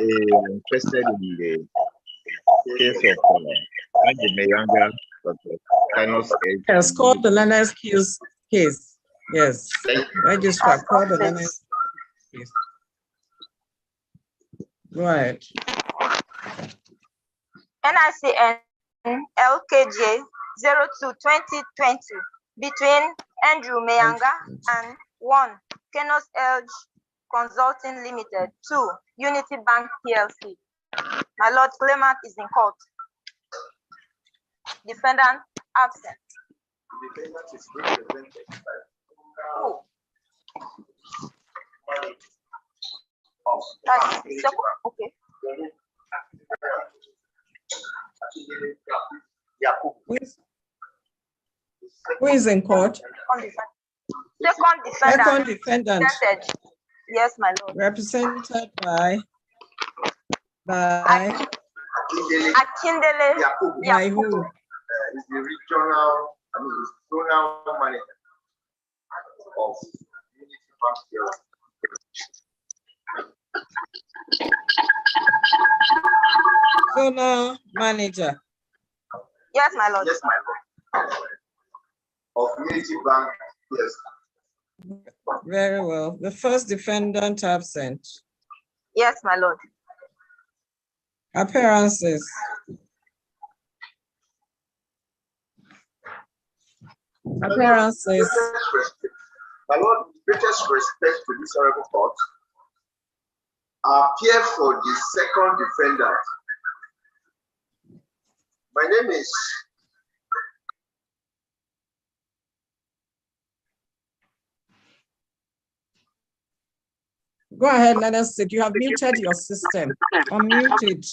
interested in the case of Idigbe Younger, but Carlos Edge. Yes, called the learner's case. Yes, registrar called the learner's case. Right. NICN LKJ 02-2020 between Andrew Mayanga and 1 Kenos Elge Consulting Limited, 2 Unity Bank PLC. My lord, claimant is in court. Defendant absent. Defendant is represented by okay. Who is in court? Second defendant. Second defendant. Yes, my lord. Represented by Akindele. By who? Is the regional, zonal manager of Unity Bank PLC. Zonal manager. Yes, my lord. Yes, my lord. Of Unity Bank PLC. Very well. The first defendant absent. Yes, my lord. Appearances. Appearances. My lord, with greatest respect to this honorable court, I appear for the second defendant. My name is Go ahead, let us sit. You have muted your system. Unmute it.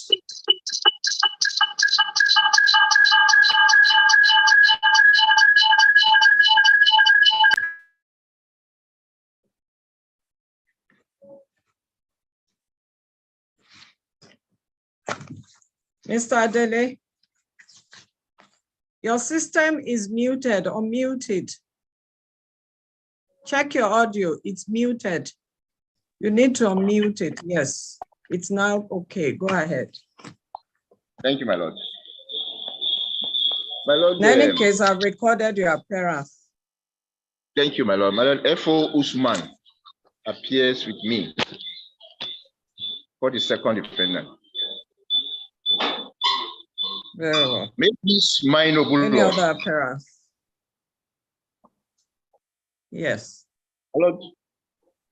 Mr. Adele, your system is muted or muted. Check your audio, it's muted. You need to unmute it, yes. It's now okay, go ahead. Thank you, my lord. My lord. In any case, I've recorded your appearance. Thank you, my lord. My lord, F.O. Usman appears with me for the second defendant. Very well. May this my noble Any lord. other appearance? Yes. My lord,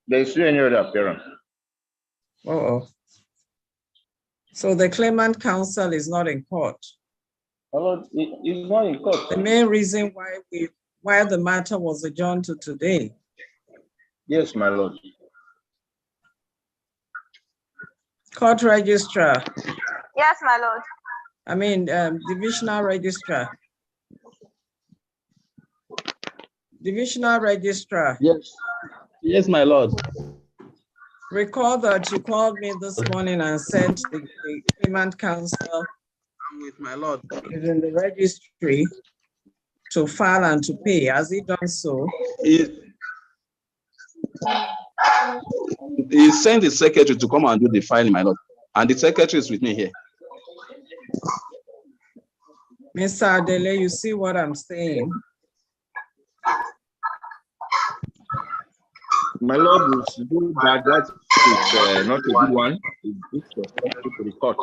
there is any other appearance. So the claimant counsel is not in court. My lord, it is not in court. The main reason why the matter was adjourned to today. Yes, my lord. Court registrar. Yes, my lord. I mean, divisional registrar. Divisional registrar. Yes. Yes, my lord. Recall that you called me this morning and said the claimant counsel I'm with my lord. is in the registry to file and to pay. Has he done so? He sent the secretary to come and do the filing, my lord. And the secretary is with me here. Mr. Adele, you see what I'm saying? My lord, is good, but that is not a good one. It's disrespectful to the court.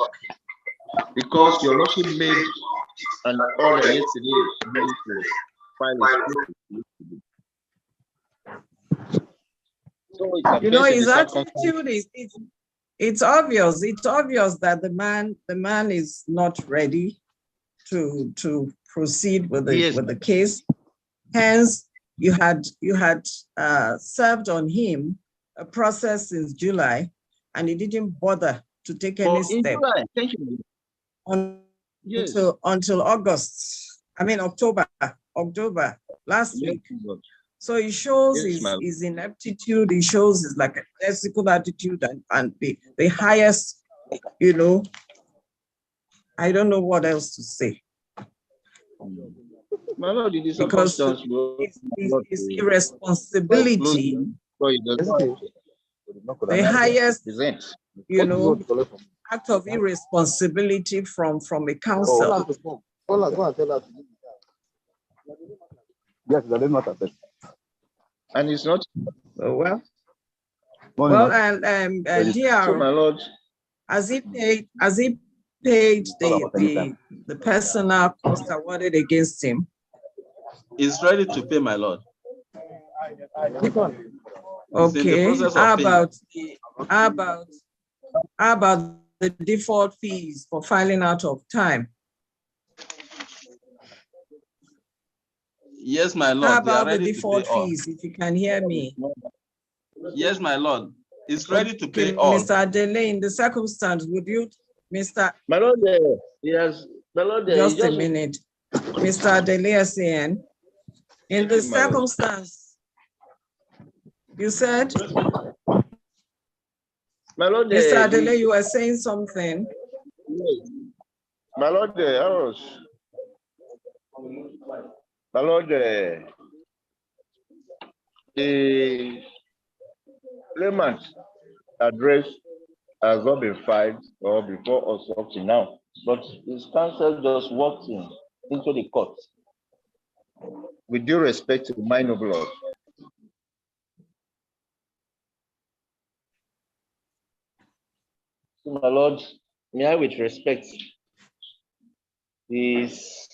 Because your lordship made an order yesterday to file a suit. So you know, his attitude is it's obvious. It's obvious that the man is not ready to proceed with the case. Hence, you had served on him a process since July, and he didn't bother to take any step until August. I mean October last week. So he shows his ineptitude. He shows his like a ethical attitude and the highest, you know. I don't know what else to say. My lord, because his irresponsibility, the highest you know, act of irresponsibility from a council. Yes, that is not affected. And it's not. Well, and So, my lord, has he paid the personal cost awarded against him? He's ready to pay, my lord. Okay. How about the default fees for filing out of time? Yes, my lord. How about the default fees, if you can hear me? Yes, my lord. It's ready to pay all. Mr. Adele, in the circumstance, would you, Mr. My lord, yes, my lord, just a minute. Mr. Adele saying, in the circumstance, you said? My lord, Mr. Adele, you were saying something. My lord, my lord, the claimant address has not been filed or before us up to now, but his counsel just walked into the court. With due respect to my noble lord. So, my lord, may I with respect, is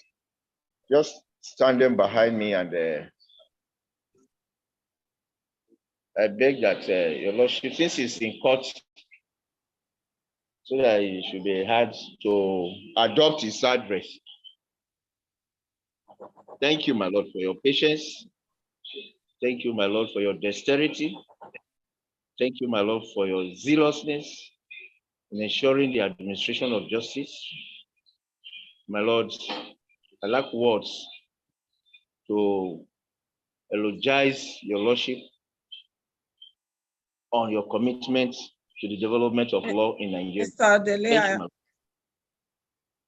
just standing behind me, and I beg that your lordship, since he's in court, so that he should be had to adopt his address. Thank you, my lord, for your patience. Thank you, my lord, for your dexterity. Thank you, my lord, for your zealousness in ensuring the administration of justice. My lord, I lack words to eulogize your lordship on your commitment to the development of law in Nigeria.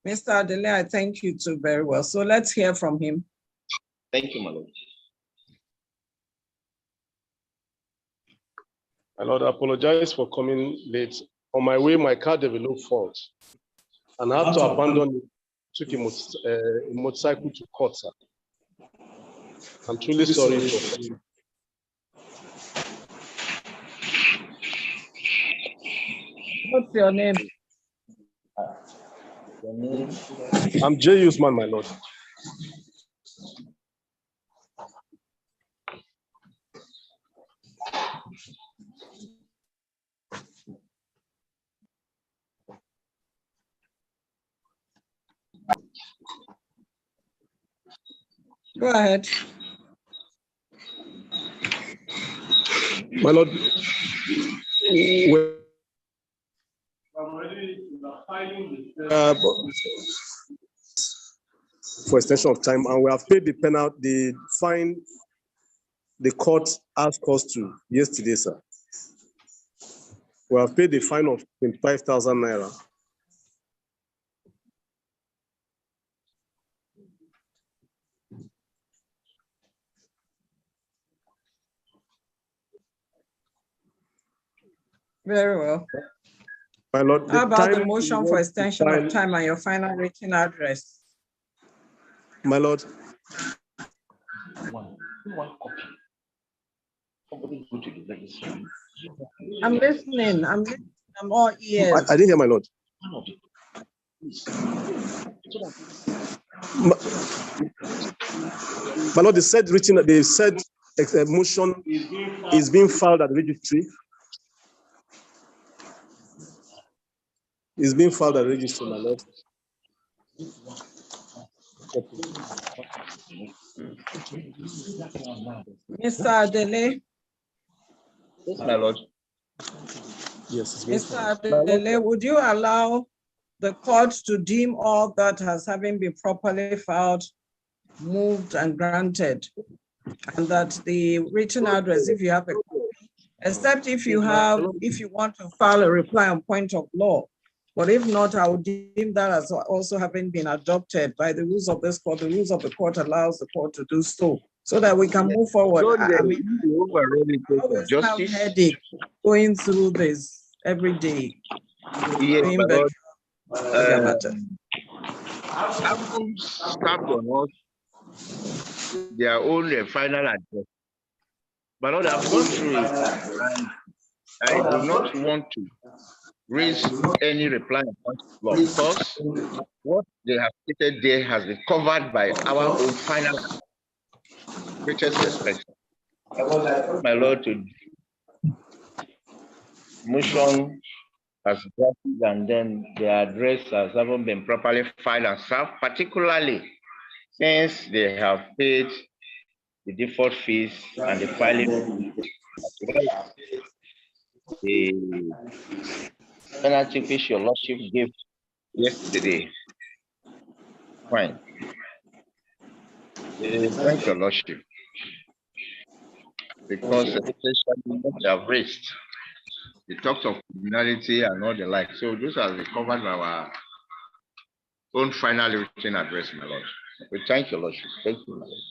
Mr. Adele, I thank you too very well. So let's hear from him. Thank you, my lord. My lord, I apologize for coming late. On my way, my car developed fault, and I had to abandon it. Took a motorcycle to court, sir. I'm truly sorry for coming. What's your name? I'm J. Usman, my lord. Go ahead. My lord, for extension of time, and we have paid the penalty, the fine the court asked us to yesterday, sir. We have paid the fine of 25,000 naira. Very well. My lord, how about the motion for extension of time and your final written address? My lord. One copy. Somebody go to the registry. I'm listening. I'm all ears. I didn't hear, my lord. My lord, they said a motion is being filed at the registry. It's being filed at the registry, my lord. Mr. Adele. Yes, my lord. Yes, Mr. Adele, would you allow the court to deem all that as having been properly filed, moved and granted, and that the written address, if you have a copy, except if you want to file a reply on point of law, but if not, I would deem that as also having been adopted by the rules of this court. The rules of the court allows the court to do so that we can move forward. I mean, I always have a headache going through this. every day. Yes, my Lord. Having stamped on us their own final address. But Lord, I've gone through it, and I do not want to raise any reply upon law, because what they have stated there has been covered by our own final greatest respect. My Lord, to motion as drafted, and then the address has haven't been properly filed and served, particularly since they have paid the default fees and the filing. The penalty which your lordship gave yesterday. Fine. Thank your lordship, because especially what they have raised, the talk of criminality and all the like. So those are covered by our own final written address, my lord. We thank your lordship. Thank you, my lord.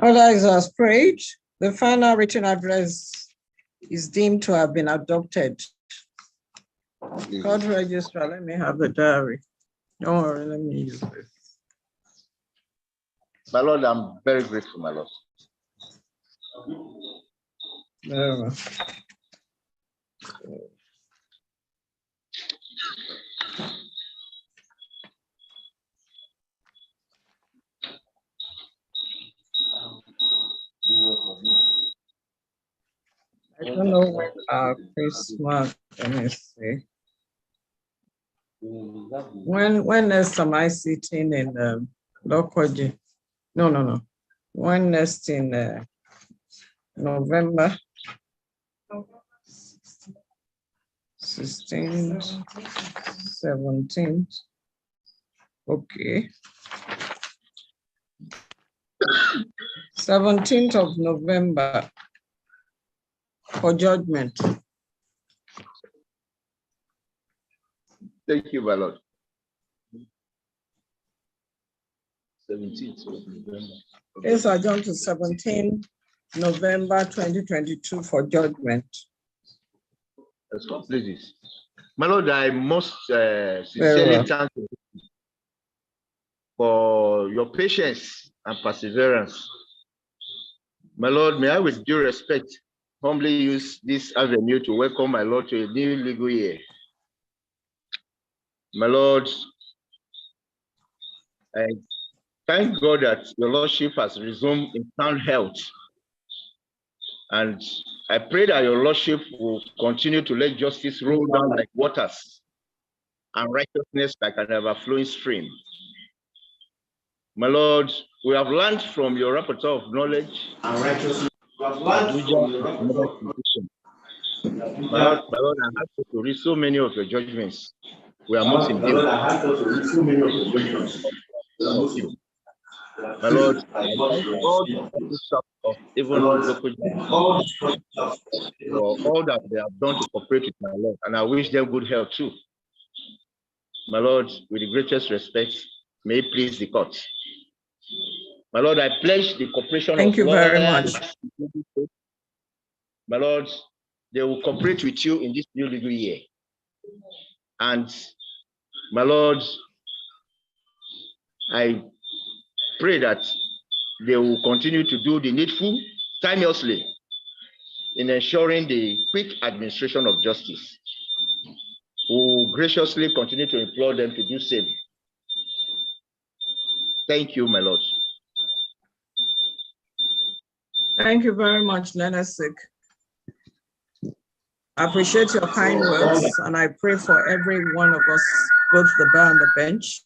All eyes are prayed. The final written address is deemed to have been adopted. Court registrar, let me have the diary. Don't worry, let me use this. My lord, I'm very grateful, my lord. I don't know when our Christmas, let me see. When next am I sitting in Lokoji? No. When next in November? 16th, 17th. Okay. 17th of November for judgment. Thank you, my lord. 17th of November. Yes, I jump to 17 November 2022 for judgment. Let's complete this. My lord, I most sincerely thank you for your patience and perseverance. My lord, may I with due respect humbly use this avenue to welcome my lord to a new legal year. My lord, I thank God that your lordship has resumed in sound health. And I pray that your lordship will continue to let justice roll down like waters and righteousness like an ever-flowing stream. My lord, we have learned from your repertoire of knowledge and righteousness. My Lord, I have to read so many of your judgments. We are most indeed. My Lord, I thank all the officers of even local for all that they have done to cooperate with my Lord, and I wish them good health too. My Lord, with the greatest respect, may it please the court. My Lord, I pledge the cooperation. Thank you very much. My Lord, they will cooperate with you in this new legal year. And my Lord, I pray that they will continue to do the needful timelessly in ensuring the quick administration of justice. We will graciously continue to implore them to do same. Thank you, my lord. Thank you very much, Lenesik. I appreciate your kind words, and I pray for every one of us, both the bar and the bench,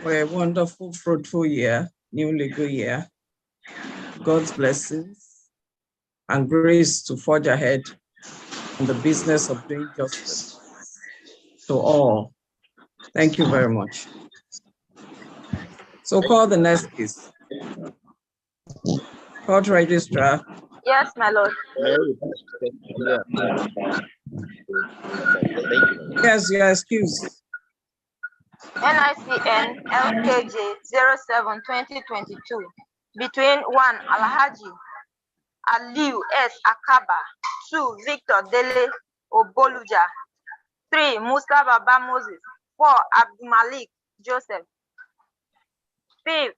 for a wonderful, fruitful year, new legal year. God's blessings and grace to forge ahead in the business of doing justice to all. Thank you very much. So call the next case. Court registrar. Yes, my lord. Yes, you are excused. NICN LKJ 07-2022 between 1 Alhaji Aliu S. Akaba, 2 Victor Dele Oboluja, 3 Musa Baba Moses, 4 Abdulmalik Joseph, 5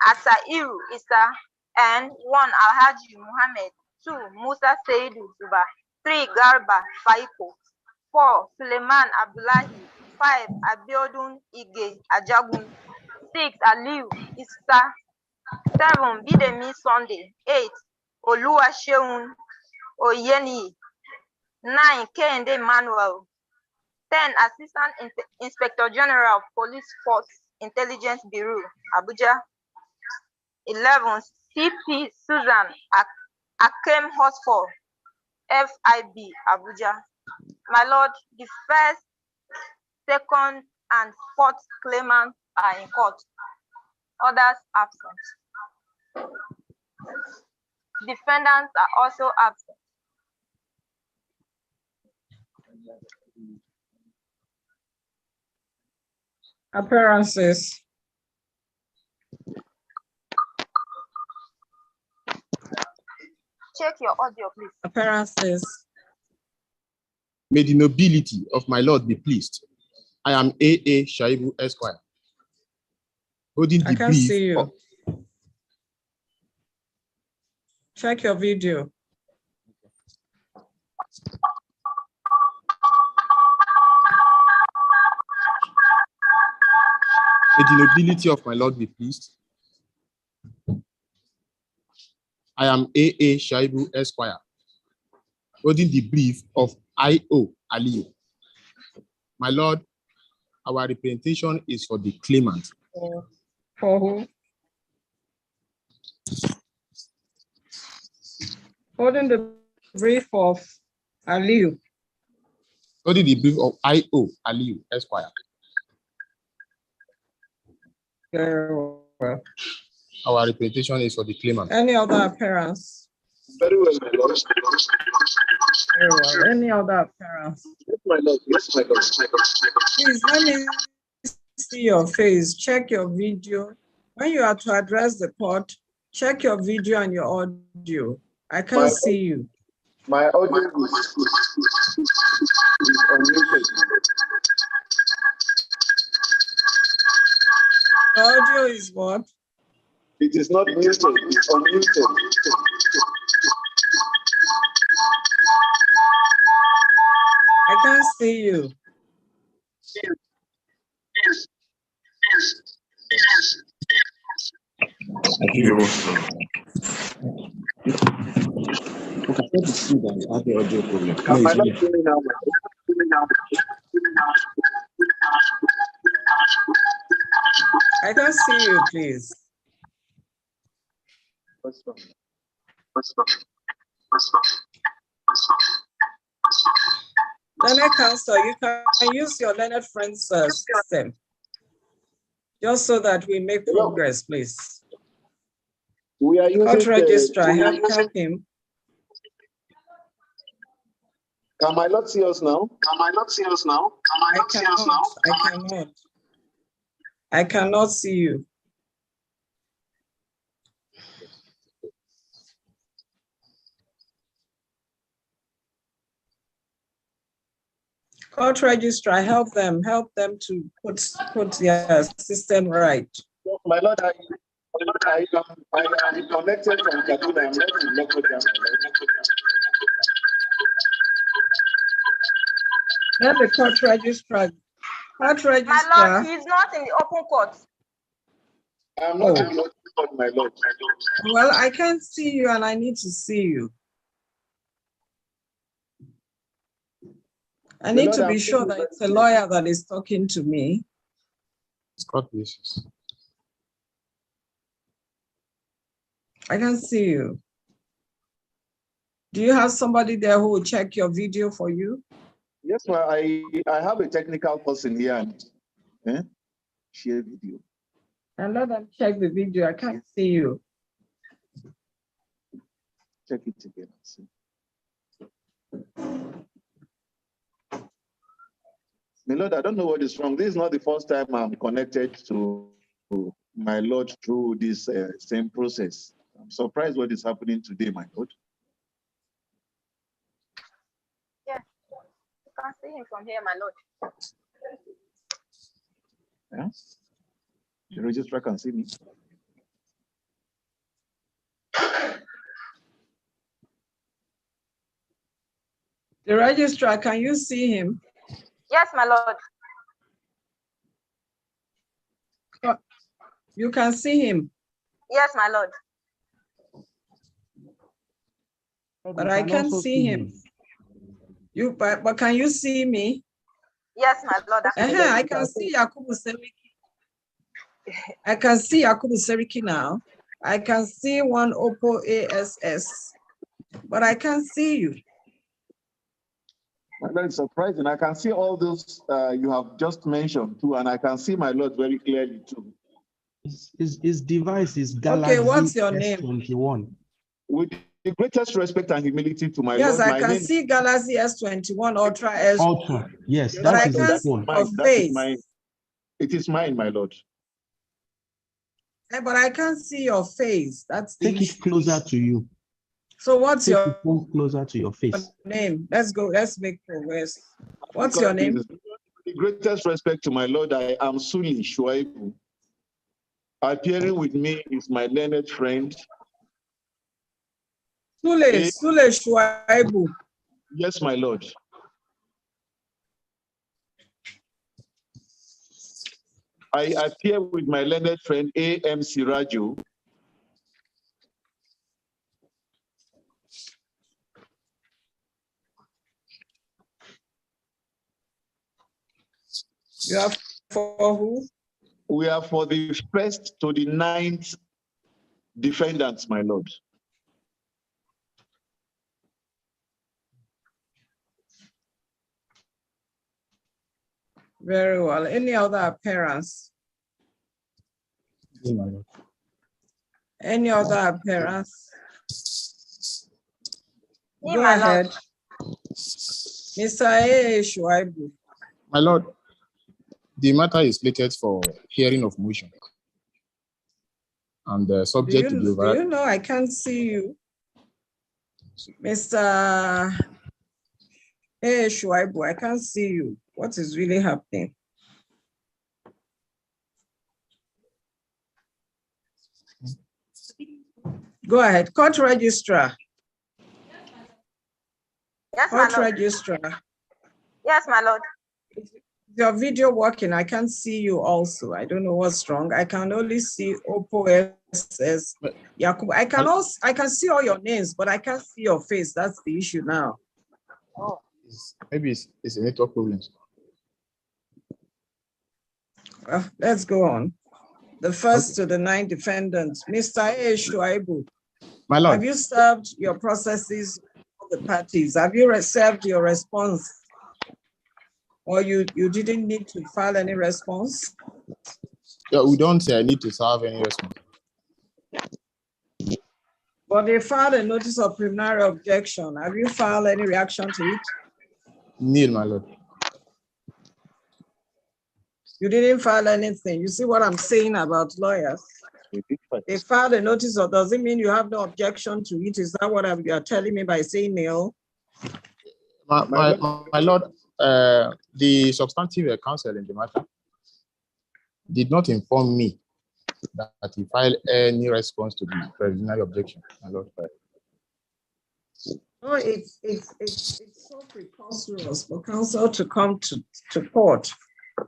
Asairu Isa, and 1 Alhaji Muhammad, 2 Musa Seidu Zuba, 3 Garba Faiko, 4 Suleiman Abdullahi, 5 Abiodun Ige Ajagun, 6 Aliu Isa, 7 Bidemi Sunday, 8 Oluwaseun Oyeni, 9 Kende Manuel, 10 Assistant Inspector General of Police Force Intelligence Bureau, Abuja, 11 CP Susan Akem Hosford, FIB, Abuja. My lord, the first, second, and fourth claimants are in court. Others absent. Defendants are also absent. Appearances. Check your audio, please. Appearances. May the nobility of my lord be pleased. I am A.A. Shaibu Esquire. Holding the I can't brief see you. of- Check your video. May the nobility of my lord be pleased. I am A.A. Shaibu Esquire. Holding the brief of I.O. Aliyu. My lord, our representation is for the claimant. For who? Holding the brief of Aliu. Holding the brief of I.O. Aliyu Esquire. Very well. Our representation is for the claimant. Any other appearance? Very well, my lord. Very well. Any other appearance? Yes, my lord. Yes, my lord. Please let me see your face. Check your video. When you are to address the court, check your video and your audio. I can't see you. My audio is unmuted. The audio is what? It is not muted, it's unmuted. I can't see you. Am I not feeling now? I can't see you, please. Learned Council, you can use your Learned Friends system, just so that we make progress, please. We are using Court registrar, help him. Can I not see us now? Can I not see us now? I cannot see you. Court registrar, help them to put their system right. My lord, I am connected from Kaduna. I'm not in local Let the court registrar. Court registrar. My lord, he is not in the open court. I'm not in the open court, my lord. Well, I can't see you and I need to see you. I need to be sure that it's a lawyer that is talking to me. Court basis. I can see you. Do you have somebody there who will check your video for you? Yes, well, I have a technical person here and share video. And let them check the video. I can't see you. Check it again. See. My lord, I don't know what is wrong. This is not the first time I'm connected to my lord through this same process. I'm surprised what is happening today, my lord. Yes, you can see him from here, my lord. Yeah? The registrar can see me. The registrar, can you see him? Yes, my lord. You can see him. Yes, my lord. But I can't see him. But can you see me? Yes, my lord. I can see Yakubu Seriki. I can see Yakubu Seriki now. I can see one Oppo ASS, but I can't see you. My lord, it's surprising. I can see all those you have just mentioned too, and I can see my lord very clearly too. His device is Galaxy Okay, what's your name? S21. With the greatest respect and humility to my Yes, lord, I can see Galaxy S21 Ultra S. Ultra, yes, But that I is can't his see phone. your face. It is mine, my lord. But I can't see your face. That's the Take it closer to you. So what's Take your the phone closer to your face. name? Let's go. Let's make progress. What's your name? With the greatest respect to my lord, I am Suli Shuaibu. Appearing with me is my learned friend. Sule Shuaibu. Yes, my lord. I appear with my learned friend A.M. Siraju. You are for who? We are for the 1st to the 9th defendants, my lord. Very well. Any other appearance? Yes, my lord. Any other appearance? Go my ahead. lord. Mr. A. Shuaibu. My lord, the matter is slated for hearing of motion. And subject to the Do you know I can't see you? Mr. A. Shuaibu, I can't see you. What is really happening? Go ahead. Court registrar. Yes, my Court lord. registrar. Yes, my lord. Your video working, I can't see you also. I don't know what's wrong. I can only see Oppo SS Yakubu. I can see all your names, but I can't see your face. That's the issue now. Oh. maybe it's a network problem. Let's go on. The 1st to the 9th defendants. Mr. A. Shuaibu. My lord. Have you served your processes for the parties? Have you served your response? Or you didn't need to file any response? Yeah, we don't need to serve any response. But they filed a notice of preliminary objection. Have you filed any reaction to it? Nil, my lord. You didn't file anything. You see what I'm saying about lawyers? They filed a notice, or does it mean you have no objection to it? Is that what you are telling me by saying nil? My lord, the substantive counsel in the matter did not inform me that he filed any response to the preliminary objection, my lord. No, it's so preposterous for counsel to come to court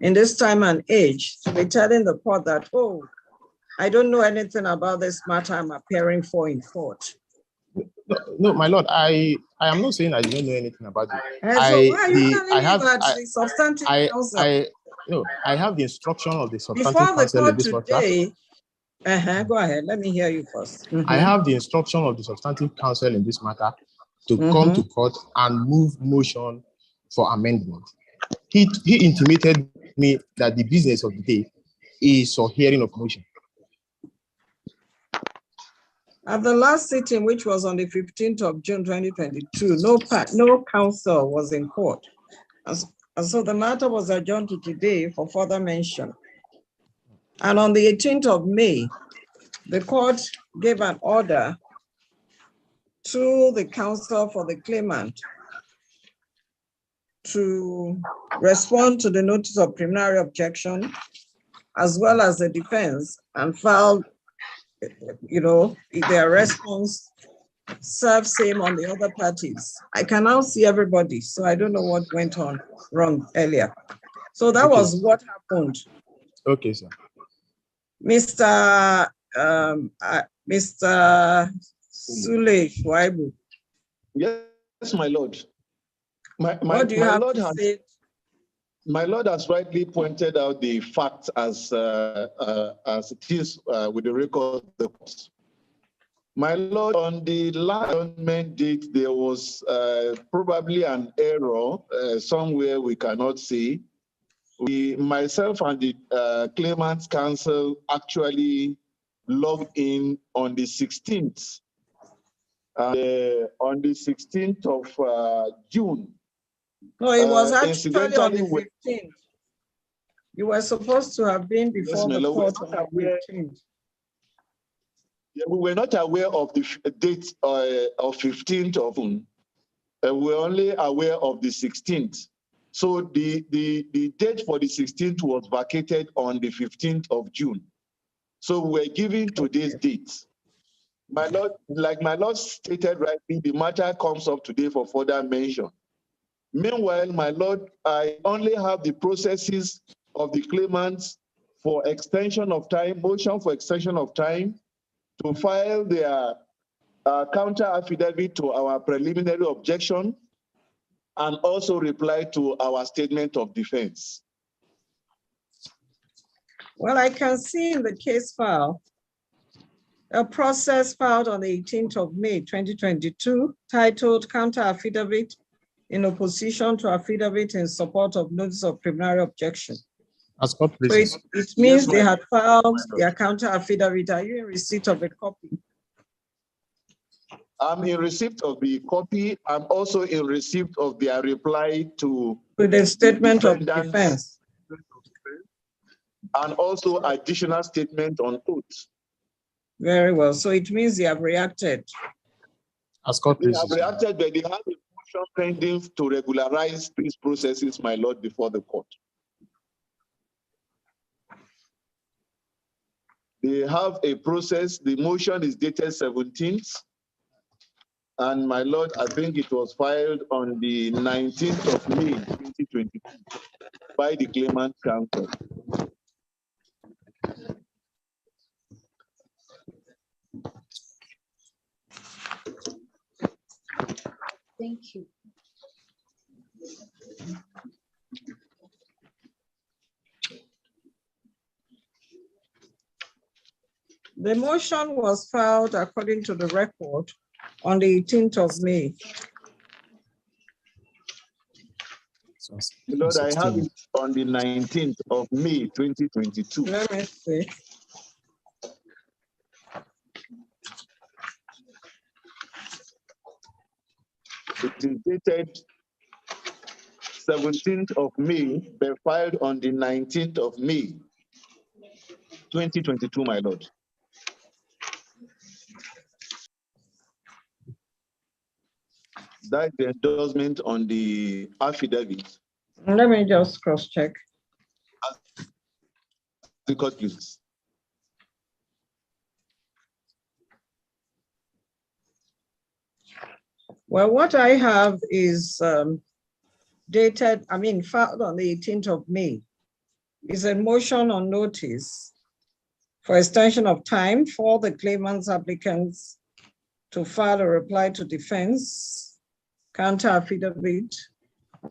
in this time and age to be telling the court that, oh, I don't know anything about this matter I'm appearing for in court. No, my lord, I am not saying I don't know anything about it. And so why are you telling me that the substantive counsel? I have the instruction of the substantive Before the counsel in court this matter. today, go ahead, let me hear you first. I have the instruction of the substantive counsel in this matter to come to court and move motion for amendment. He intimated me that the business of the day is for hearing of motion. At the last sitting, which was on the 15th of June 2022, no counsel was in court. And so the matter was adjourned to today for further mention. And on the 18th of May, the court gave an order to the counsel for the claimant to respond to the notice of preliminary objection, as well as the defense, and file, their response serve same on the other parties. I can now see everybody, so I don't know what went on wrong earlier. So that was what happened. Okay, sir. Mr. Sule Shwaibu. Yes, my lord. What do you have to say? My lord has rightly pointed out the fact as it is with the record. My lord, on the last amendment date, there was probably an error somewhere we cannot see. Myself and the claimant's counsel actually logged in on the 16th. On the 16th of June. No, it was actually on the 15th. You were supposed to have been before the court on the 15th. Yeah, we were not aware of the date of 15th of June. We were only aware of the 16th. So the date for the 16th was vacated on the 15th of June. So we were given today's date. My lord, like my lord stated rightly, the matter comes up today for further mention. Meanwhile, my lord, I only have the processes of the claimants for extension of time, motion for extension of time, to file their counter affidavit to our preliminary objection, and also reply to our statement of defense. Well, I can see in the case file, a process filed on the 18th of May, 2022, titled Counter Affidavit in opposition to affidavit in support of notice of preliminary objection. So it means they had filed their counter affidavit. Are you in receipt of a copy? I'm in receipt of the copy. I'm also in receipt of their reply to the statement of defense. And also additional statement on oath. Very well. So it means they have reacted. They have reacted, but they have a motion pending to regularize these processes, my lord, before the court. They have a process. The motion is dated 17th. And my lord, I think it was filed on the 19th of May, 2022 by the claimant counsel. Thank you. The motion was filed according to the record on the 18th of May. Lord, I have it on the 19th of May, 2022. Let me see. It is dated 17th of May, but filed on the 19th of May, 2022, my lord. That's the endorsement on the affidavit. Let me just cross-check. The court, please. Well, what I have is dated, filed on the 18th of May. Is a motion on notice for extension of time for the claimants applicants to file a reply to defense, counter affidavit,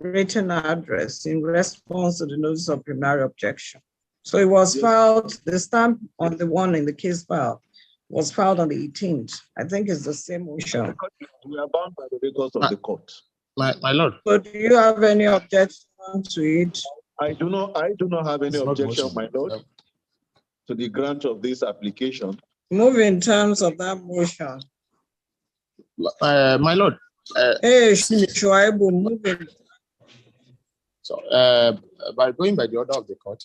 written address in response to the notice of primary objection. So it was filed, the stamp on the one in the case file was filed on the 18th. I think it's the same motion. We are bound by the records of the court. My lord. So do you have any objection to it? I do not have any objection, my lord, No. to the grant of this application. Move in terms of that motion. My lord. Hey, Shuaibu, move in. So by going by the order of the court,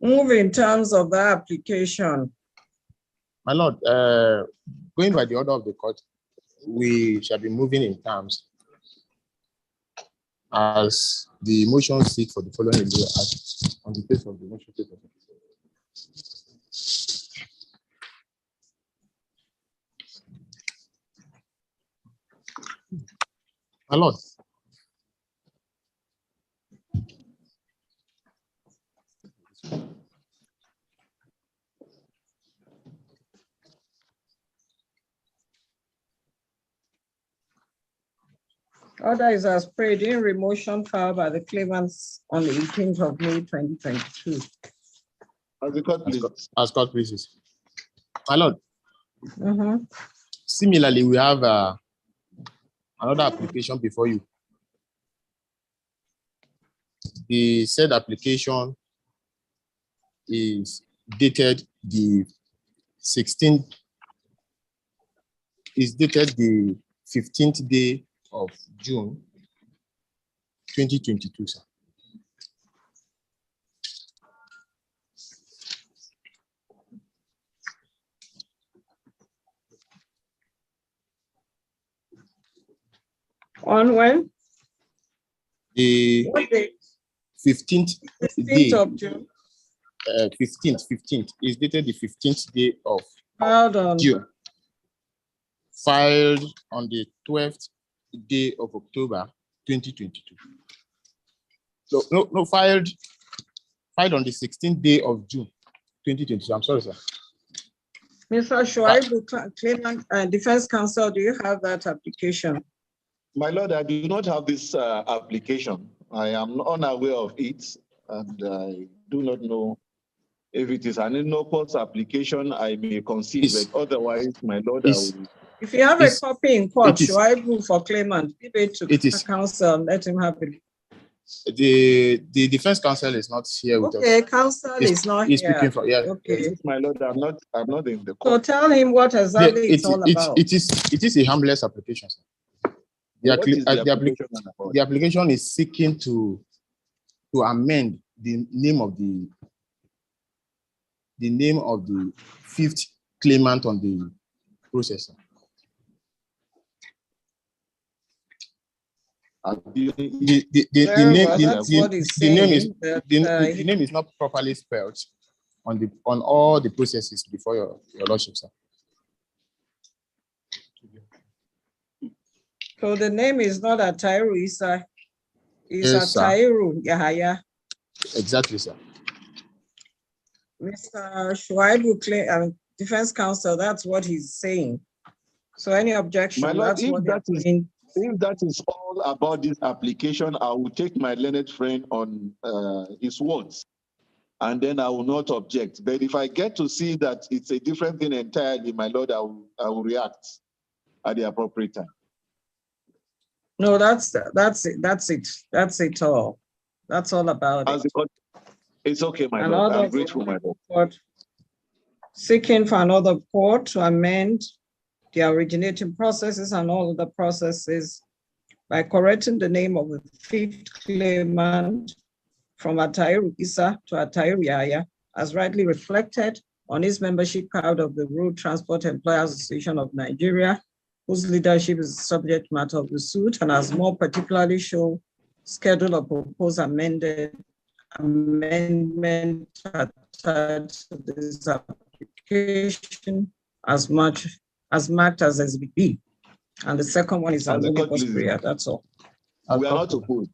Move in terms of the application. my lord, going by the order of the court, we shall be moving in terms as the motion seek for the following as on the face of the motion paper. My lord. Order is as prayed in remotion filed by the claimants on the 18th of May 2022. As the court please. As court pleases. My lord. Mhm. Similarly, we have another application before you. The said application is dated the 16th, is dated the 15th day of June 2022, sir. On when? The What date? 15th 15th day, of June. 15th is dated the 15th day of Filed on. June. Filed on the 12th day of October 2022. So no, filed on the 16th day of June 2022. I'm sorry, sir. Mr. Shuaibu, claimant defense counsel, do you have that application? My lord, I do not have this application. I am unaware of it, and I do not know if it is an in-no-course application. I may concede, but otherwise, my lord, I will. If you have a copy in court, Shuaibu for claimant, give it to counsel, let him have it. The defense counsel is not here with us. Okay, counsel is not he's here. Speaking for, yeah. Okay. Yes, my lord, I'm not in the So court. tell him what exactly it's all about. It is a harmless application, sir. The application is seeking to amend the name of the fifth claimant on the process. The name is not properly spelled on all the processes before your lordship, sir. So the name is not Atairu Isa, it's Yes, Atairu Yahaya. Exactly, sir. Mr. Shuaibu, defense counsel, that's what he's saying. So any objection? My lord, that's if that is all about this application, I will take my learned friend on his words, and then I will not object. But if I get to see that it's a different thing entirely, my lord, I will react at the appropriate time. No, that's it all. That's all about it. It's okay, my lord. I'm grateful, my lord. Seeking for another court to amend the originating processes and all of the processes by correcting the name of the fifth claimant from Atairu Isa to Atairu Yahaya, as rightly reflected on his membership card of the Road Transport Employers Association of Nigeria, whose leadership is the subject matter of the suit, and as more particularly show schedule of proposed amendment attached to this application. application as marked as Exhibit B. And the second one is an omnibus prayer. That's all. We are not opposed.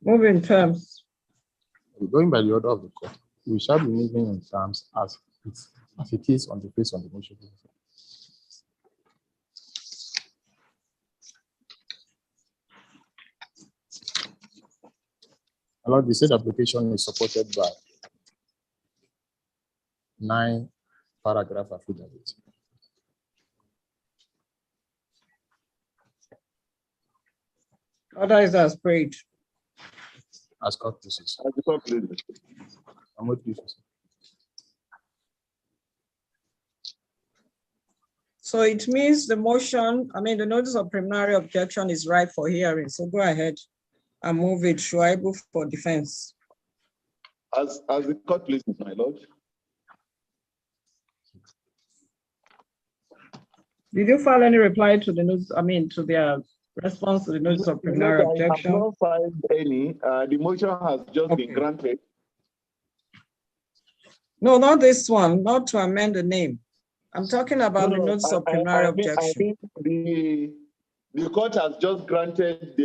Moving terms. Going by the order of the court, we shall be moving in terms as it is on the face of the motion. Lord, the said application is supported by 9 paragraph affidavit. Order is as prayed. As court pleases. As the court pleases. So it means the motion, the notice of preliminary objection is right for hearing. So go ahead and move it, Shuaibu, for defense. As the court pleases, my lord. Did you file any reply to the notice, to their response to the notice of preliminary objection? I have not filed any. The motion has just been granted. No, not this one, not to amend the name. I'm talking about the notice of preliminary objection. I think the court has just granted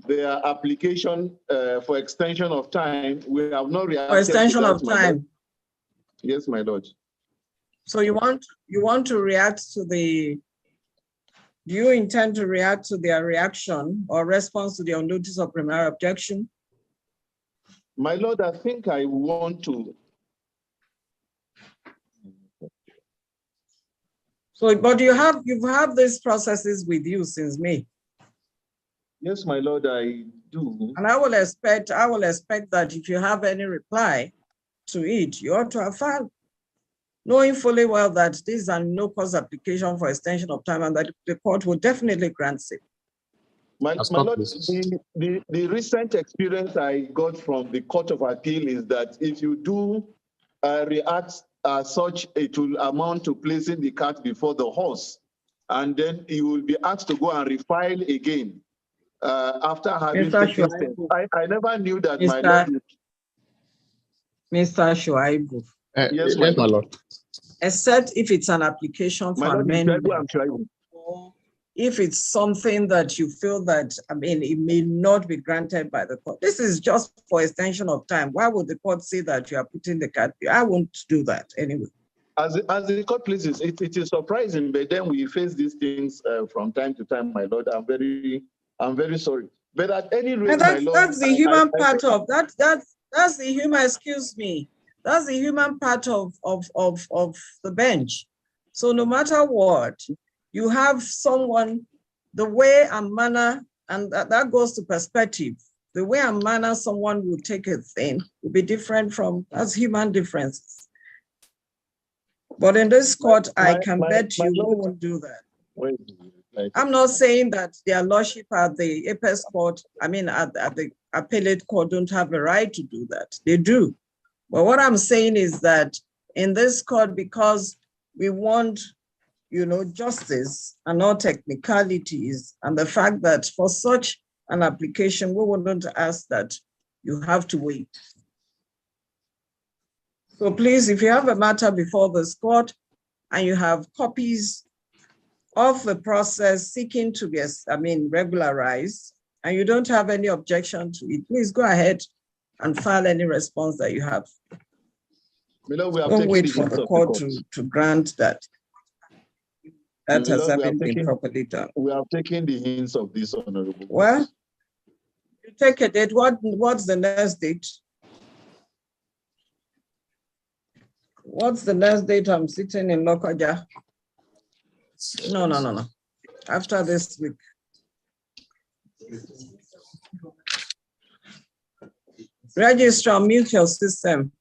their application for extension of time. We have not reacted. For extension of time. Yes, my lord. So you want to react to the? Do you intend to react to their reaction or response to their notice of preliminary objection? My lord, I think I want to. So, but you've had these processes with you since May. Yes, my lord, I do. And I will expect that if you have any reply to it, you ought to have filed, knowing fully well that this is a no-cause application for extension of time and that the court will definitely grant it. My lord, the recent experience I got from the Court of Appeal is that if you do react as such, it will amount to placing the cart before the horse, and then you will be asked to go and refile again after having taken steps. I never knew that, my lord. Mr. Shuaibu. Yes, my lord. Except if it's an application for amendment, or if it's something that you feel that, it may not be granted by the court. This is just for extension of time. Why would the court say that you are putting the cart? I won't do that anyway. As the court pleases, it is surprising, but then we face these things from time to time, my lord. I'm very sorry. But at any rate, my lord, that's the human part of that. That's the human. Excuse me. That's the human part of the bench. So no matter what, you have someone, the way and manner, and that goes to perspective. The way and manner someone will take a thing will be different from as human differences. But in this court, I can bet you won't do that. I'm not saying that their lordship at the apex court, at the appellate court, don't have a right to do that. They do. But what I'm saying is that in this court, because we want, justice and not technicalities, and the fact that for such an application, we wouldn't ask that you have to wait. So please, if you have a matter before this court and you have copies of the process seeking to be, regularized, and you don't have any objection to it, please go ahead and file any response that you have. Don't wait for the court to grant that. That has been properly done. We have taken the hints of this honorable. Well, you take a date. What's the next date? What's the next date? I'm sitting in Lokoja. No. After this week. Registrar, mute your system.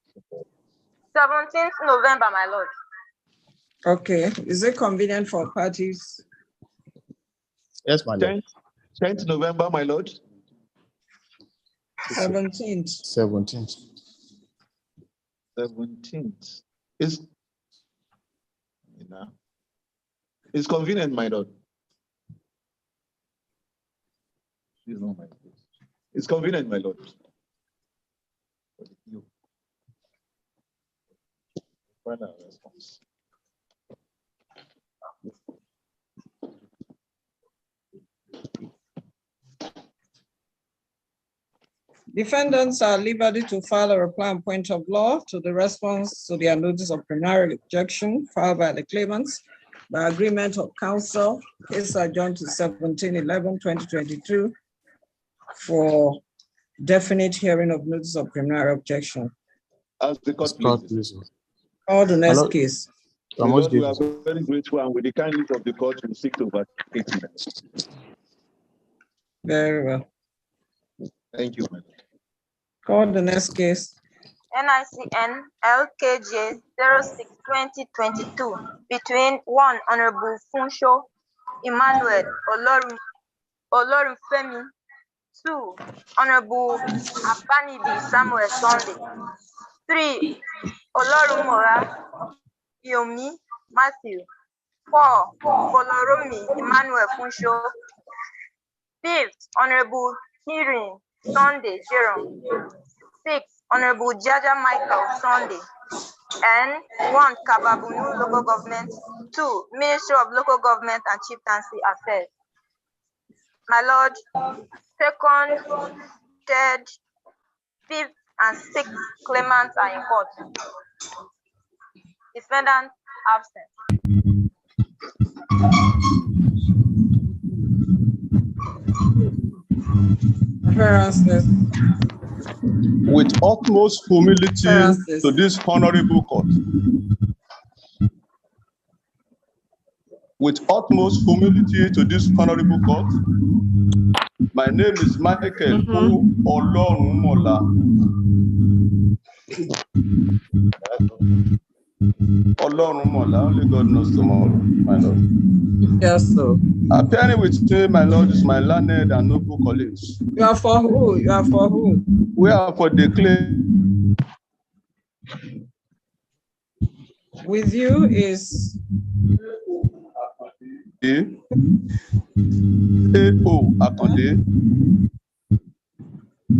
17th November, my lord. Okay. Is it convenient for parties? Yes, my lord. 10th November, my lord. 17th. 17th. 17th. It's convenient, my lord. It's convenient, my lord. Final response. Defendants are at liberty to file a reply on point of law to the response to their notice of preliminary objection filed by the claimants by agreement of counsel. Case adjourned to 17/11/2022 for definite hearing of notice of preliminary objection. As the court pleases. Call the next case. Lord, we are very grateful, and with the kindness of the court, we seek to vacate it. Very well. Thank you, madam. Call the next case. NICN LKJ 06-2022 between 1 Honorable Funsho Emmanuel Olorunfemi, 2 Honorable Abanibi Samuel Sunday, 3 Olorunmora Yomi Matthew, 4 Boloromi Emmanuel Funsho, 5th Honorable Hearing Sunday Jerome, 6 Honorable Jaja Michael Sunday, and 1 Kababunu Local Government, 2 Ministry of Local Government and Chieftaincy Affairs. My Lord, 2nd, 3rd, 5th, and 6th claimants are in court. Defendant absent. Appearances. With utmost humility to this honorable court. With utmost humility to this honorable court. My name is Michael Olorunmola. Olorunmola, only God knows tomorrow, my Lord. Yes, sir. Appearing with me, my Lord, is my learned and noble colleagues. You are for who? You are for who? We are for the claim. With you is A.O. Akonde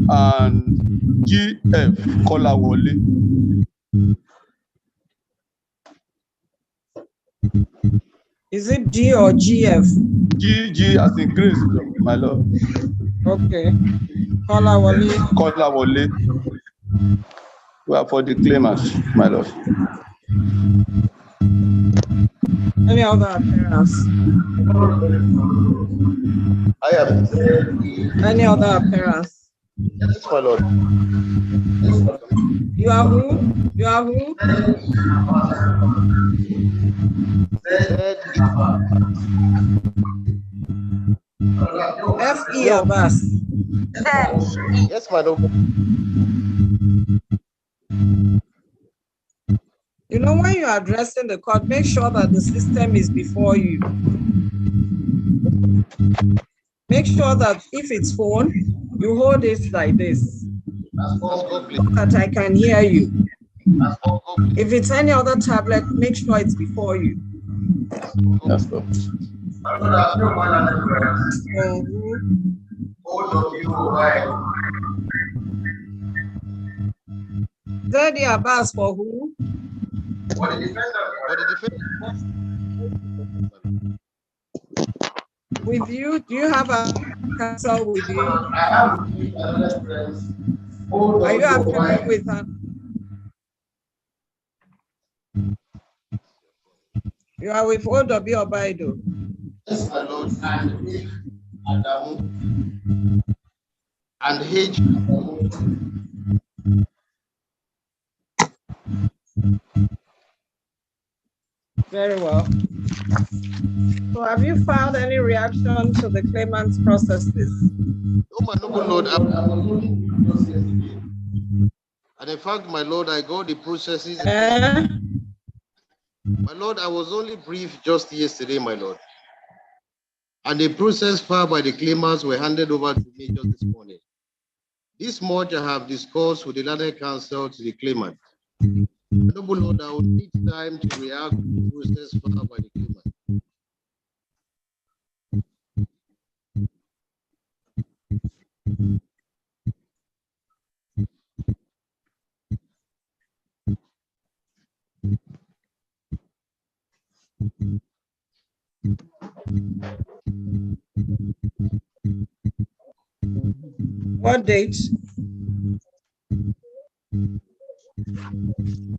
and G.F. Kolawole. Is it G or GF? G as in Grace, my Lord. Okay. Kolawole. Kolawole. We are for the claimants, my Lord. Any other appearance? I am. Any other appearance? Yes, my Lord. You are who? You are who? F.E. Abbas. Yes, madam. You know, when you're addressing the court, make sure that the system is before you. Make sure that if it's phone, you hold it like this, that I can hear you. If it's any other tablet, make sure it's before you. Yes, sir. Daddy Abbas for who? For the defense. With you, do you have a counsel with you? Are you appearing with her? You are with O.W. Obaido. Yes, my Lord. And Adamu. And H. Very well. So have you found any reaction to the claimant's processes? Oh, my noble Lord, and in fact, my Lord, I got the processes. My Lord, I was only briefed just yesterday, my Lord. And the process filed by the claimants were handed over to me just this morning. This much I have discussed with the learned counsel to the claimant. Noble Lord, I would need time to react to the process filed by the claimant. What date?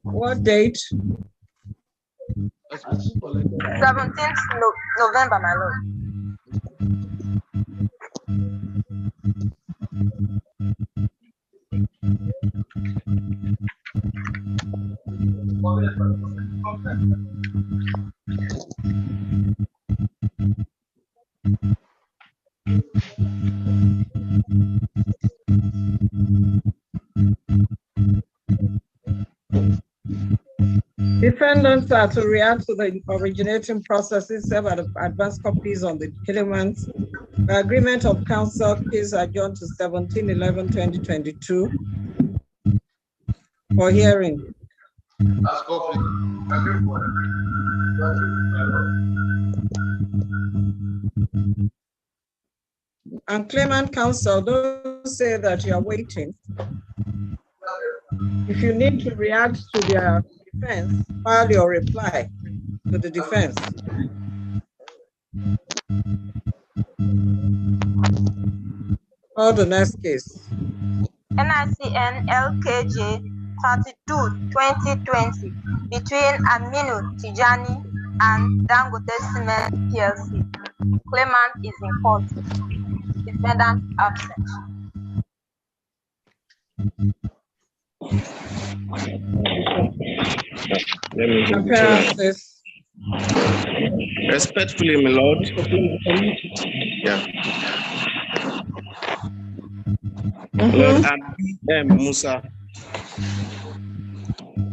What date? 17th November, my lord. Defendants are to react to the originating processes, serve advance copies on the claimants. By agreement of counsel, case adjourned to 17/11/2022 for hearing. And claimant counsel, don't say that you are waiting. If you need to react to their defense, file your reply to the defense. Or the next case. NICN LKJ 32/2020 between Aminu Tijani and Dangote Cement PLC. Claimant is in court. Defendant absent. Appearances. Respectfully, my lord. Yeah. Lord, I'm Musa.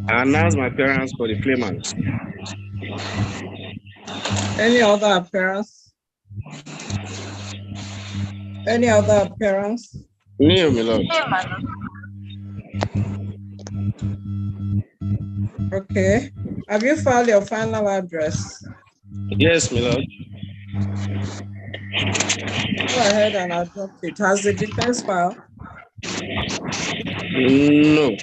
I announce my appearance for the claimant. Any other appearance? Any other appearance? No, my lord. Okay. Have you filed your final address? Yes, my lord. Go ahead and adopt it. Has the defense filed? No.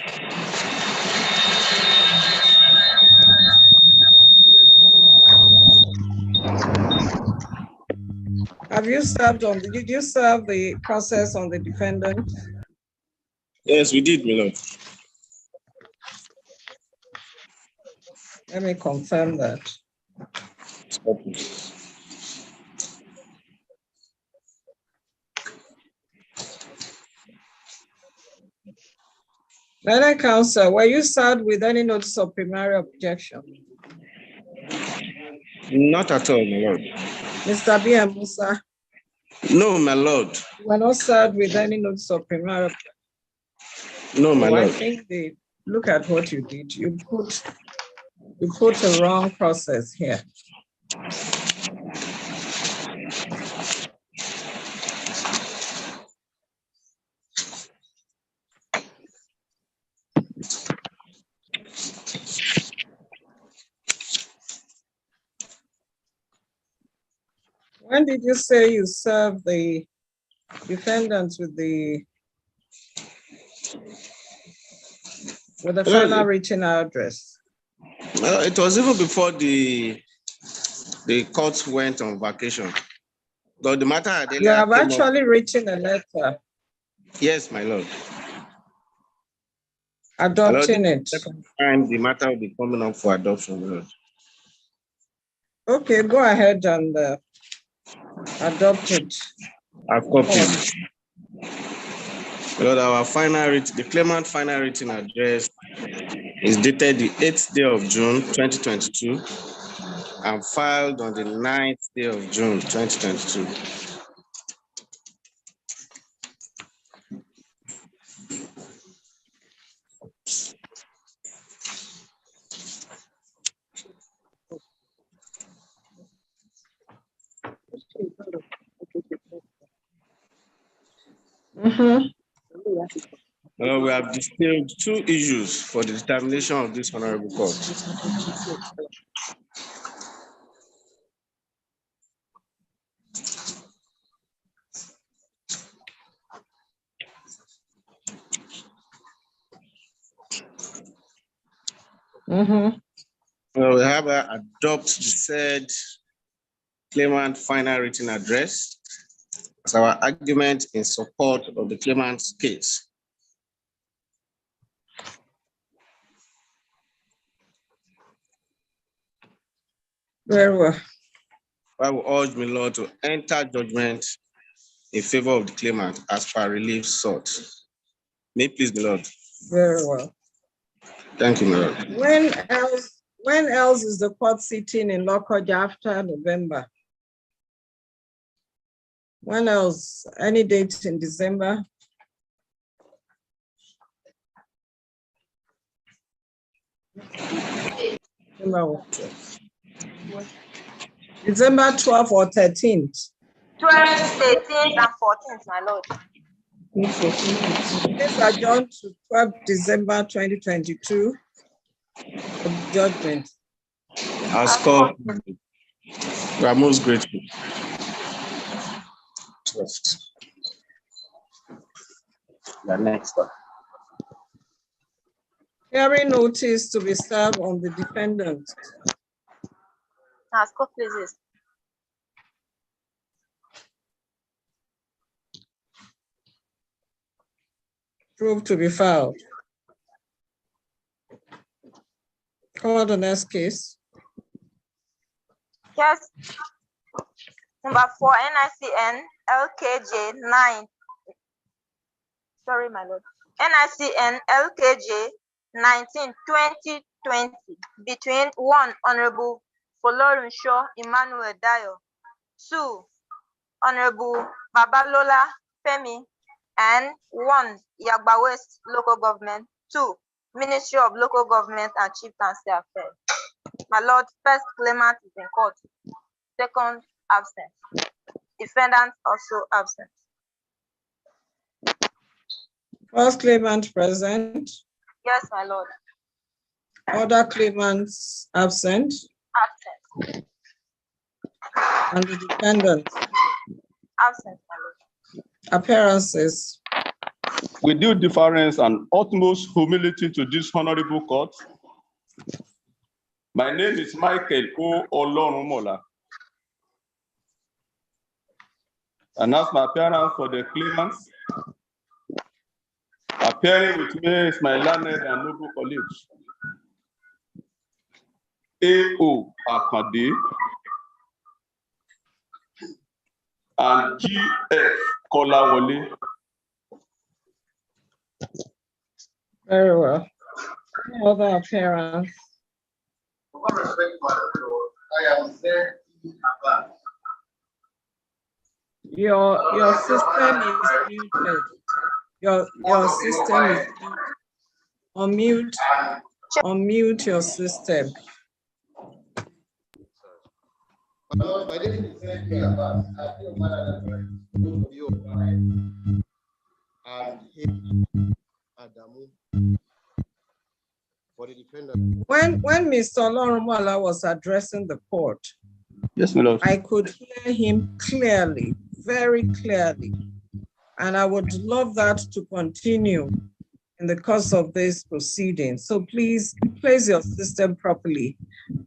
Have you served on the, did you serve the process on the defendant? Yes, we did, my lord. Let me confirm that. Learned counsel, were you served with any notice of primary objection? Not at all, my lord. Mr. B. M. Musa? No, my lord. You were not served with any notice of primary objection? No, my lord. I think look at what you did. You put a wrong process here. When did you say you served the defendants with the final written address? Well, it was even before the court went on vacation. But the matter You have actually written a letter. Yes, my lord. Adopting it. Second time the matter will be coming up for adoption, my lord. Okay, go ahead and adopt it. I've copied. Lord, the claimant final written address is dated the 8th day of June, 2022, and filed on the 9th day of June, 2022. We have distilled 2 issues for the determination of this honorable court. We have adopt the said claimant final written address as our argument in support of the claimant's case. Very well. I will urge my lord to enter judgment in favor of the claimant as per relief sought. May it please the Lord. Very well. Thank you, my lord. When else is the court sitting in Lokoja after November? When else? Any date in December? December 12th or 13th? 12th, 13th, and 14th, my lord. Please adjourn to 12th December 2022 for judgment. As called, we are most grateful. 12th. The next one. Hearing notice to be served on the defendant. As court pleases. Proof to be filed. Call the next case. Yes. Number 4, NICN LKJ 9. Sorry, my lord. NICN LKJ 19-2020 between 1 Honorable Folorunsho Emmanuel Dayo, 2 Honorable Babalola Femi, and 1 Yagba West Local Government, 2 Ministry of Local Government and Chieftaincy Affairs. My lord, first claimant is in court, second absent. Defendant also absent. First claimant present. Yes, my lord. Other claimants absent. Absent. And the defendant. Absent, my lord. Appearances. With due deference and utmost humility to this honorable court, my name is Michael O. Olorumola. And as my appearance for the claimants, appearing with me is my learned and noble colleagues, A.O. Akande and G.F. Kolawole. Very well. Any other appearance? I am there. Your system is muted. Your system is muted. Unmute your system. When Mr. Olorumola was addressing the court, yes, my lord, I could hear him clearly, very clearly. And I would love that to continue in the course of this proceeding. So please place your system properly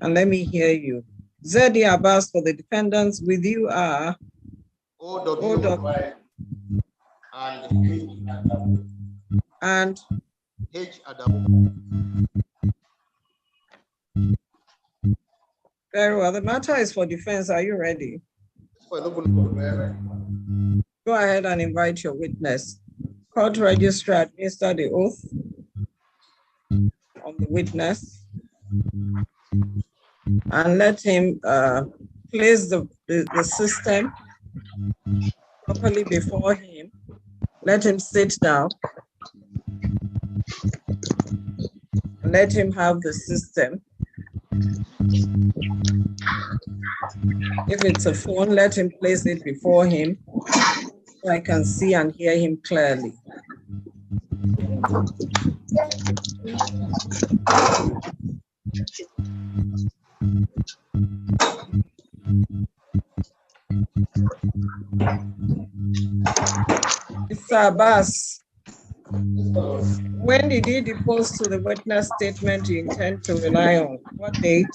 and let me hear you. Zedi Abbas for the defendants. With you are OW and H. Adamu. Very well. The matter is for defense. Are you ready? Go ahead and invite your witness. Court registrar administer the oath on the witness and let him place the system properly before him. Let him sit down. Let him have the system. If it's a phone, let him place it before him so I can see and hear him clearly. Mr. Abbas, when did you depose to the witness statement you intend to rely on? What date?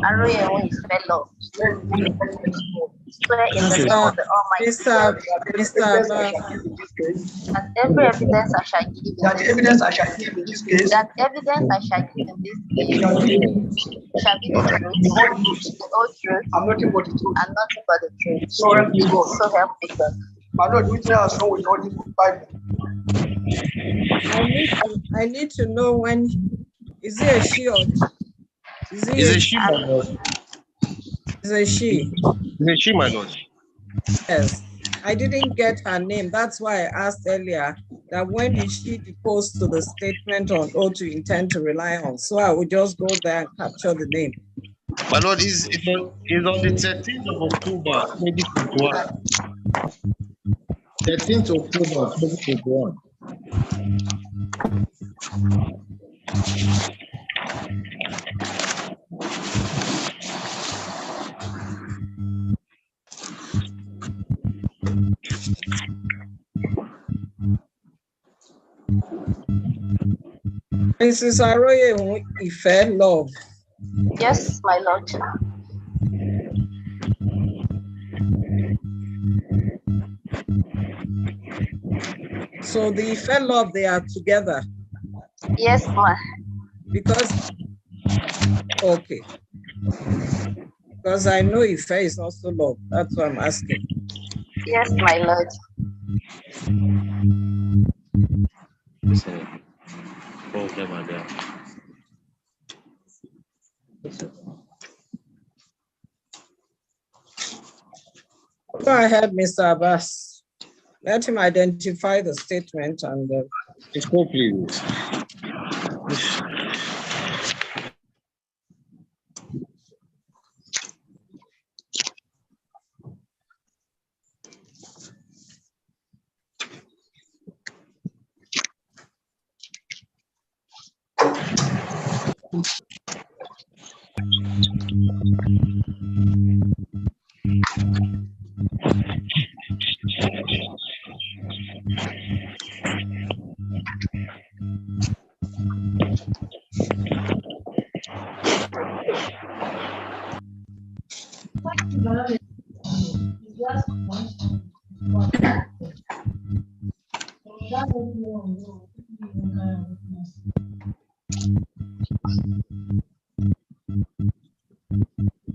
Aroye is fellow. Swear in the name of the Almighty Mr. Abbas. that every evidence I shall give in this case, that evidence I shall give in this case shall be the truth, the whole truth, and nothing but the truth. So help me God. My Lord, which I saw with all the Bible. I need to know when. Is it a she or is it a she, my lord? Is a she? Is a she, my lord? Yes. I didn't get her name. That's why I asked earlier that when did she depose to the statement on oath you intend to rely on? So I would just go there and capture the name. My lord, is on the 13th of October, 2021. 13th October, 2021. Mrs. Aroye Ife Love. Yes, my Lord. So the Ife Love, they are together? Yes, ma. Because, okay. Because I know Ife is also love. That's what I'm asking. Yes, my Lord. Go ahead, Mr. Abbas. Let him identify the statement and Just go, please.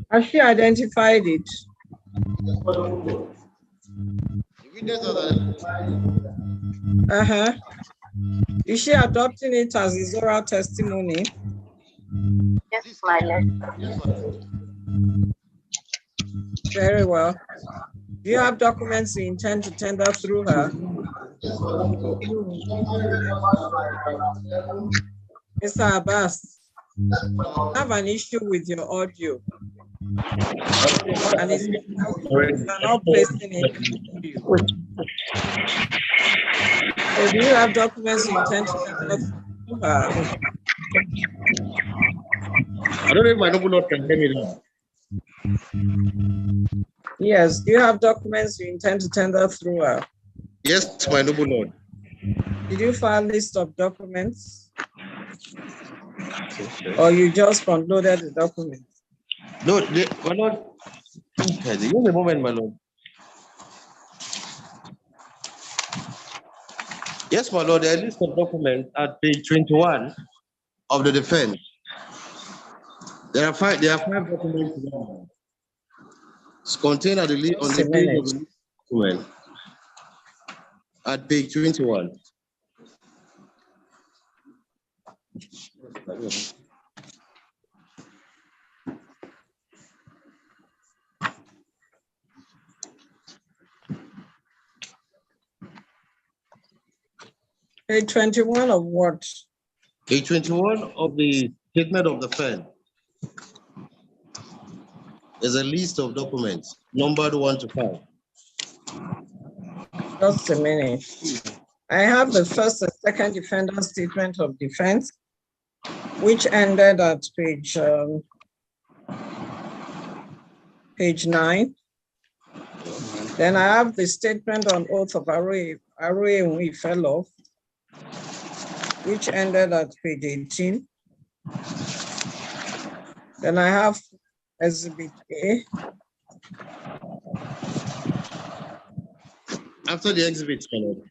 has she identified it? Uh-huh. Is she adopting it as his oral testimony? Yes, my Lord. Very well. Do you have documents you intend to tender through her? Mr. Abbas, I have an issue with your audio. And it's not placing it through you. So do you have documents you intend to tender through her? I don't know if my noble lord can hear me now. Yes, do you have documents you intend to tender through her? Yes, my noble lord. Did you file a list of documents? Or you just downloaded the documents? No, my lord. Give me a moment, my lord. Yes, my lord, there are a list of documents at page 21 of the defense. There are five documents it's contained on the page of the document at page 21. Page 21 of what? Page 21 of the statement of the firm. There's a list of documents, numbered 1 to 5. Just a minute. I have the first and second defendant statement of defense, which ended at page 9. Then I have the statement on oath of Aroe fellow, which ended at page 18. Then I have Exhibit A. After the exhibit, my lord.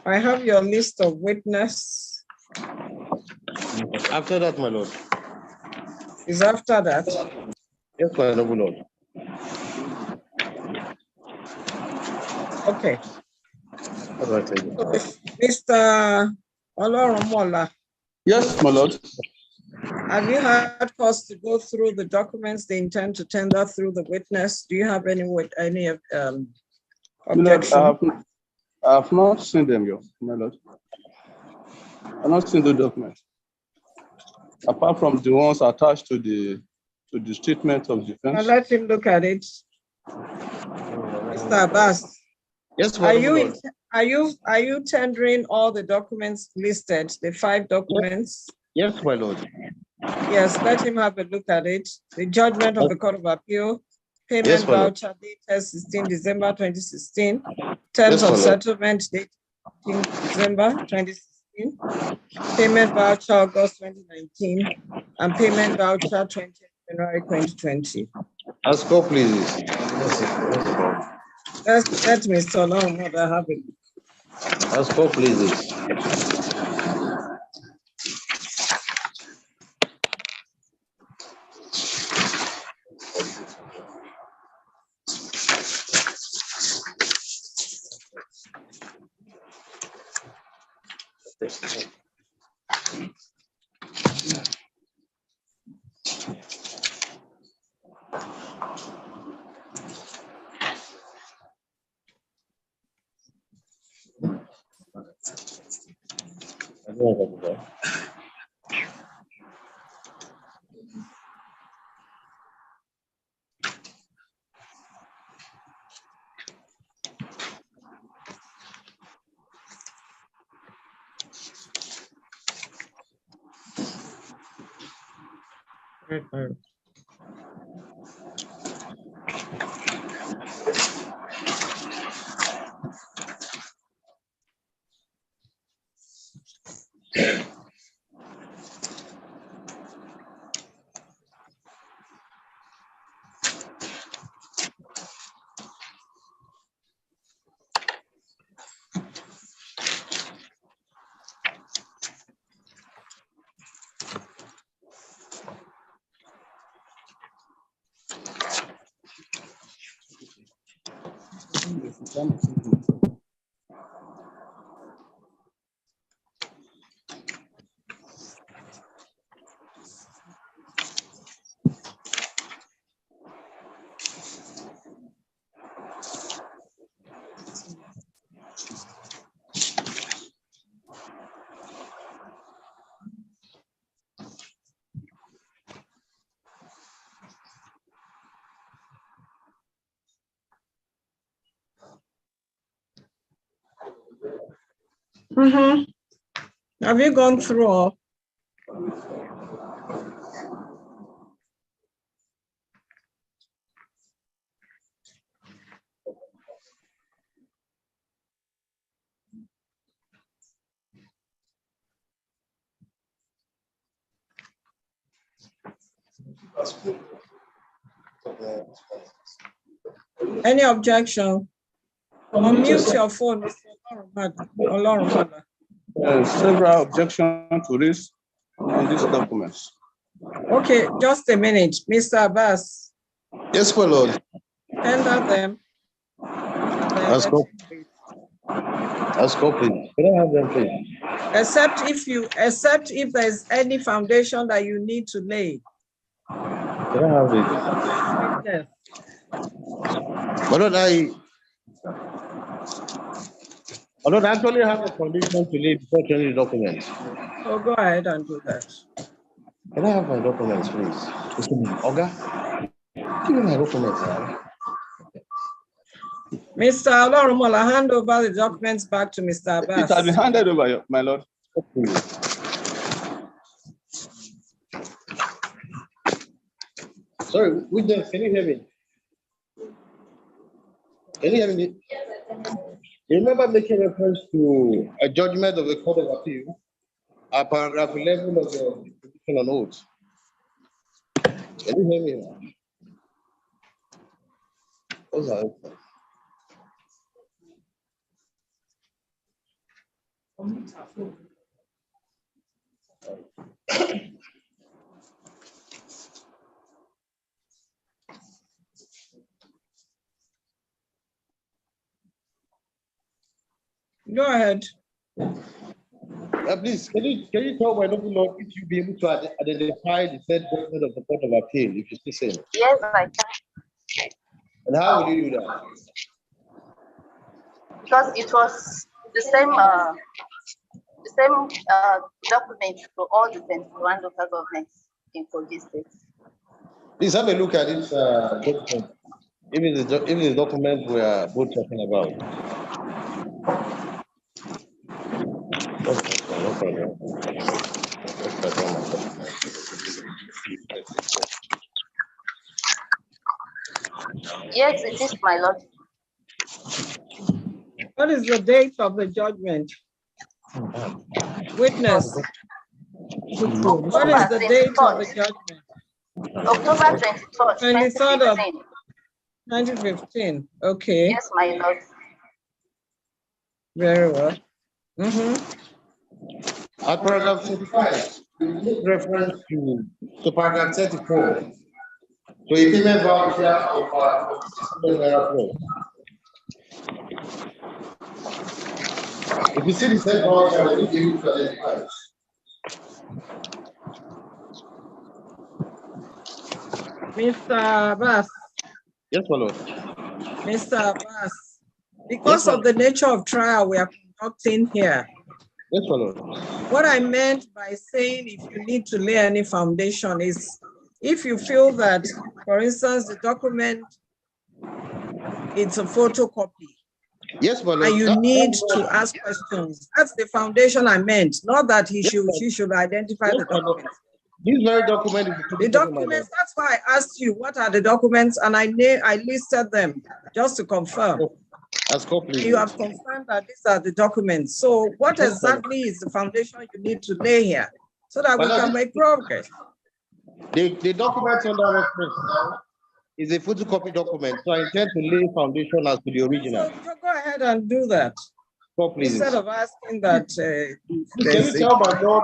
I have your list of witness. After that, my lord. Is after that? Yes, my noble lord. Okay. All right, Mr. Oloromola. Yes, my lord. Have you had cause to go through the documents they intend to tender through the witness? Do you have any objection? I have not seen them, my lord. I have not seen the documents. Apart from the ones attached to the statement of defense. Now let him look at it. Mr. Abbas. Yes, my lord. Are you tendering all the documents listed, the 5 documents? Yes, my lord. Yes, let him have a look at it. The judgment of the Court of Appeal, payment voucher dated 16 December 2016, terms of settlement dated 15 December 2016, payment voucher August 2019, and payment voucher 20 January 2020. As call, please. Let Mr. Oloromola have it. As call, please. Have you gone through all? Any objection? Unmute your phone, Mr. Olorunmola. Several objections to this on these documents. Okay, just a minute. Mr. Abbas. Yes, my lord. Tender them. As copied. Can I have them, please? Except if there's any foundation that you need to lay. Can I have it? Yes. I don't actually have a condition to lay before changing the documents. So go ahead and do that. Can I have my documents, please? Oga, give me my documents. Mr. Olorunmola, hand over the documents back to Mr. Abbas. It has been handed over, my lord. Sorry, witness, can you hear me? Can you hear me? You remember making reference to a judgment of the Court of Appeal, paragraph 11 of the petition on oath. Can you hear me now? Those are open. Go ahead. Please, can you tell my noble lord if you be able to identify the said judgment of the Court of Appeal, if you still say? Yes, I can. And how will you do that? Because it was the same document for all the 21 local governments in Kogi State. Please have a look at this document. Even the document we are both talking about. No problem. Yes, it is, my lord. What is the date of the judgment? Witness. What is the date of the judgment? October 23rd, 2015. 2015. Okay. Yes, my lord. Very well. At paragraph 35, reference to paragraph 34. So a payment voucher of 600 naira plus. If you see the said voucher, will you be able to identify it? Mr. Abbas. Yes, my lord. Mr. Abbas, because of the nature of trial we are conducting here. Yes, my lord. What I meant by saying if you need to lay any foundation is if you feel that, for instance, the document, it's a photocopy. Yes, my lord. And you need to ask questions. That's the foundation I meant, not that she should identify the documents. This very document is the documents. That's why I asked you what are the documents, and I listed them just to confirm. You have confirmed that these are the documents. So what exactly is the foundation you need to lay here so that we can make progress? The document under reference now is a photocopy document, so I intend to lay foundation as to the original. So go ahead and do that. Instead of asking that. Can you tell my lord?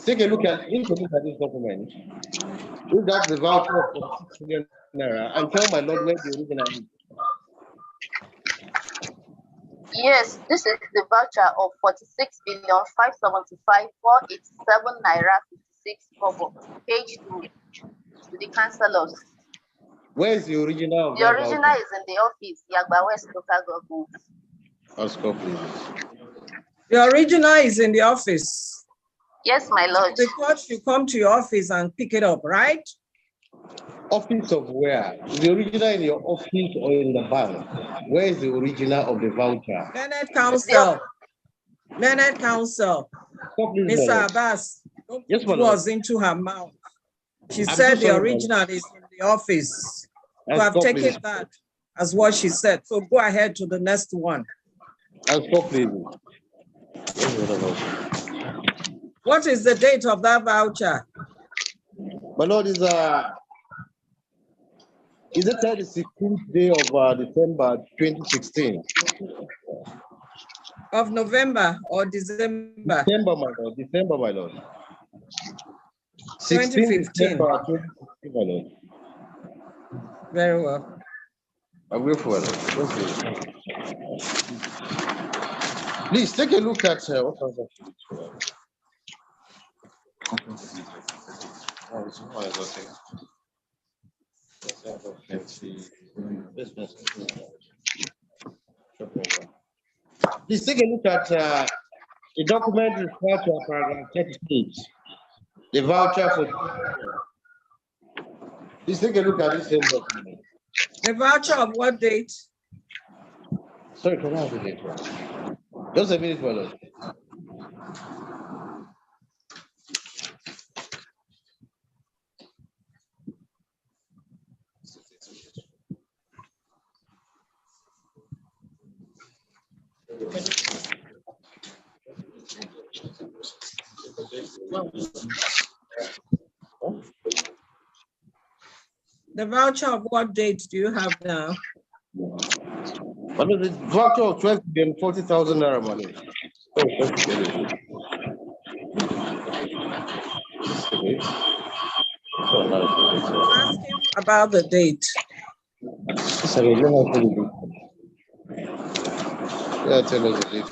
Take a look at this document. Look at the voucher of 6 million naira and tell my lord where the original is. Yes, this is the voucher of 46,575,487 naira 56 kobo. Page 2 to the councillors. Where is the original? The original is in the office, Idigbe West Local Government. Oscar, please. The original is in the office. Yes, my lord. The court should come to your office and pick it up, right? Office of where? Is the original in your office or in the bank? Where is the original of the voucher? Learned counsel. Learned counsel. Mr. Abbas, yes, was into her mouth. She said the original is in the office. You have taken that as what she said. So go ahead to the next one. Please. What is the date of that voucher? My Lord, is the 16th day of December 2016? Of November or December? December, my Lord. December, my Lord. 2015. December 2016, my Lord. Very well. I'm grateful. Please take a look at what was that? Please take a look at the document referred to paragraph 38, the voucher for. Please take a look at this document. The voucher of what date? Sorry, can I have the date? Just a minute, my Lord. The voucher of what date do you have now? What is the voucher of 12,040,000 naira money? Asking about the date. Sorry, let me tell you. Yeah, tell us the date.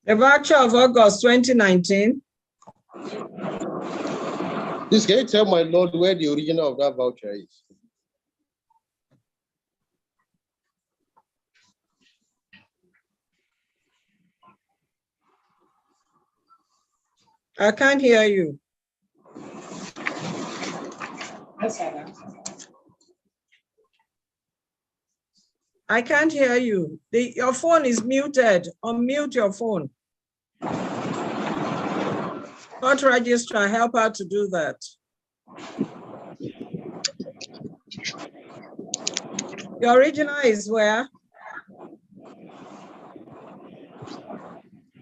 The voucher of August 2019. Please, can you tell my Lord where the original of that voucher is? I can't hear you. I can't hear you. Your phone is muted. Unmute your phone. Court registrar, help her to do that. Your original is where?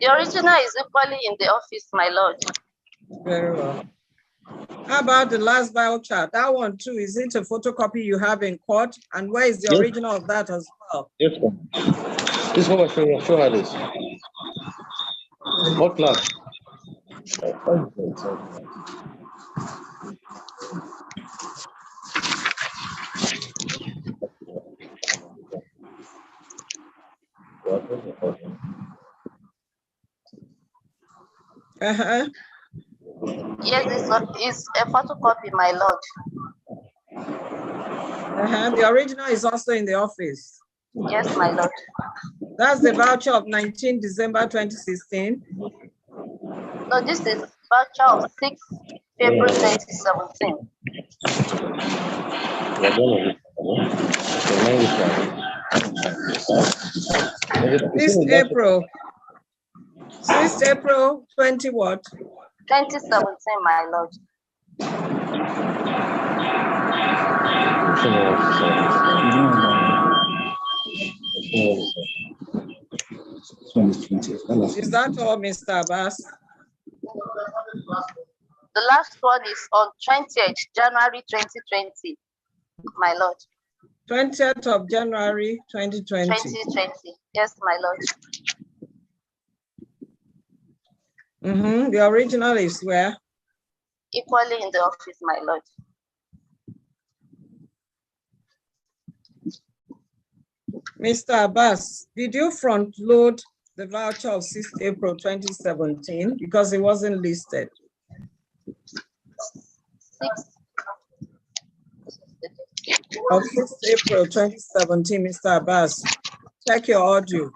The original is equally in the office, my Lord. Very well. How about the last voucher? That one too, is it a photocopy you have in court? And where is the original of that as well? Yes, ma'am. This one, show her this. What class? Yes, it's a photocopy, my Lord. The original is also in the office. Yes, my Lord. That's the voucher of 19 December 2016. No, this is voucher of 6 April 2017. 6 April 20 what? 2017, my Lord. Is that all, Mr. Abbas? The last one is on 20th January 2020, my Lord. 20th of January 2020. 2020, yes, my Lord. The original is where? Equally in the office, my Lord. Mr. Abbas, did you front load the voucher of 6 April 2017 because it wasn't listed? 6 of 6 April 2017, Mr. Abbas. Check your audio.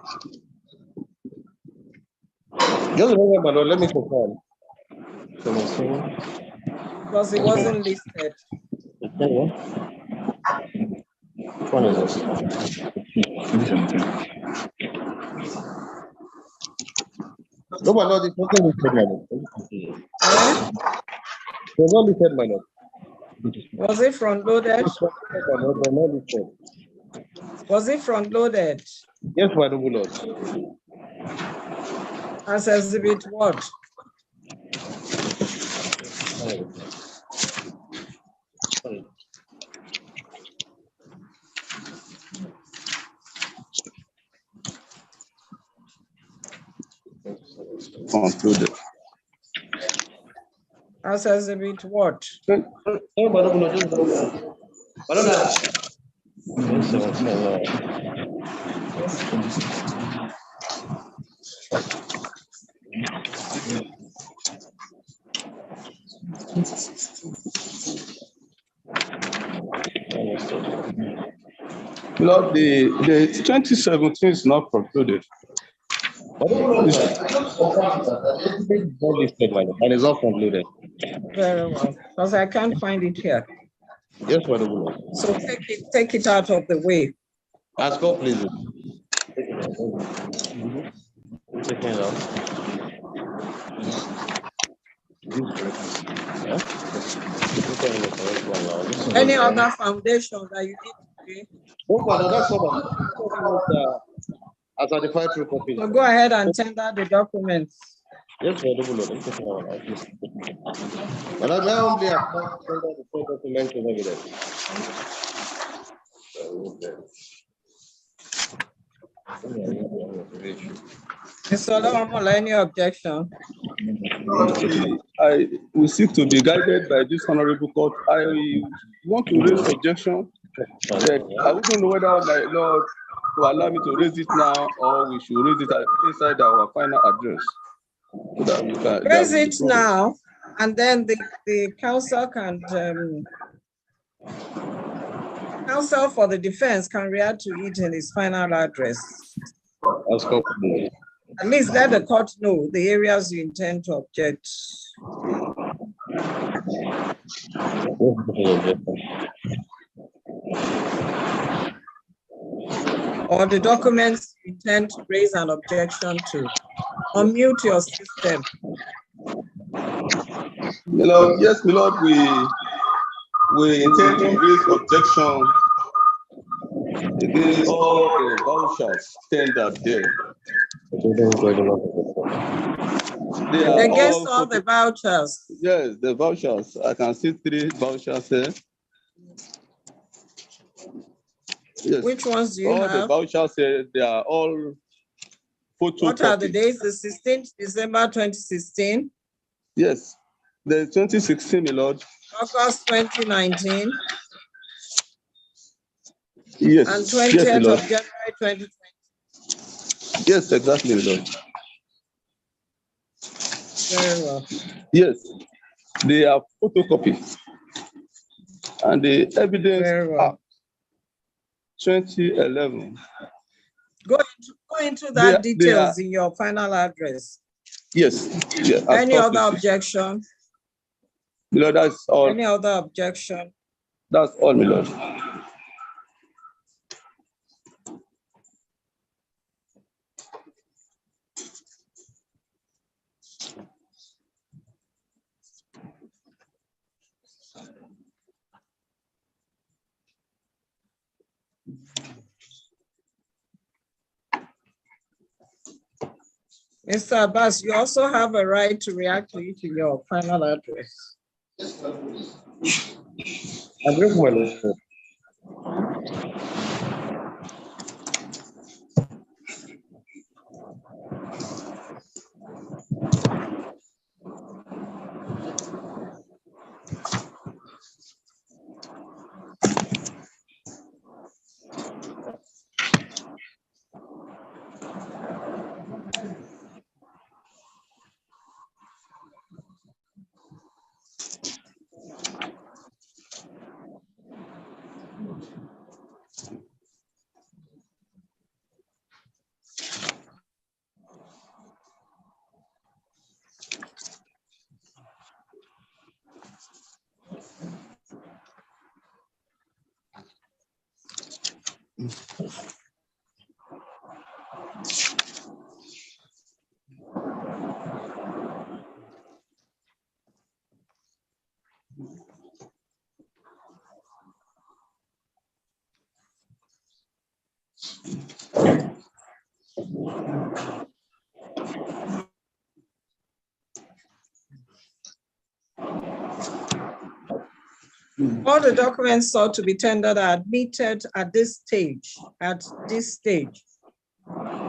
Just remember, Lord, let me confirm. Because it wasn't listed. Which one is this? No, my Lord, it's not listed, my Lord. It's not listed, my Lord. Was it front loaded? Was it front loaded? Yes, my noble lord. As exhibit what? Concluded. As exhibit what? Lord, the 2017 is not concluded. And it's not concluded. Very well, because I can't find it here. Yes, my noble lord. So take it out of the way. Ask God, please. Taking it out. Any other foundation that you need to do? Oh, Father, that's what as certified true copy. So go ahead and tender the documents. Yes, my noble lord. But I now only have to tender the full document of evidence. Mr. Olamola, any objection? We seek to be guided by this honorable court. I want to raise objection that I wouldn't know whether my lord to allow me to raise it now or we should raise it inside our final address. So that we can, raise it now, and then the counsel can counsel for the defense can react to it in his final address. At least let the court know the areas you intend to object. Or the documents you intend to raise an objection to. Unmute your system. My lord, yes, my lord, we intend to raise objection against all the vouchers tendered there. Against all the vouchers. Yes, the vouchers. I can see 3 vouchers there. Yes. Which ones do you have? All the vouchers here, they are all photocopies. What are the dates? The 16th December 2016? Yes, the 2016, my lord. August 2019? Yes. And 20th of January 2020? Yes, exactly, my lord. Very well. Yes, they are photocopies. And the evidence Very well. 2011. Go into that details in your final address. Yes. Yeah, any other objection? My lord, that's all. Any other objection? That's all, my lord. Mr. Abbas, you also have a right to react to it in your final address. All the documents sought to be tendered are admitted at this stage,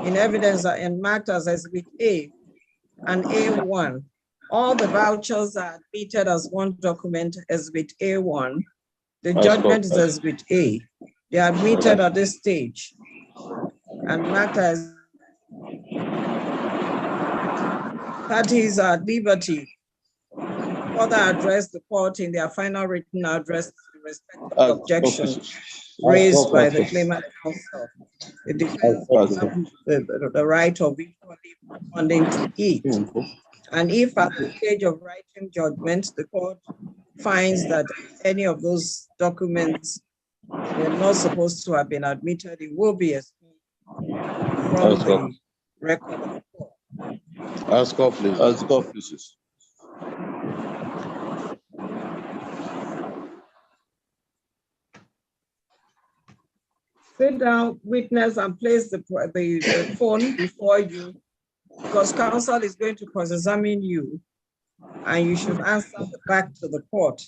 in evidence and marked as Exhibit A and A1. All the vouchers are admitted as one document, Exhibit A1. The judgment is Exhibit A. They are admitted at this stage and marked as parties are at liberty further address the court in their final written address in respect of objections raised by the claimant counsel. The defense has the right of equally responding to it. And if at the stage of writing judgment, the court finds that any of those documents were not supposed to have been admitted, it will be excluded from the record of the court. Ask up, please. Ask up, please. Sit down, witness, and place the phone before you, because counsel is going to cross-examine you, and you should answer back to the court.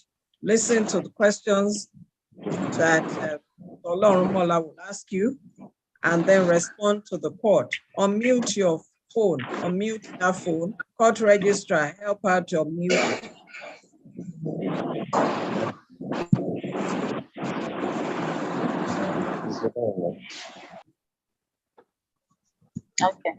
Listen to the questions that Olorumola will ask you, and then respond to the court. Unmute your phone, unmute that phone. Court registrar, help her to unmute it. Okay.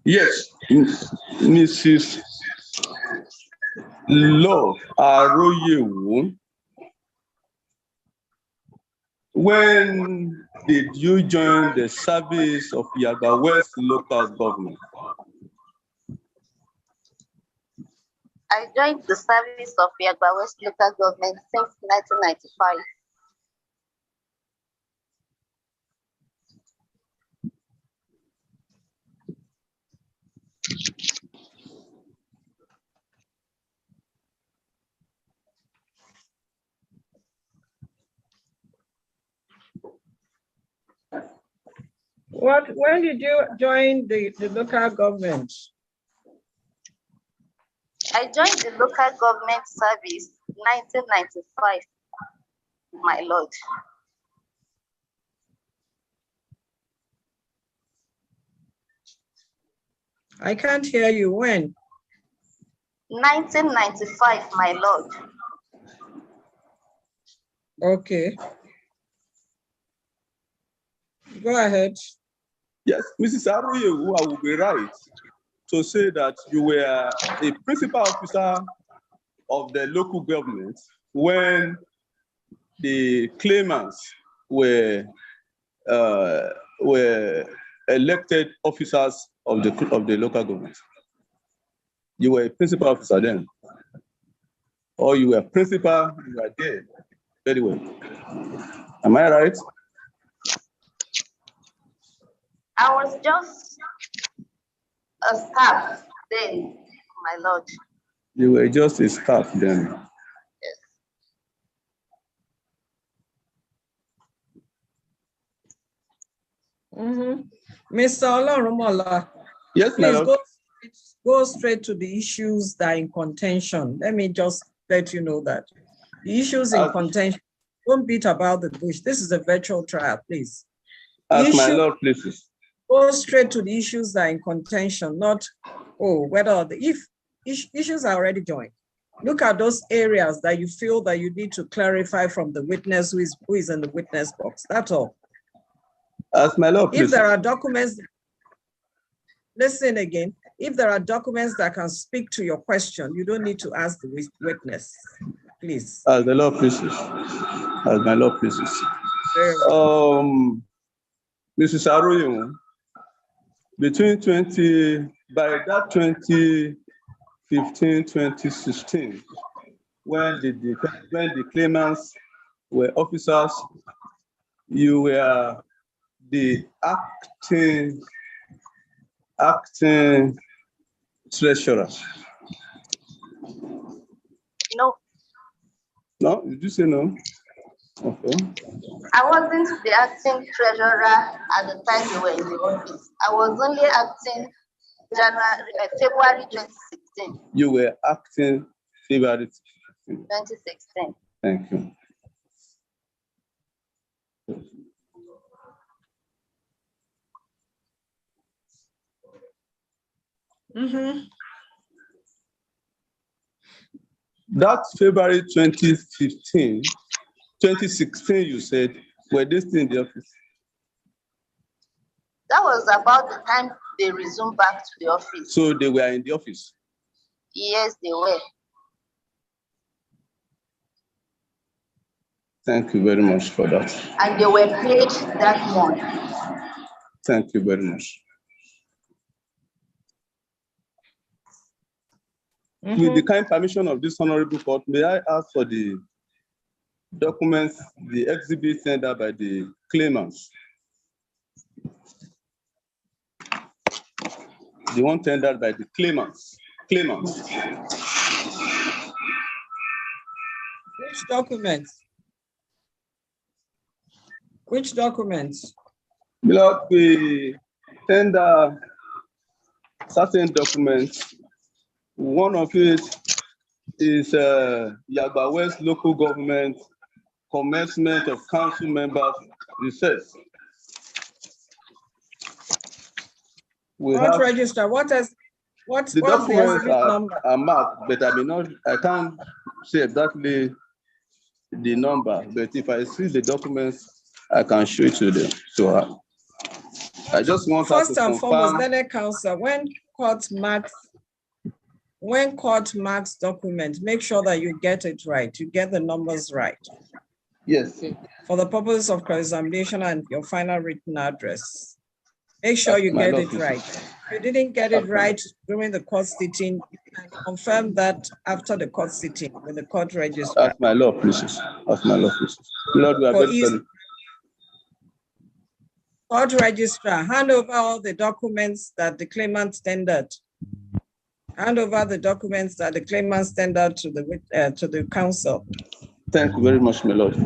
Yes, Mrs. Love Aroyewu. When did you join the service of Yaga West local government? I joined the service of Yagba West local government since 1995. When did you join the local government? I joined the local government service 1995, my lord. I can't hear you. When? 1995, my lord. Okay. Go ahead. Yes, Mrs. Aroyewu, I will be right to say that you were a principal officer of the local government when the claimants were elected officers of the local government. You were a principal officer then, or you were principal, you were there. Very well. Am I right? I was just a staff then, my lord. You were just a staff then. Yes. Mr. Olorumola, yes, please go straight to the issues that are in contention. Let me just let you know that the issues in contention, don't beat about the bush. This is a virtual trial, please. As my lord places. Go straight to the issues that are in contention, not whether issues are already joined. Look at those areas that you feel that you need to clarify from the witness who is in the witness box. That's all. As my lord places. If there are documents, listen again. If there are documents that can speak to your question, you don't need to ask the witness, please. As the law places. As my lord places. Mrs. Aroyewu, by that 2015, 2016, when the claimants were officers, you were the acting treasurer. No. No, did you say no? Okay. I wasn't the acting treasurer at the time they were in the office. I was only acting February 2016. You were acting February 2016. Thank you. That February 2016, you said, were they still in the office? That was about the time they resumed back to the office. So they were in the office? Yes, they were. Thank you very much for that. And they were paid that month. Thank you very much. With the kind permission of this honorable court, may I ask for the documents, the exhibits sent out by the claimants? The one tendered by the claimants. Which documents? Which documents? Below, we tender certain documents. One of it is Idigbe West local government commencement of council members recess. What register? What's the documents number? are marked, but I can't say exactly the number, but if I see the documents, I can show it to them. So I just want her to confirm. First and foremost, Benin Council, when court marks document, make sure that you get it right, you get the numbers right. Yes. For the purpose of cross-examination and your final written address. Make sure you get it right. If you didn't get it right during the court sitting, you can confirm that after the court sitting with the court registrar. Ask my law, please. Ask my law, please. Lord, we are very sorry. Court registrar, hand over all the documents that the claimant tendered. Hand over the documents that the claimant tendered to the council. Thank you very much, my lord.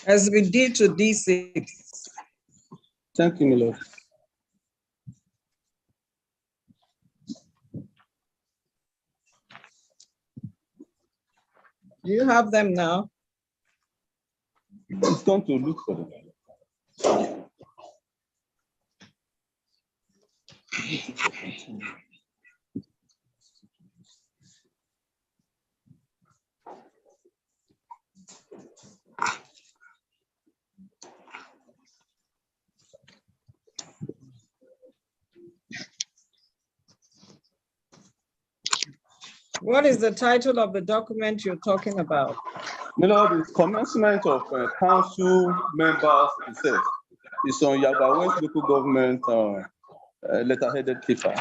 As we did to D6. Thank you, my lord. Do you have them now? It's going to look for them. What is the title of the document you're talking about? My lord, it's commencement of council members itself. It's on Idigbe West local government letterheaded paper.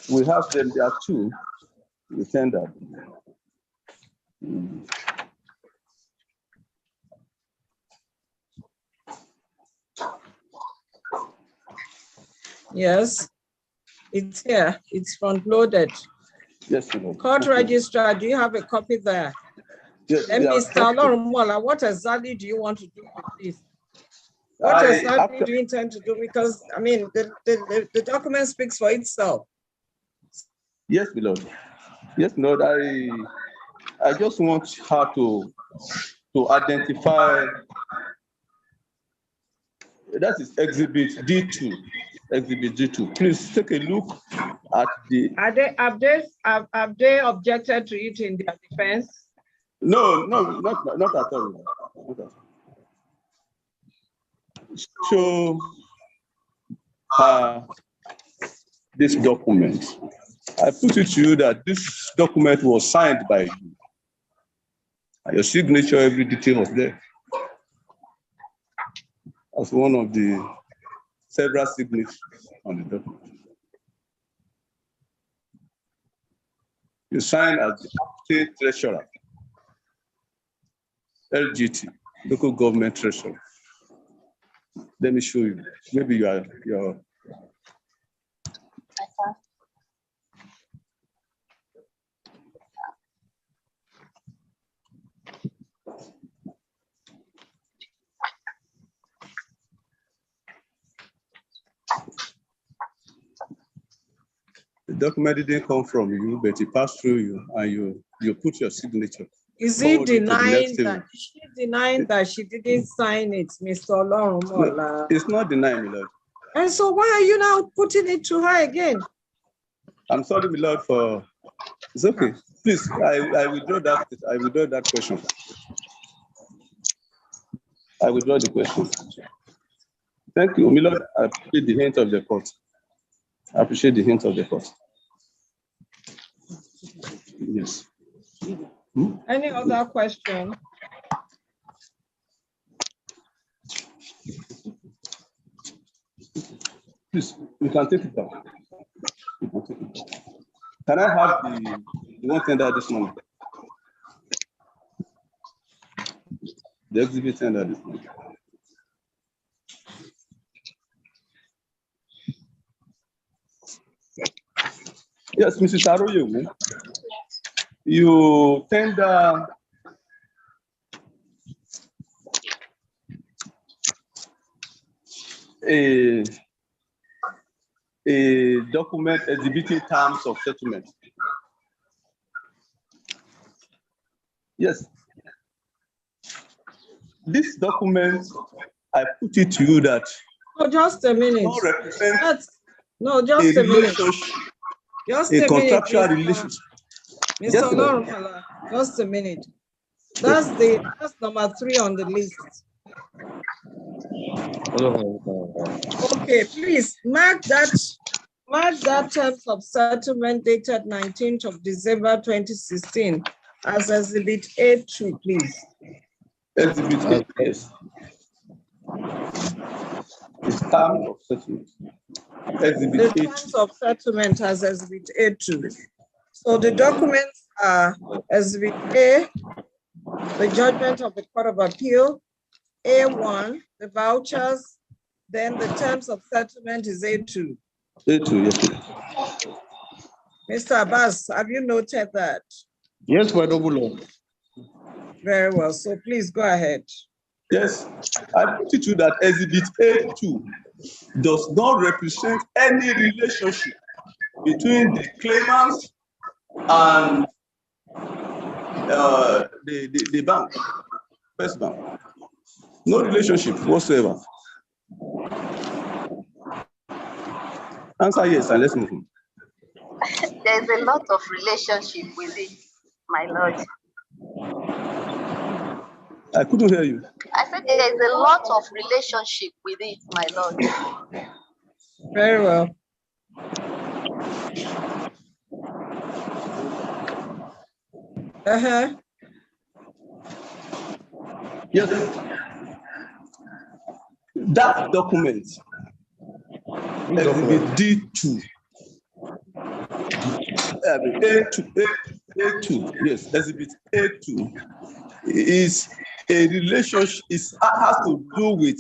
We have them, there are two. We send that. Yes, it's here. It's front loaded. Yes, my lord. Court registrar, do you have a copy there? Yes, and Mr. Olorumola, what exactly do you want to do with this? What exactly do you intend to do? Because I mean, the document speaks for itself. Yes, my lord. Yes, Lord. I just want her to identify. That is exhibit D2. Exhibit D2. Please take a look at the. Have they objected to it in their defense? No, not at all. Not at all. Show this document. I put it to you that this document was signed by you. Your signature, every detail was there. As one of the several signatures on the document. You signed as the state treasurer. LGT, local government treasurer. Let me show you. Maybe you're the document didn't come from you, but it passed through you, and you put your signature. Is he denying that? Is she denying that she didn't sign it, Mr. Olorumola? No, it's not denying, my lord. And so why are you now putting it to her again? I'm sorry, my lord, for it's okay. Please, I withdraw that. I withdraw that question. I withdraw the question. Thank you, my lord. I appreciate the hint of the court. I appreciate the hint of the court. Yes. Any other question? Please, you can take it down. Can I have the one tender this morning? The exhibit tender this morning. Yes, Mrs. Aroye, you tender a document exhibiting terms of settlement. Yes. This document, I put it to you that. Oh, just a minute. No, just a minute. Just a contractual minute, relationship. Mr. Olorumola, just a minute. That's number 3 on the list. Okay, please mark that terms of settlement dated 19th of December 2016 as Exhibit A2, please. Exhibit A, yes. It's terms of settlement. Exhibit The terms of settlement as Exhibit A2. So the documents are Exhibit A, the judgment of the Court of Appeal, A1, the vouchers, then the terms of settlement is A2. A2, yes. Mr. Abbas, have you noted that? Yes, my noble lord. Very well, so please go ahead. Yes, I put it to you that Exhibit A2 does not represent any relationship between the claimants and the bank, First Bank. No relationship whatsoever. Answer yes, and let's move on. There's a lot of relationship with it, my lord. I couldn't hear you. I said there's a lot of relationship with it, my lord. Very well. Yes. That document, Exhibit D2, A2, yes, Exhibit A2 is a relationship, has to do with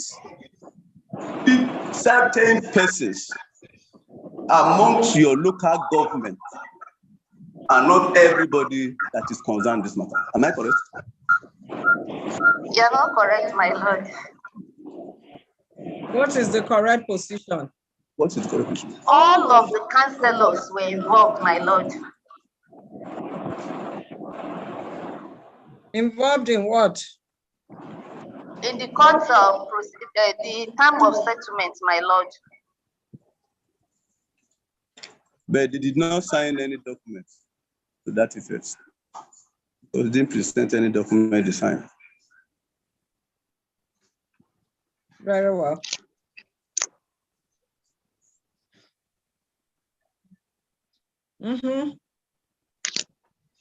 certain persons amongst your local government and not everybody that is concerned in this matter. Am I correct? You're not correct, my lord. What is the correct position? What is the correct position? All of the councillors were involved, my lord. Involved in what? In the court of the term of settlement, my lord. But they did not sign any documents to that effect. They didn't present any document to sign. Very well.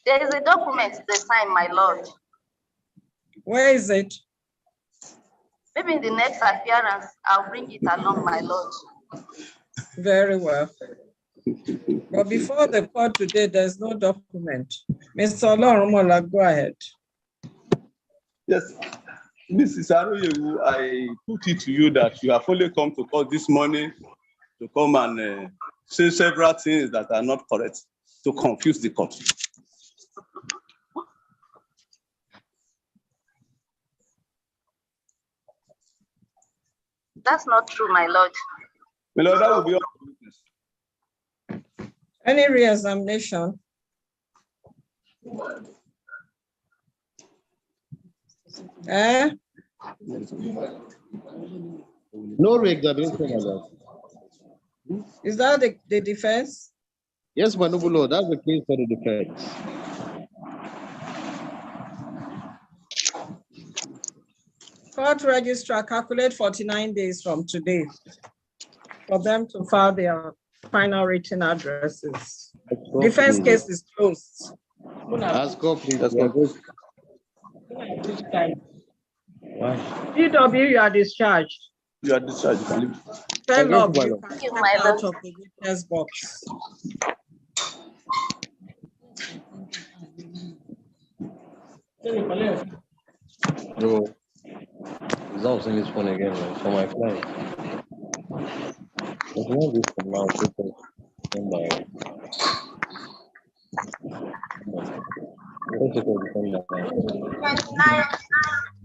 There is a document they sign, my lord. Where is it? Maybe in the next appearance, I'll bring it along, my lord. Very well. But before the court today, there's no document. Mr. Olorumola, go ahead. Yes, Mrs. Aroyewu, I put it to you that you have only come to court this morning to come and say several things that are not correct to confuse the court. That's not true, my lord. My lord, that will be all the witness. Any re-examination? No re-examination, my lord. Is that the defense? Yes, my noble lord, that's the case for the defense. Court registrar calculate 49 days from today for them to file their final written addresses. Defense case is closed. Ask God, please. PW, you are discharged. You are discharged. You can leave. Stand up, you can step out of the witness box. Bro, I'm saying this one again, man, for my client. It's not this from now, because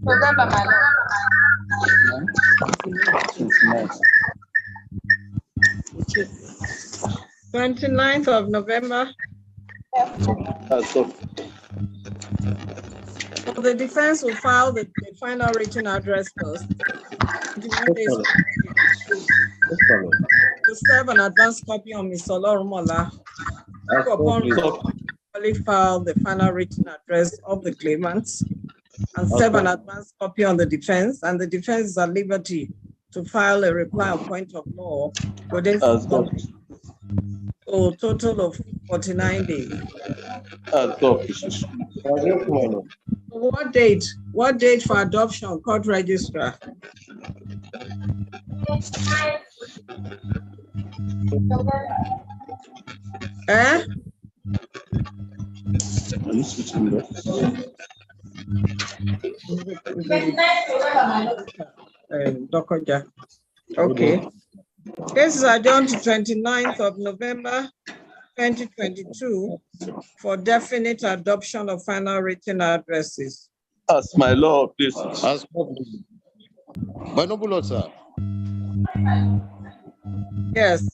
November, my lord. 29th of November. So the defense will file the final written address first. 21 days to serve an advance copy on Ms. Olorumola. Upon file the final written address of the claimants and serve an advance copy on the defense, and the defense is at liberty to file a reply of point of law within a total of 49 days. What date? What date for adoption, court registrar? Okay. Case is adjourned to 29th of November 2022 for definite adoption of final written addresses. As my lord, please. Ask God, please. My noble lord, sir. Yes.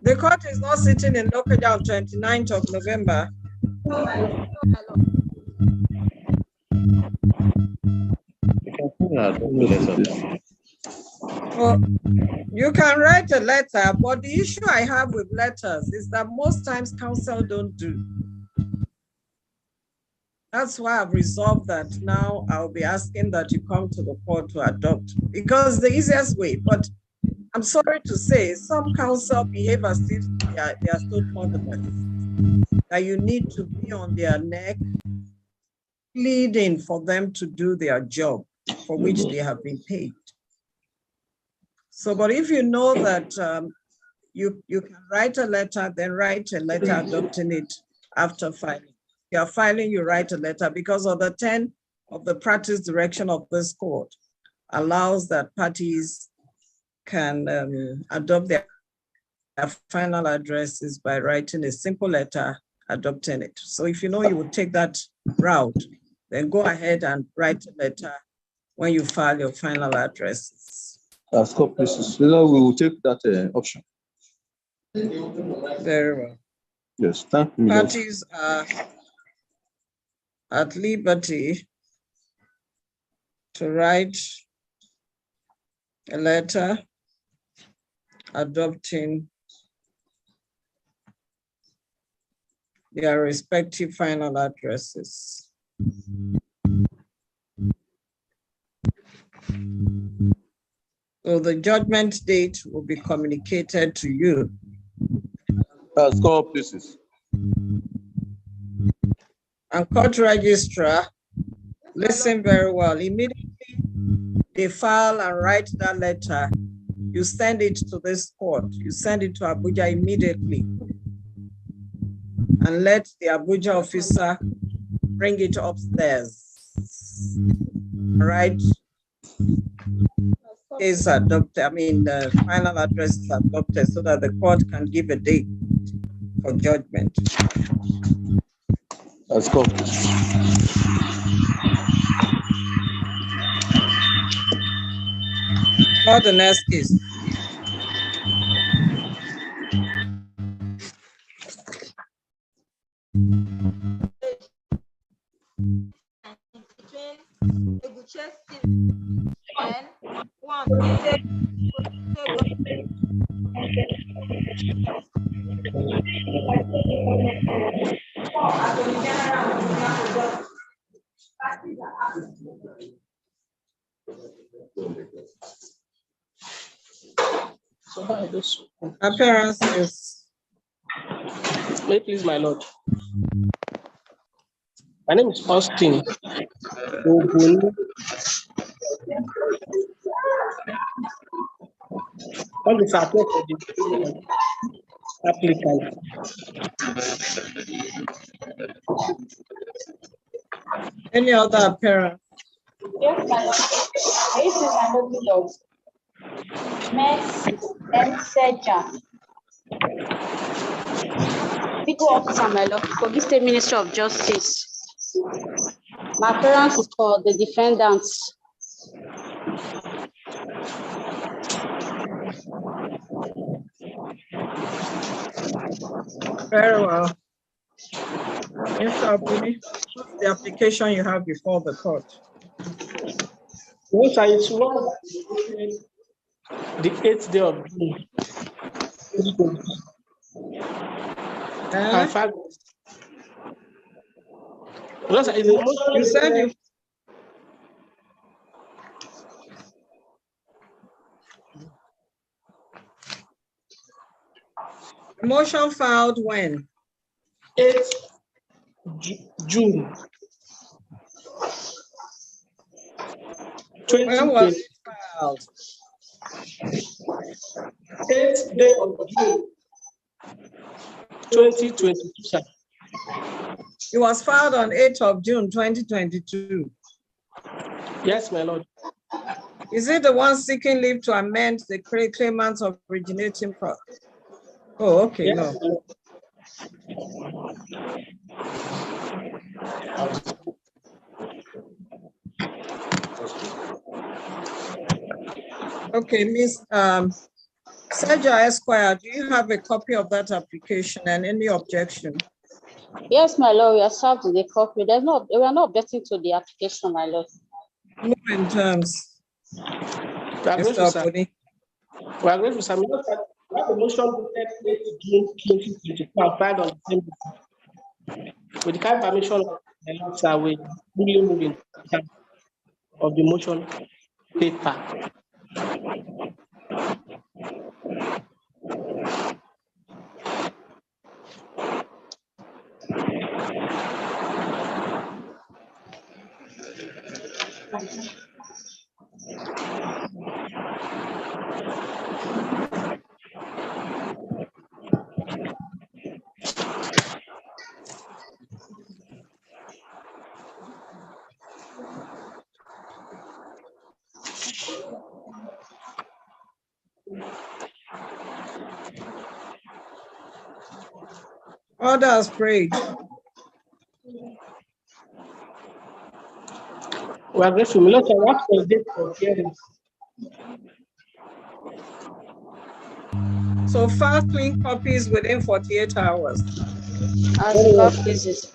The court is not sitting in Lokoja on 29th of November. Well, you can write a letter, but the issue I have with letters is that most times counsel don't do. That's why I've resolved that now I'll be asking that you come to the court to adopt, because the easiest way. But I'm sorry to say, some counsel behave as if they are so tolerant, that you need to be on their neck, pleading for them to do their job for which they have been paid. So, but if you know that you can write a letter, then write a letter adopting it after filing. You are filing, you write a letter, because of the 10 of the practice direction of this court allows that parties can adopt their final addresses by writing a simple letter adopting it. So if you know you would take that route, then go ahead and write a letter when you file your final addresses. As court places, we will take that option. Very well. Yes, thank you. Parties are at liberty to write a letter adopting their respective final addresses. So the judgment date will be communicated to you. As court places. And court registrar, listen very well. Immediately they file and write that letter, you send it to this court. You send it to Abuja immediately and let the Abuja officer bring it upstairs. Right? Is adopted, I mean, the final address is adopted so that the court can give a date for judgment. Let's go. Call the next case. And one. Appearances. May it please, my lord. My name is Austin. On the support of the applicant. Any other appearance? Yes, my lord. I used to handle the dogs. Max and Seja. Legal officer, my lord, for the State Ministry of Justice. My appearance is for the defendants. Very well. Mr. Abuni, what's the application you have before the court? Yes, I swear the 8th day of June. You said you. Motion filed when? 8th June. When was it filed? 8th day of June 2022, sir. It was filed on 8th of June 2022. Yes, my lord. Is it the one seeking leave to amend the claimant's originating process? Oh, okay, yes, no. Okay, Miss Seja Esquire, do you have a copy of that application and any objection? Yes, my lord, we are served with a copy. We are not objecting to the application, my lord. Move in terms. Mr. Abuni. We are going to submit the motion dated June 2022 filed on the same day. With the kind permission of the lord, sir, we really move in terms of the motion paper. Orders prayed. We are grateful. Milord, what was the date of hearing? So file clean copies within 48 hours. As copies.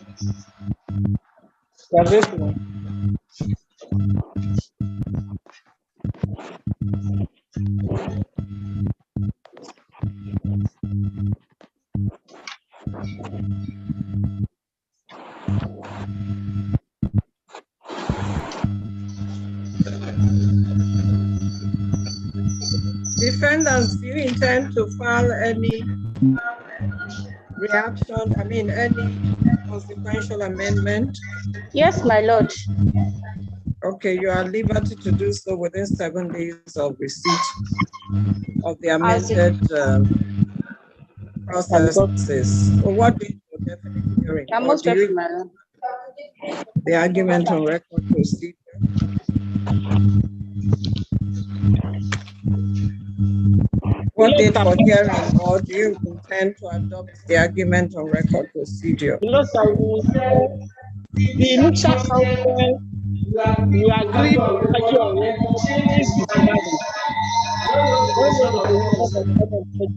We are grateful. Defendants, do you intend to file any reaction, any consequential amendment? Yes, my lord. Okay, you are at liberty to do so within 7 days of receipt of the amended processes. So what date for definite hearing? I'm Or most do you welcome, the argument on record procedure? What date for hearing, or do you intend to adopt the argument on record procedure? Sir, the initial council, we agreed actually on entertaining the demand. I don't know the position of the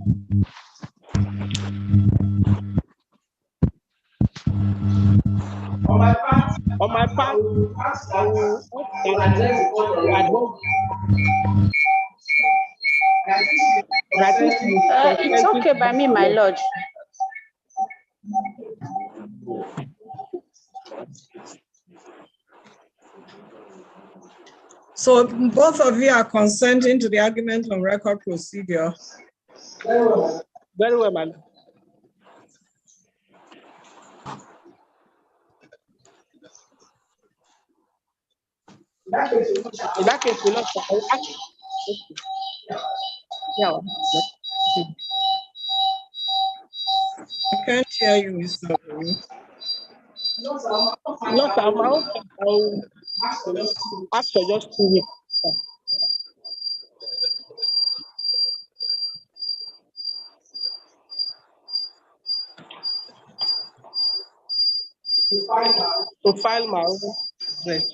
on my part, I will address the court on record. It's okay by me, my lord. So both of you are consenting to the argument on record procedure? Very well, man. In that case, we'll not. Yeah. I can't hear you, Mr. Boni. No, sir, I'll ask for just 2 weeks. To file my own address.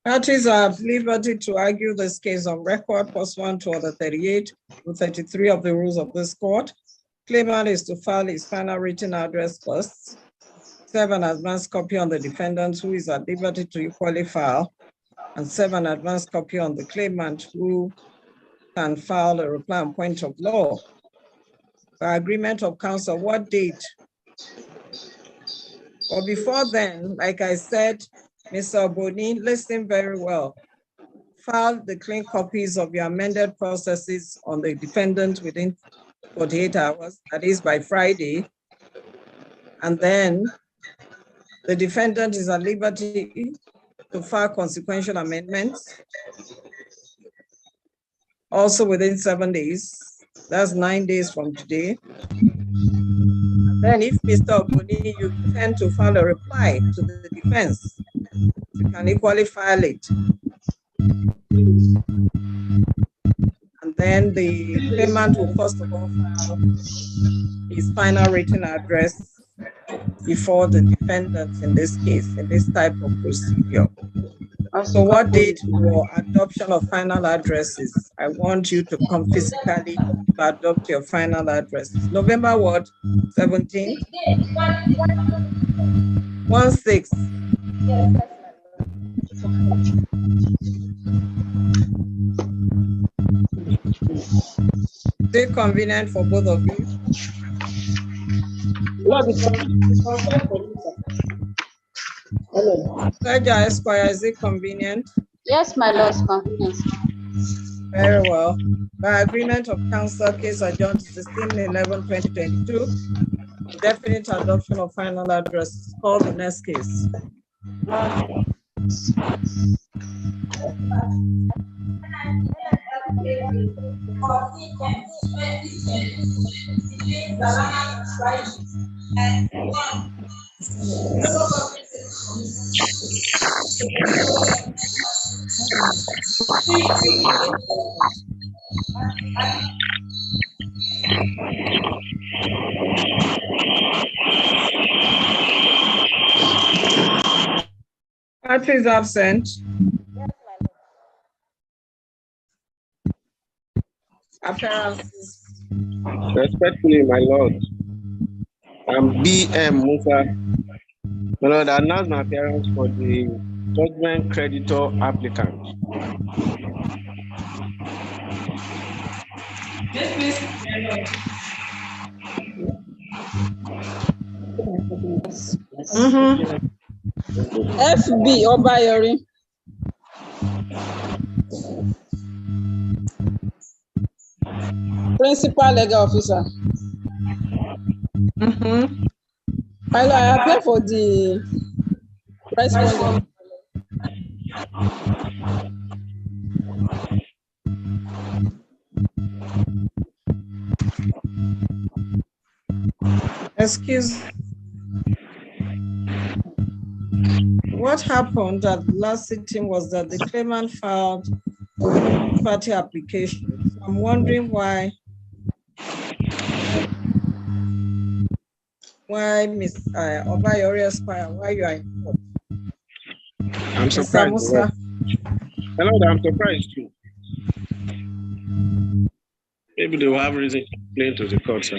Parties are at liberty to argue this case on record pursuant to Order 38 to 33 of the rules of this court. Claimant is to file his final written address first, serve an advance copy on the defendant who is at liberty to equally file, and serve an advance copy on the claimant who can file a reply on point of law. By agreement of counsel, what date? Or before then, like I said, Mr. Boni, listen very well. File the clean copies of your amended processes on the defendant within 48 hours, that is by Friday. And then the defendant is at liberty to file consequential amendments, also within 7 days. That's 9 days from today. And then if Mr. Boni, you intend to file a reply to the defense, you can equally file it. And then the claimant will first of all file his final written address before the defendant in this case, in this type of procedure. So what date for adoption of final addresses? I want you to come physically to adopt your final addresses. November what? 17th? 1/6. Is it convenient for both of you? Lord, it's convenient for me, sir. Hello. Sergeant Esquire, is it convenient? Yes, my Lord, it's convenient. Very well. By agreement of council, case adjourned to 16/11/2022. Definite adoption of final address. Call the next case. Party is absent. Appearances. Respectfully, my lord, I'm B.M. Musa. My lord, I announce my appearance for the judgment creditor applicant. FB Obayori. Principal Legal Officer. I appear for the respondent. Excuse. What happened at the last sitting was that the claimant filed a party application. So I'm wondering why Miss Obayori Esquire, why you are in court? I'm surprised. Musa. Hello, I'm surprised too. Maybe they will have reason to complain to the court.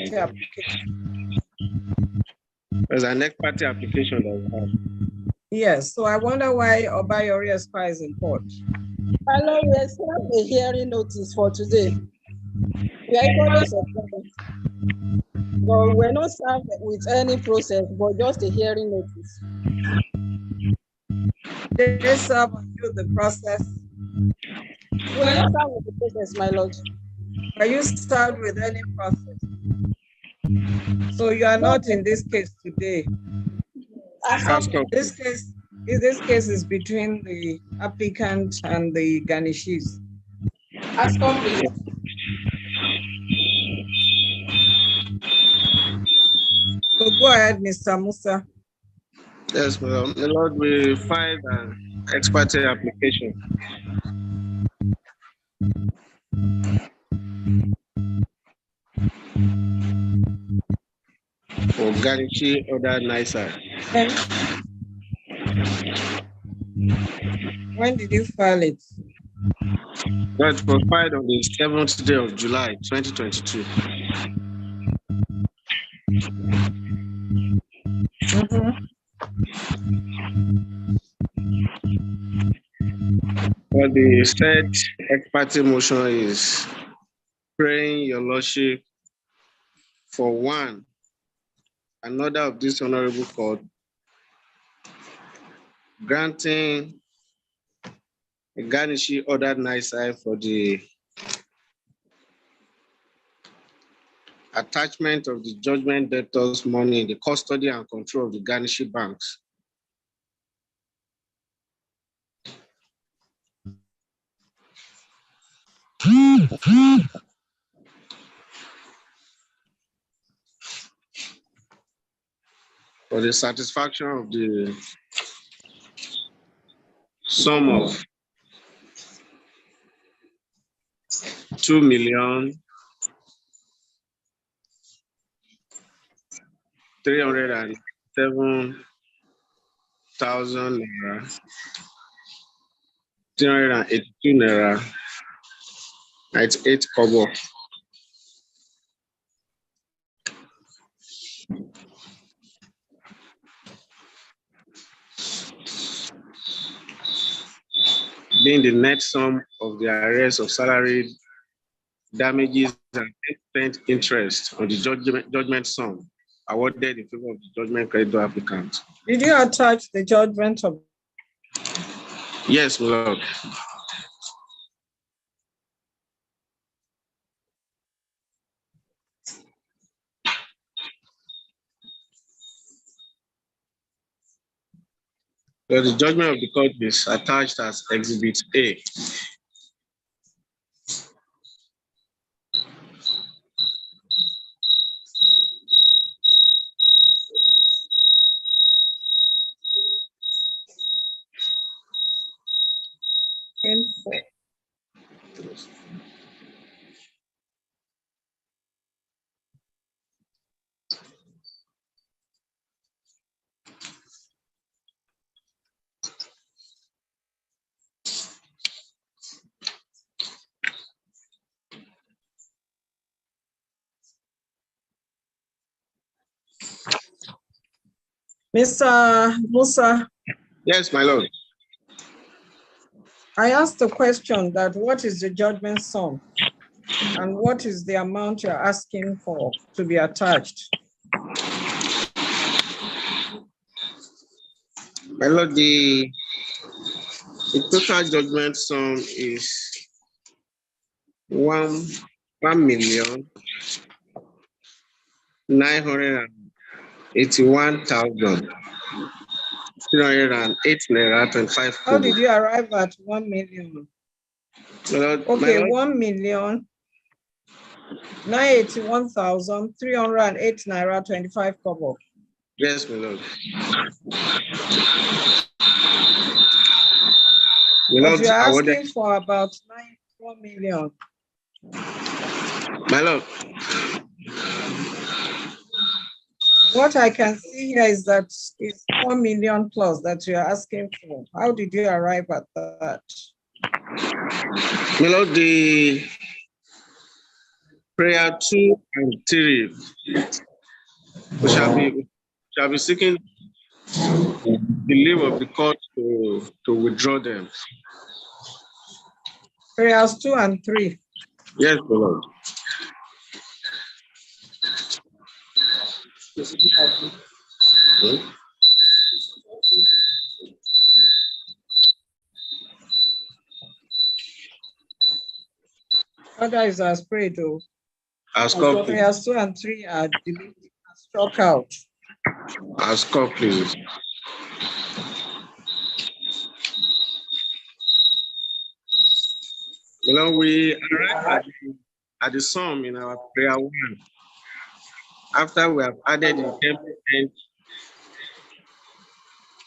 There's an next party application that we have. Yes, so I wonder why Obayori Esquire is in court. Hello, we have a hearing notice for today. We are equally surprised. Well, we're not served with any process, but just a hearing notice. They serve you the process. We're not served with the process, my lord. Are you served with any process? So you are not in this case today. This case is between the applicant and the garnishees. As complete. So go ahead, Mr. Musa. Yes, madam. The Lord will file an ex parte application. For Ganichi order nicer. When did you file it? That was filed on the 7th day of July, 2022. But the said ex parte motion is praying your lordship for one, another of this honorable court granting a Ganishi ordered nicer for the attachment of the judgment debtors' money in the custody and control of the Ganishi banks. For the satisfaction of the sum of 2,307,000 naira, 382 naira, 98 kobo. Being the net sum of the arrears of salaried damages and 10% interest on the judgment sum awarded in favor of the judgment creditor applicant. Did you attach the judgment of? Yes, my lord. So the judgment of the court is attached as Exhibit A. Info. Mr. Musa. Yes, my lord. I asked the question that what is the judgment sum and what is the amount you're asking for to be attached? My lord, the total judgment sum is 1,981,308 naira 25. How did you arrive at 1 million? Lord, okay, 1,981,308 naira 25 kobo. Yes, my lord. But you're asking for about 1 million. My lord. What I can see here is that it's 4 million plus that you're asking for. How did you arrive at that? My lord, the prayer 2 and 3 we shall be seeking the leave of the court to withdraw them. Prayers 2 and 3. Yes, my lord. Order is as prayed, though. As copied. Prayers 2 and 3 are deleted, struck out. As copied. You know, we arrived at the sum in our prayer 1 after we have added the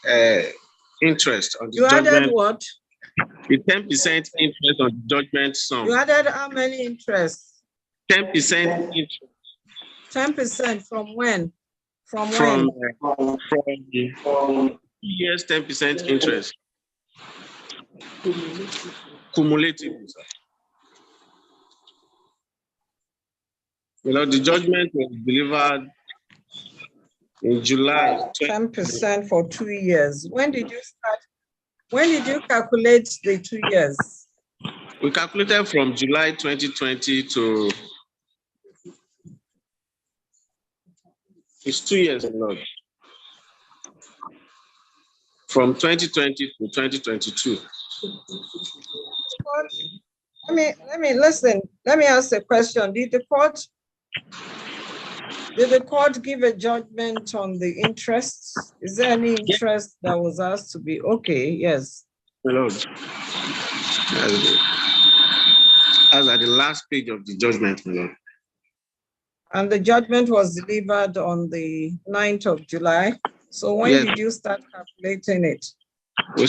10% interest on the judgment. You added what? The 10% interest on the judgment sum. You added how many interest? 10% interest. 10% from when? From 2 years, 10% interest. Cumulative. You know, the judgment was delivered in July. 10% for 2 years. When did you start? When did you calculate the 2 years? We calculated from July 2020 to, it's 2 years, Lord. From 2020 to 2022. Let me listen. Let me ask a question. Did the court give a judgment on the interest? Is there any interest that was asked to be? Okay, yes. My Lord. As at the last page of the judgment, my Lord. And the judgment was delivered on the 9th of July. So when did you start calculating it? We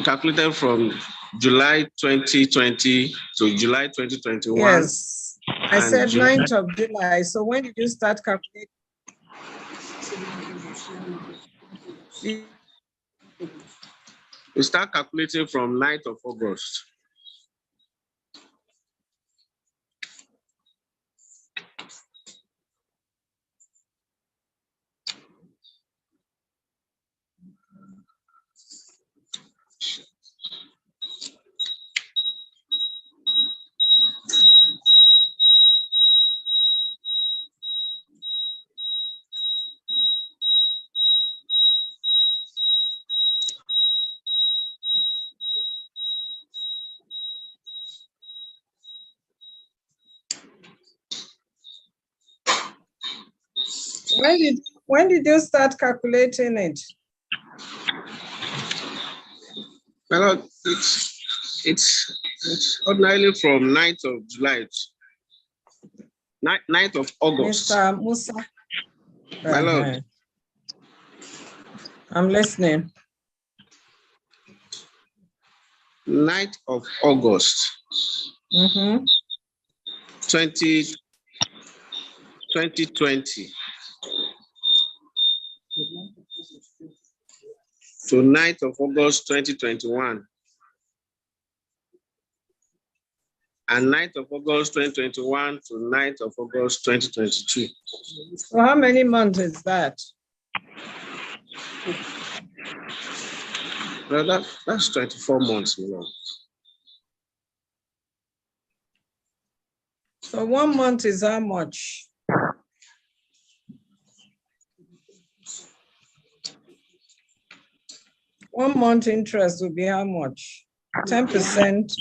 calculated from July 2020 to July 2021. Yes, I said 9th of July. So when did you start calculating? We start calculating from 9th of August. When did you start calculating it? Well, it's ordinarily from 9th of July, 9th of August. Mr. Musa. My lord. I'm listening. 9th of August. 2020 to 9th of August 2021 and 9th of August 2021 to 9th of August 2022. So how many months is that? Well, that's 24 months, you know. So 1 month is how much? One month interest will be how much? 10%.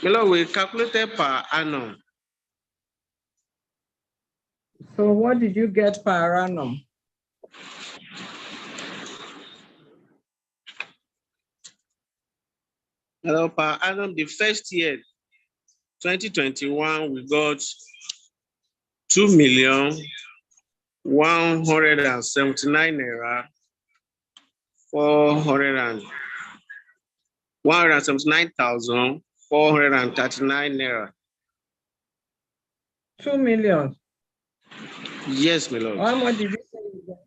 You know, we calculated per annum. So what did you get per annum? You know, per annum, the first year, 2021, we got 2,179 naira, 179,439 naira. 2 million. Yes, my lord. How much did you say you got?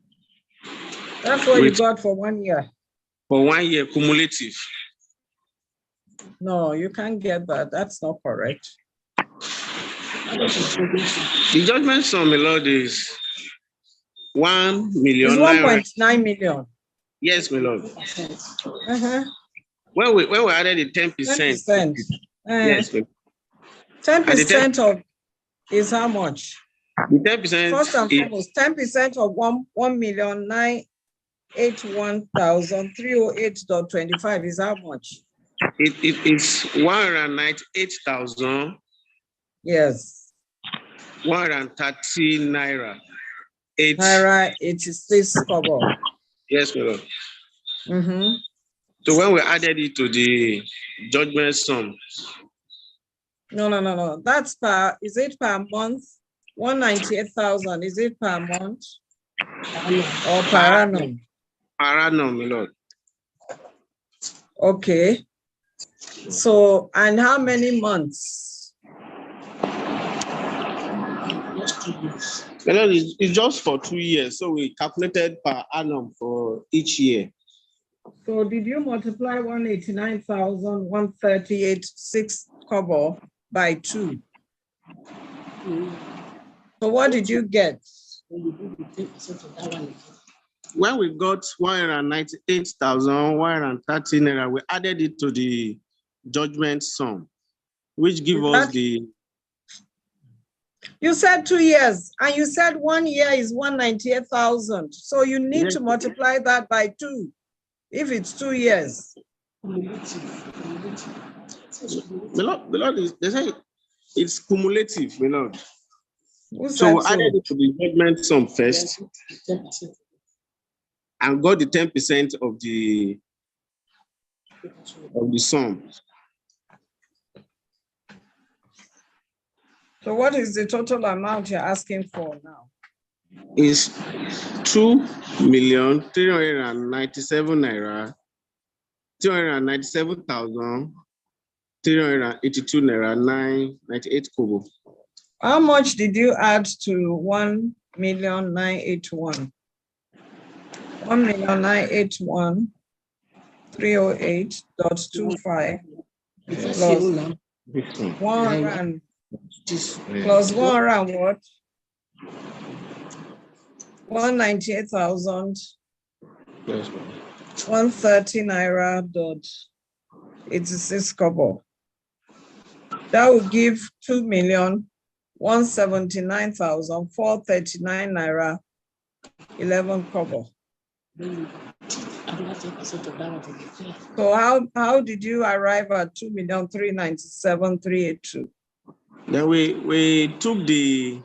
That's what you got for 1 year. For 1 year, cumulative. No, you can't get that. That's not correct. The judgment sum, my lord, is 1 million. It's 1.9 million. Yes, my lord. When we added the 10%. 10%. Yes, 10% of is how much? The 10%. First and foremost, 10% of 1,981,308.25 is how much? It's 198,000. Yes. 130 naira. Naira 86 kobo. Yes, my lord. So when we added it to the judgment sum. No. That's per, is it per month? 198,000, is it per month? Or per annum? Per annum, my lord. Okay. So, and how many months? My lord, it's just for 2 years. So we calculated per annum for each year. So did you multiply 189,138.6 kobo by 2? So what did you get? When we got 198,130 naira, we added it to the judgment sum, which give us the. You said 2 years, and you said 1 year is 198,000. So you need to multiply that by 2 if it's 2 years. The Lord is, they say it's cumulative, my lord. So we added it to the judgment sum first and got the 10% of the sum. So what is the total amount you're asking for now? Is 2,397 naira, 297,382 naira, 998 kobo. How much did you add to 1,981,000? 1,981,308.25 plus 100 plus 100 what? 198,000. 130 naira dot 86 kobo. That will give 2,179,439 naira 11 kobo. So how did you arrive at 2,397,382? Then we took the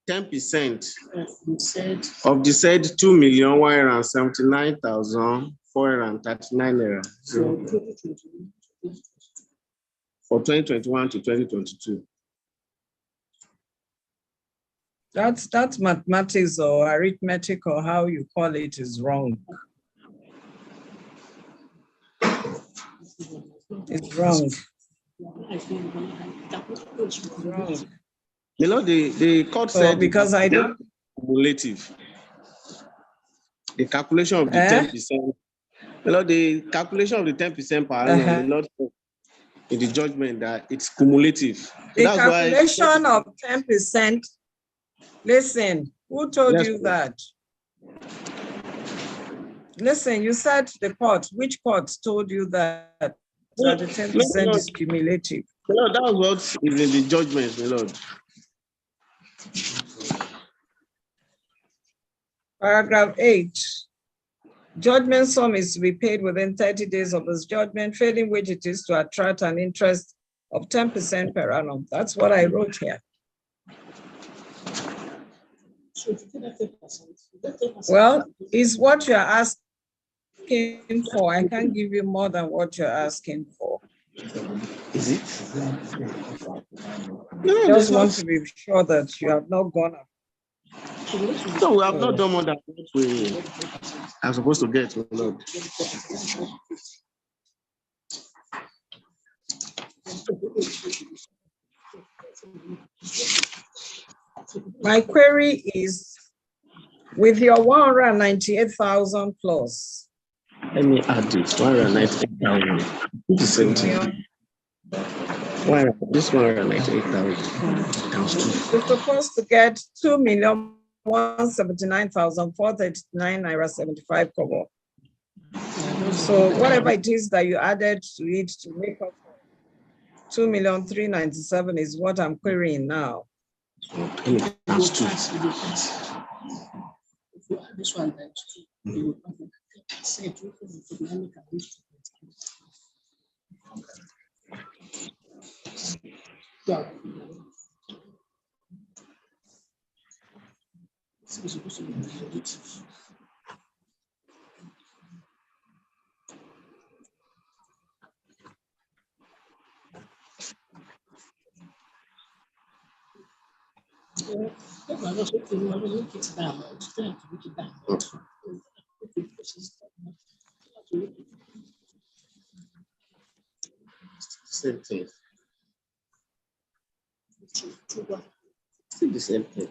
10% of the said 2,179,439 naira for 2021 to 2022. That's mathematics or arithmetic or how you call it is wrong. It's wrong. Wrong. You know, the court said because I don't cumulative. The calculation of the 10%. You know, the calculation of the 10% per annum, not in the judgment that it's cumulative. The calculation of 10%. Listen, who told you that? Listen, you said the court. Which court told you that the 10% is cumulative? No, that was what is in the judgment, my lord. Paragraph 8. Judgment sum is to be paid within 30 days of this judgment, failing which it is to attract an interest of 10% per annum. That's what I wrote here. Well, is what you're asking for. I can't give you more than what you're asking for. Is it? I just want to be sure that you have not gone up. No, we have not done more than what we are supposed to get, my lord. My query is, with your 198,000 plus. Let me add this 198,000. It's the same thing. This 198,000 times 2. You're supposed to get 2,179,439 naira 75 kobo. So whatever it is that you added to it to make up 2,397,000 is what I'm querying now. Times 2. This one times 2. Same thing. Still the same thing.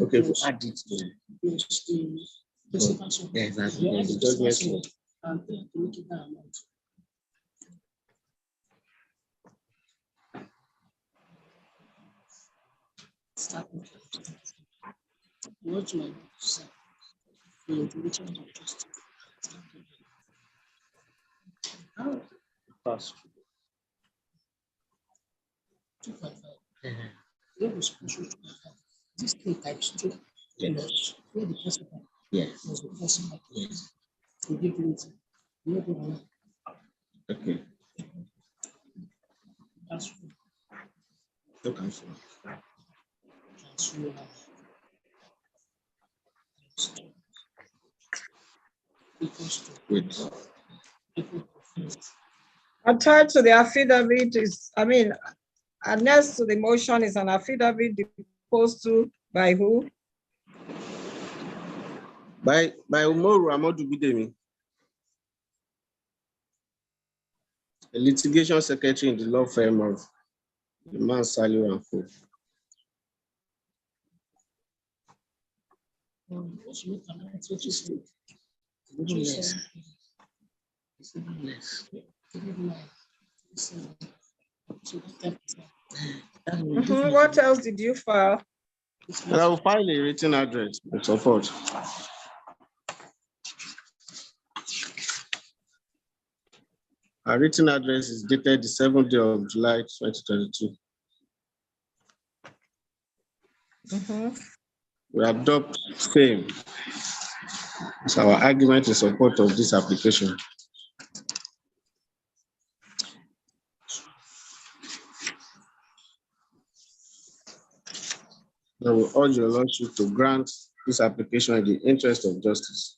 Okay, we add it to exactly. The judgment. What you say? That's This thing types 2. yes. Where the principal? Yes. Was the principal? Yes. Okay. That's Okay. Wait. Attached to the affidavit is, next to the motion is an affidavit deposed to by who? By Umoru Amadu Bidemi, a litigation secretary in the law firm of the man Saliu and Co. What else did you file? I will file a written address to support. Our written address is dated the 7th day of July 2022. We adopt same as our argument in support of this application. I will urge your lordship to grant this application in the interest of justice.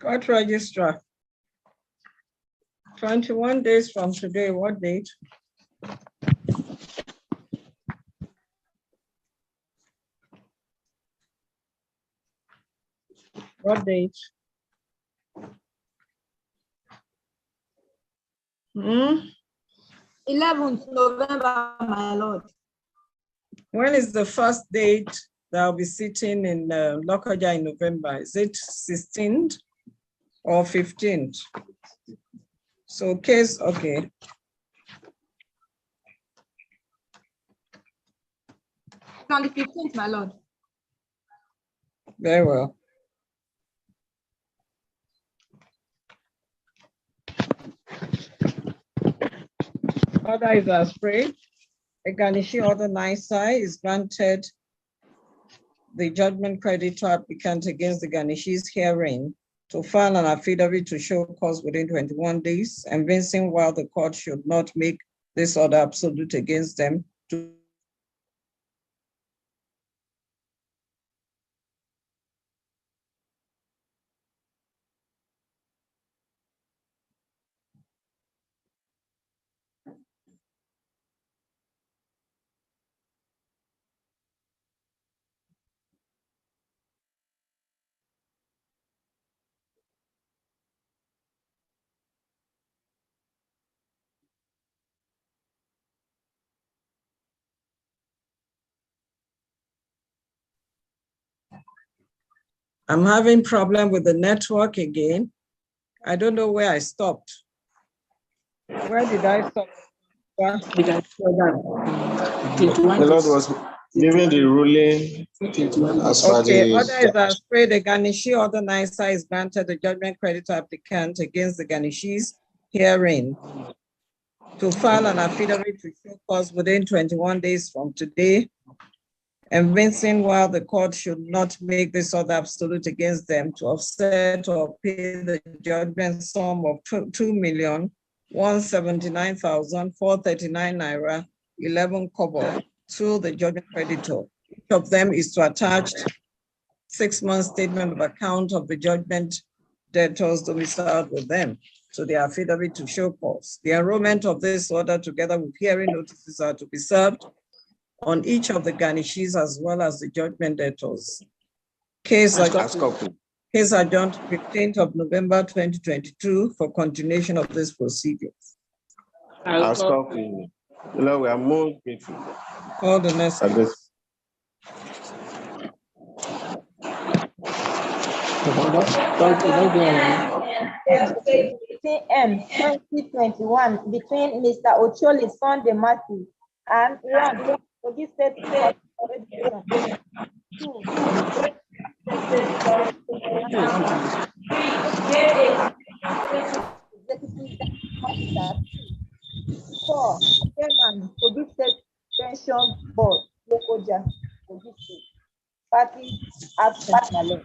Court registrar. 21 days from today, what date? What date? 11th November, my lord. When is the first date that I'll be sitting in Lokoja in November? Is it 16th or 15th? So case, okay. On the 15th, my lord. Very well. Order is as prayed. A Ganishi order 9 is granted the judgment creditor applicant against theGanishi's hearing to file an affidavit to show cause within 21 days, evincing while the court should not make this order absolute against them to I'm having problem with the network again. I don't know where I stopped. Where did I stop? The Lord was giving the ruling as per Okay, the... order is as prayed, the Ganishi order NISA is granted the judgment creditor applicant against the Ganishis herein to file an affidavit to show cause within 21 days from today, evincing while the court should not make this order absolute against them to offset or pay the judgment sum of 2,179,439 naira 11 kobo to the judgment creditor. Each of them is to attach 6-month statement of account of the judgment debtors domiciled with them to the affidavit to show cause. The enrollment of this order together with hearing notices are to be served on each of the garnishes as well as the judgment debtors. Case adjourned 15th of November 2022 for continuation of this proceedings. I'll stop you. Lord, we are most grateful. All the next case. CM 2021 between Mr. Ocholi Sunday Matthew and 1. Kogi State Court of Education. 2. Executive Officer. 4. Chairman Kogi State Pension Board, Lokoja, Kogi State. Party absent, my lord.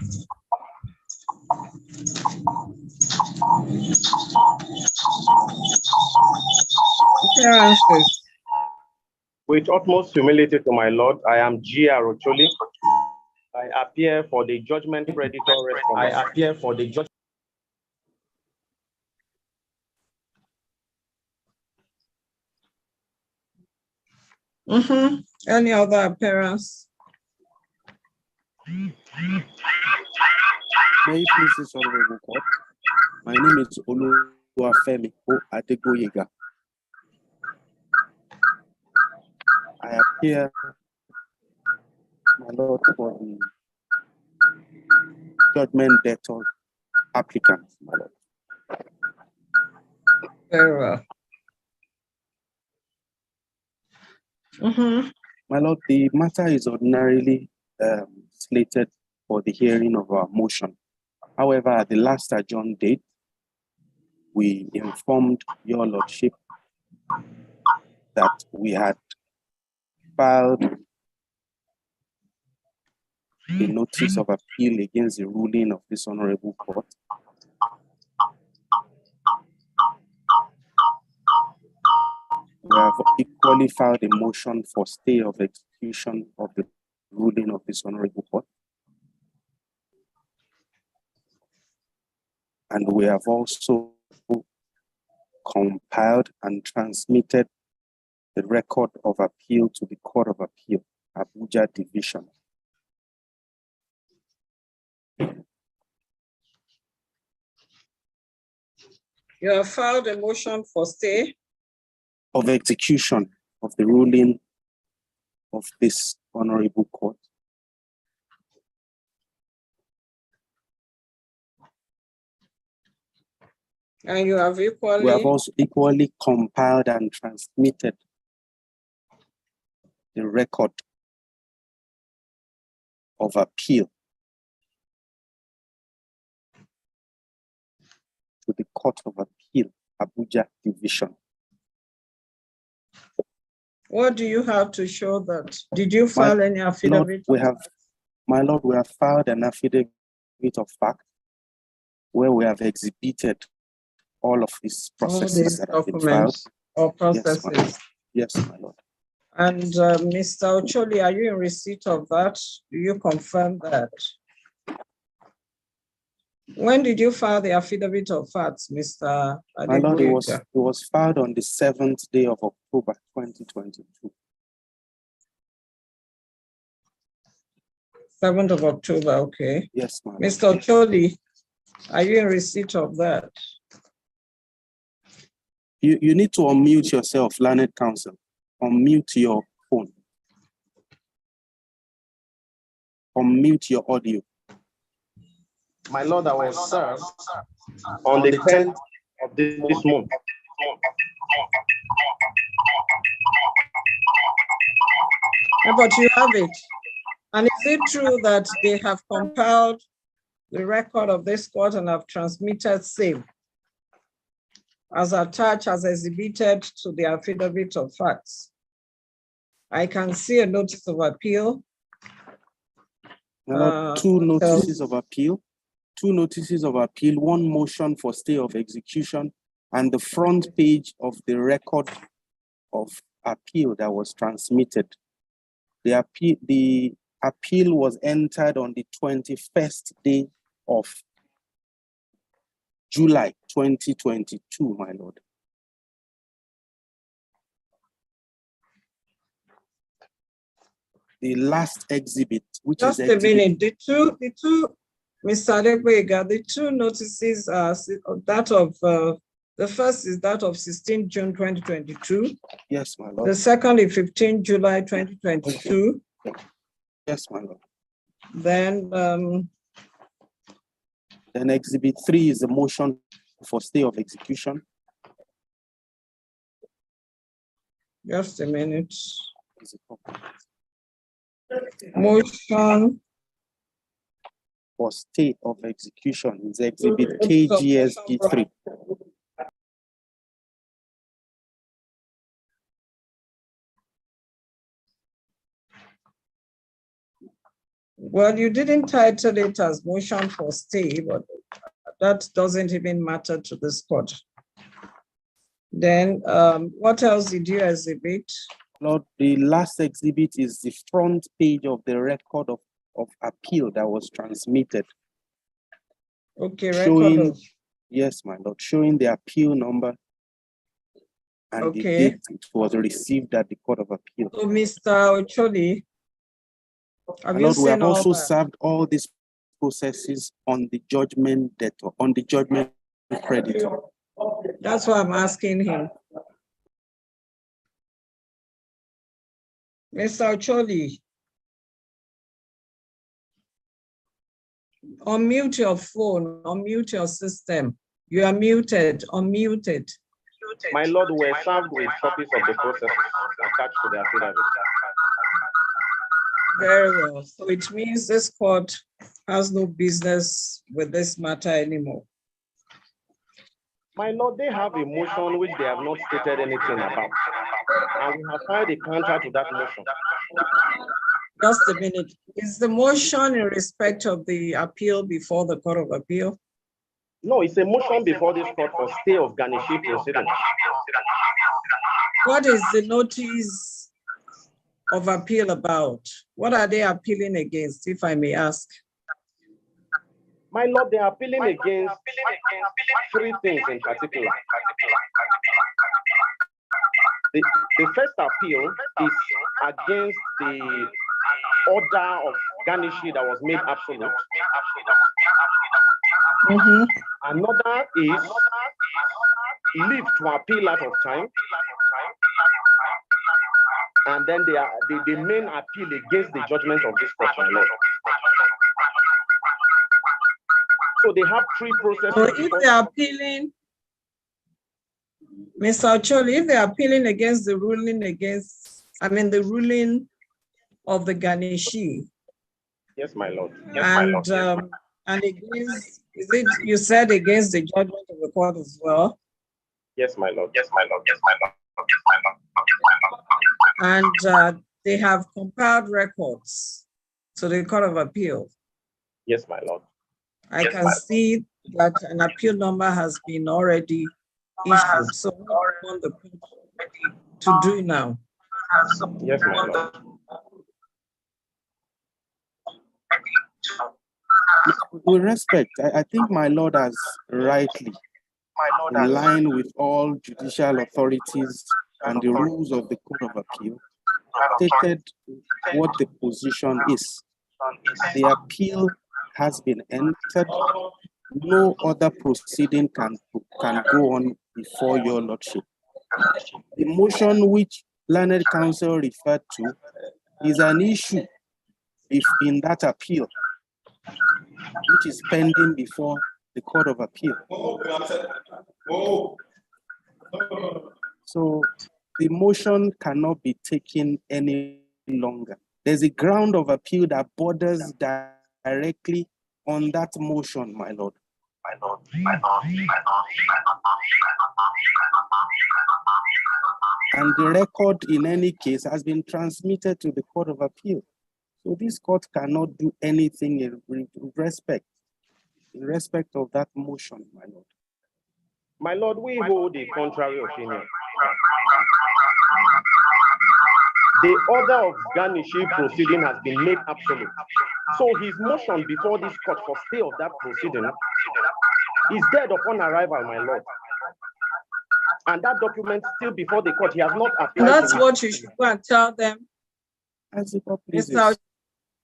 With utmost humility to my Lord, I am G.R. Ocholi. I appear for the judgment creditor respondent. I appear for the judgment. Any other appearance? May you please this honorable court? My name is Oluwafemi O Adegoyega. I appear, my lord, for the judgment debtor applicant, my lord. Very well. My lord, the matter is ordinarily slated for the hearing of our motion. However, at the last adjourned date, we informed your lordship that we had filed a notice of appeal against the ruling of this honorable court. We have equally filed a motion for stay of execution of the ruling of this honorable court. And we have also compiled and transmitted the record of appeal to the Court of Appeal, Abuja Division. You have filed a motion for stay of execution of the ruling of this honorable court. And you have equally... We have also equally compiled and transmitted the record of appeal to the Court of Appeal, Abuja Division. What do you have to show that? Did you file any affidavit? My lord, we have filed an affidavit of fact where we have exhibited all of these processes that have been filed. or processes. Yes, my lord. And Mr. Ocholi, are you in receipt of that? Do you confirm that? When did you file the affidavit of facts, Mr. Idigbe? My lord, it was filed on the 7th day of October, 2022. 7th of October, okay. Yes, ma'am. Mr. Ocholi, are you in receipt of that? You need to unmute yourself, learned counsel. Unmute your phone. Unmute your audio. My lord, I was served on the 10th of this month. But you have it. And is it true that they have compiled the record of this court and have transmitted same as attached, as exhibited to the affidavit of facts? I can see a notice of appeal. Two notices of appeal. 2 notices of appeal, 1 motion for stay of execution, and the front page of the record of appeal that was transmitted. The appeal was entered on the 21st day of July 2022, my lord. The last exhibit, which just is a minute, the two, Mr. Idigbe, the 2 notices are that of, the first is that of 16 June 2022. Yes, my lord. The second is 15 July 2022. Yes, my lord. Then exhibit 3 is the motion for stay of execution. Just a minute. Motion for stay of execution is exhibit KGSG 3. Well, you didn't title it as motion for stay, but that doesn't even matter to this court. Then what else did you exhibit? Lord, the last exhibit is the front page of the record of appeal that was transmitted. Okay, showing, yes, my lord, showing the appeal number and the date it was received at the Court of Appeal. So, Mr. Ocholi, my lord, we have also served all these processes on the judgment debtor, on the judgment creditor. That's why I'm asking him. Mr. Ocholi, unmute your phone, unmute your system. You are muted, unmuted. My lord, we were served with copies of the processes attached to the affidavit. Very well. So it means this court has no business with this matter anymore. My lord, they have a motion which they have not stated anything about. And we have filed a counter to that motion. Just a minute. Is the motion in respect of the appeal before the Court of Appeal? No, it's a motion before this court for stay of garnishee proceedings. What is the notice of appeal about? What are they appealing against, if I may ask? My lord, they are appealing against 3 things in particular. The first appeal is against the order of garnishee that was made absolute. Another is leave to appeal out of time. And then the main appeal against the judgment of this court, my lord. So they have 3 processes. So if they are appealing, Mr. Ocholi, if they are appealing against the ruling the ruling of the garnishee. Yes, my lord. Yes, and against, is it, you said against the judgment of the court as well? Yes, my lord. Yes, my lord. Yes, my lord. Yes, my lord. And they have compiled records to the Court of Appeal. Yes, my lord. I can see that an appeal number has been already issued. So to do now? Yes, my lord. With respect, I think my Lord has rightly, in line with all judicial authorities and the rules of the Court of Appeal, stated what the position is. The appeal has been entered. No other proceeding can go on before your lordship. The motion which learned counsel referred to is an issue if in that appeal, which is pending before the Court of Appeal. So the motion cannot be taken any longer. There's a ground of appeal that borders directly on that motion, my lord. And the record in any case has been transmitted to the Court of Appeal. So this court cannot do anything in respect of that motion, my lord. My lord, we hold a contrary opinion. The order of garnishing proceeding has been made absolute. So his motion before this court for stay of that proceeding is dead upon arrival, my lord. And that document still before the court, he has not applied. That's what you should go and tell them. Mr.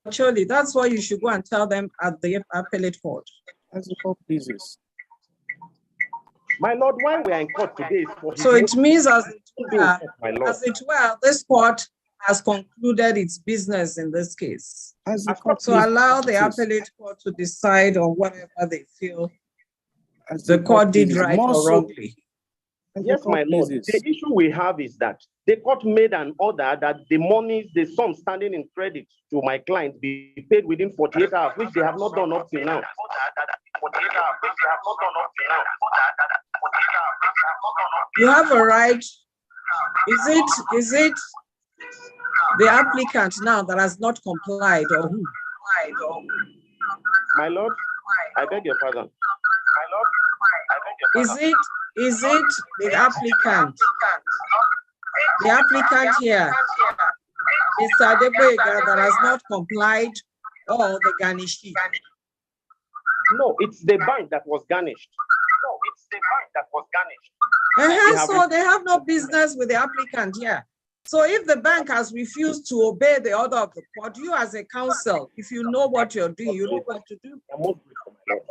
Ocholi, that's what you should go and tell them at the appellate court. As the court pleases. My lord, why we are in court today is for so it means as it were, this court has concluded its business in this case. So allow the appellate court to decide on whatever they feel the court did right or wrongly. Yes, my lord. The issue we have is that the court made an order that the monies, the sum standing in credit to my client be paid within 48 hours, which they have not done up till now. You have a right. Is it the applicant now that has not complied, or who? My lord, I beg your pardon. Is it the applicant? The applicant here, Mr. Idigbe, that has not complied, or the garnishee? No, it's the bank that was garnished. So they have no business with the applicant here. So if the bank has refused to obey the order of the court, you as a counsel, if you know what you're doing, you know what to do.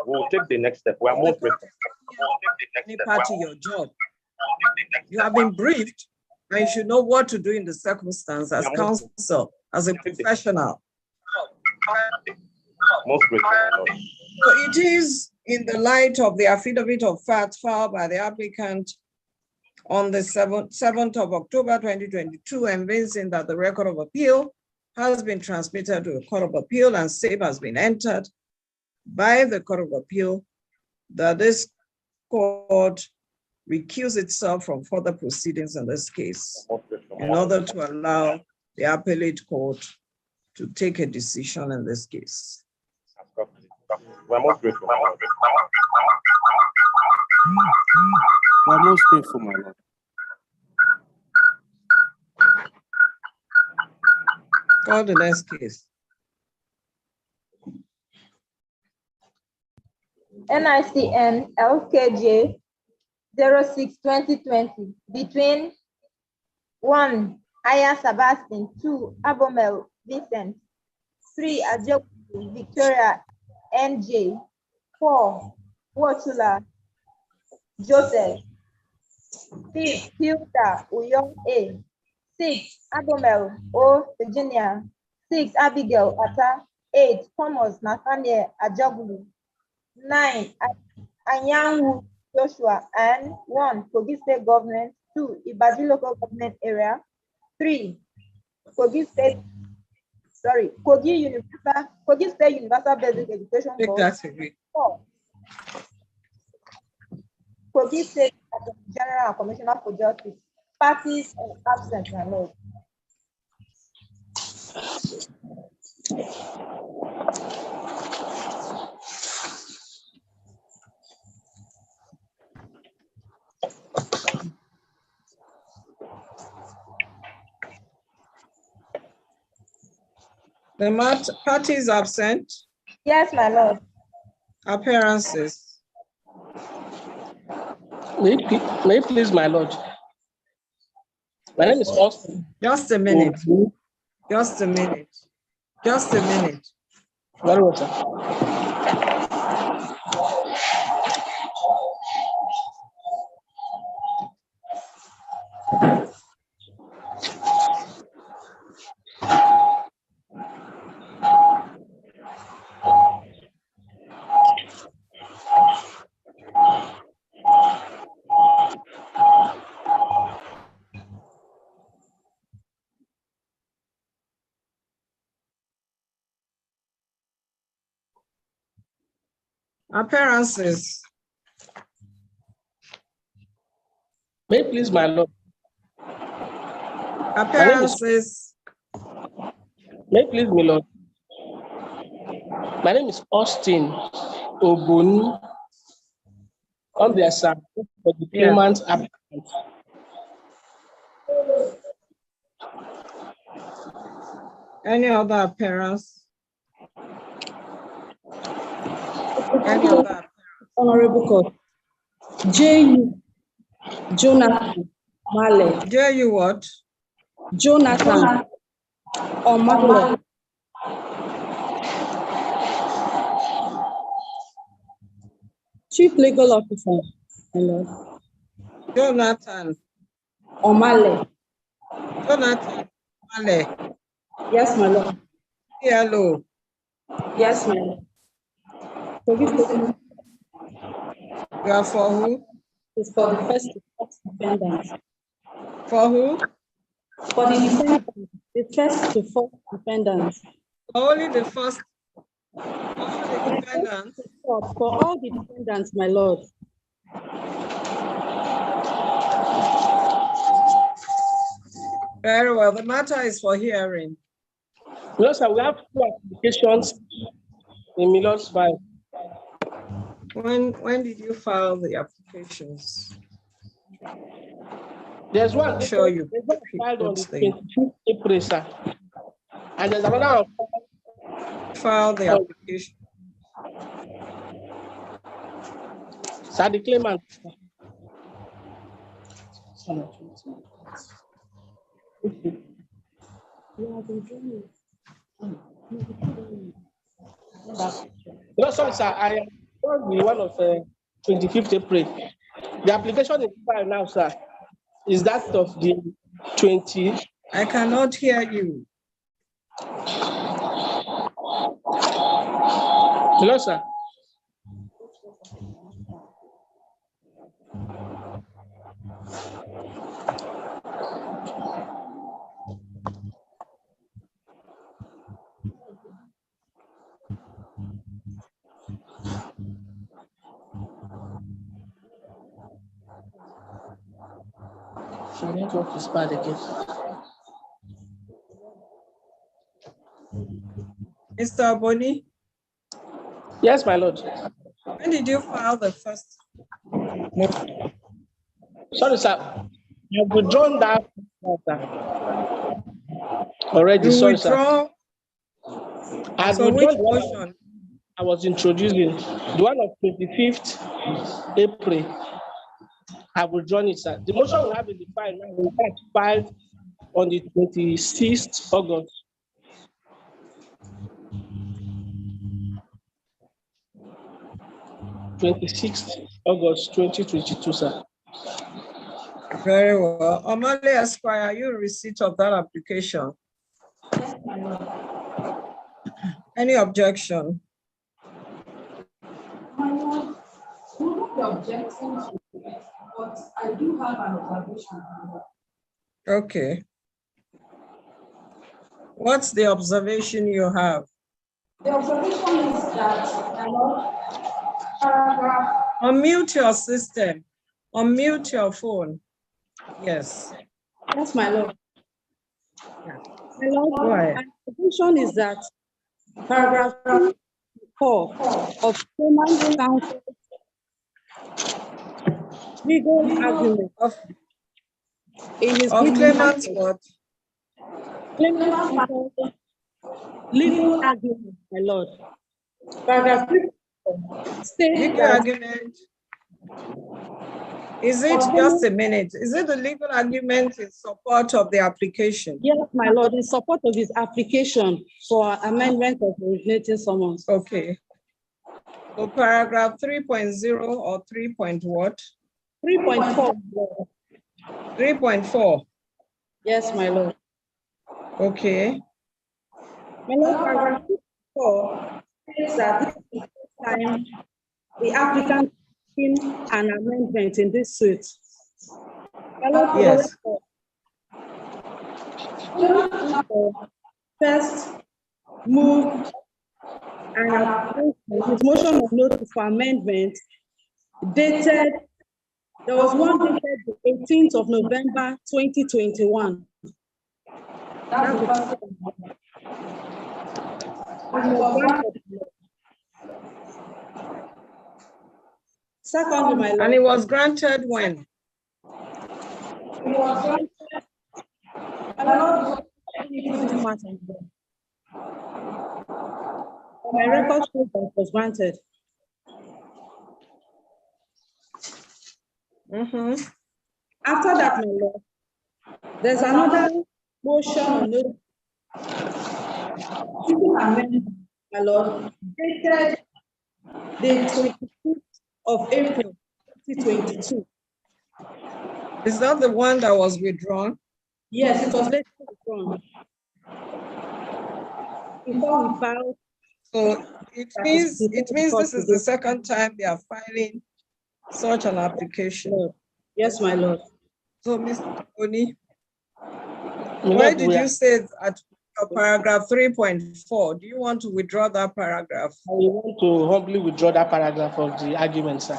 We'll take the next step. We are most grateful. Any part of your job. You have been briefed, and you should know what to do in the circumstance as counsel, as a professional. Most grateful. So it is in the light of the affidavit of fact filed by the applicant on the 7th of October 2022, evincing that the record of appeal has been transmitted to the Court of Appeal and same has been entered by the Court of Appeal, that this court recuse itself from further proceedings in this case in order to allow the appellate court to take a decision in this case. We're most grateful. We're most grateful, my lord. Call the next case. NICN LKJ 06-2020 between 1. Aya Sebastian, 2. Abomel Vincent, 3. Ajoku Victoria NJ, 4. Wotula Joseph, 5. Hilda Uyong A, 6. Abomel O Virginia, 6. Abigail Ata, 8. Thomas Nathaniel Ajagulu, 9. Anyanwu Joshua, and 1. Kogi State Government, 2. Ibadan Local Government Area, 3. Kogi State Universal Basic Education Board, 4. Kogi State General and Commissioner for Justice. Parties are absent, my lord. The party is absent. Yes, my lord. Appearances. May it please, my lord. My name is Austin. Just a minute. Just a minute. Just a minute. Very well, sir. Appearances. May it please, my lord. Appearances. May it please, my lord. My name is Austin Ogun. On the side for the claimant applicant. Any other appearance? Any other appearance? Honorable Court. J.U. Jonathan Male. J.U. what? Jonathan Omale. Chief Legal Officer, my lord. Jonathan Omale. Jonathan Omale. Yes, my lord. Hello. Yes, my lord. You are for who? It's for the first defendant. For who? For the defendant. The first to fourth defendant. Only the first. All the defendants. For all the defendants, my lord. Very well. The matter is for hearing. Yes, sir, we have 2 applications in Milord's file. When did you file the applications? There's one Sure you filed on the 25th April, sir. And there's another one. File the application. Sir, the claimant. No, sorry, sir. I am the one of 25th April. The application is filed now, sir. Is that of the 20? I cannot hear you. Hello, sir. The network is bad again. Mr. Boni? Yes, my lord. When did you file the first? Sorry, sir. I've withdrawn that already. You sorry, withdraw? Sir. I So which motion? I was introducing the one of 25th April. I will join it, sir. The motion will have in the file now. We have filed on the 26th August. August 2022, sir. Very well. Omale Esquire, are you in receipt of that application? Yes, my lord. Any objection? My lord, we will not be objecting to it, but I do have an observation. Okay. What's the observation you have? The observation is that, my lord, paragraph. Unmute your system. Unmute your phone. Yes. Yes, my lord. Yeah. My lord, go ahead. my observation is that paragraph 4 of Claimant Counsel legal argument in his Claimant what? Claimant Counsel Legal argument, my lord. Paragraph 3 states legal that argument. Is it just a minute? Is it the legal argument in support of the application? Yes, my lord, in support of his application for amendment of originating summons. Okay. So paragraph 3.0 or 3 point what? 3.4. 3.4. Yes, my lord. Okay. My lord, paragraph 4 says that this time the applicant in an amendment in this suit. My lord, yes. First move and his motion of notice for amendment dated, there was one dated the 18th of November 2021. That's the first Secondly, my lord. And it was granted when? It was granted. My record shows that it was granted. After that, my lord, there's another motion on notice. My lord, dated the 26th of April 2022. Is that the one that was withdrawn? Yes, it was later withdrawn. Before we filed. So it means this is the second time they are filing such an application. Yes, my lord. So, Mr. Oni, why did you say at paragraph 3.4? Do you want to withdraw that paragraph? I want to humbly withdraw that paragraph of the argument, sir.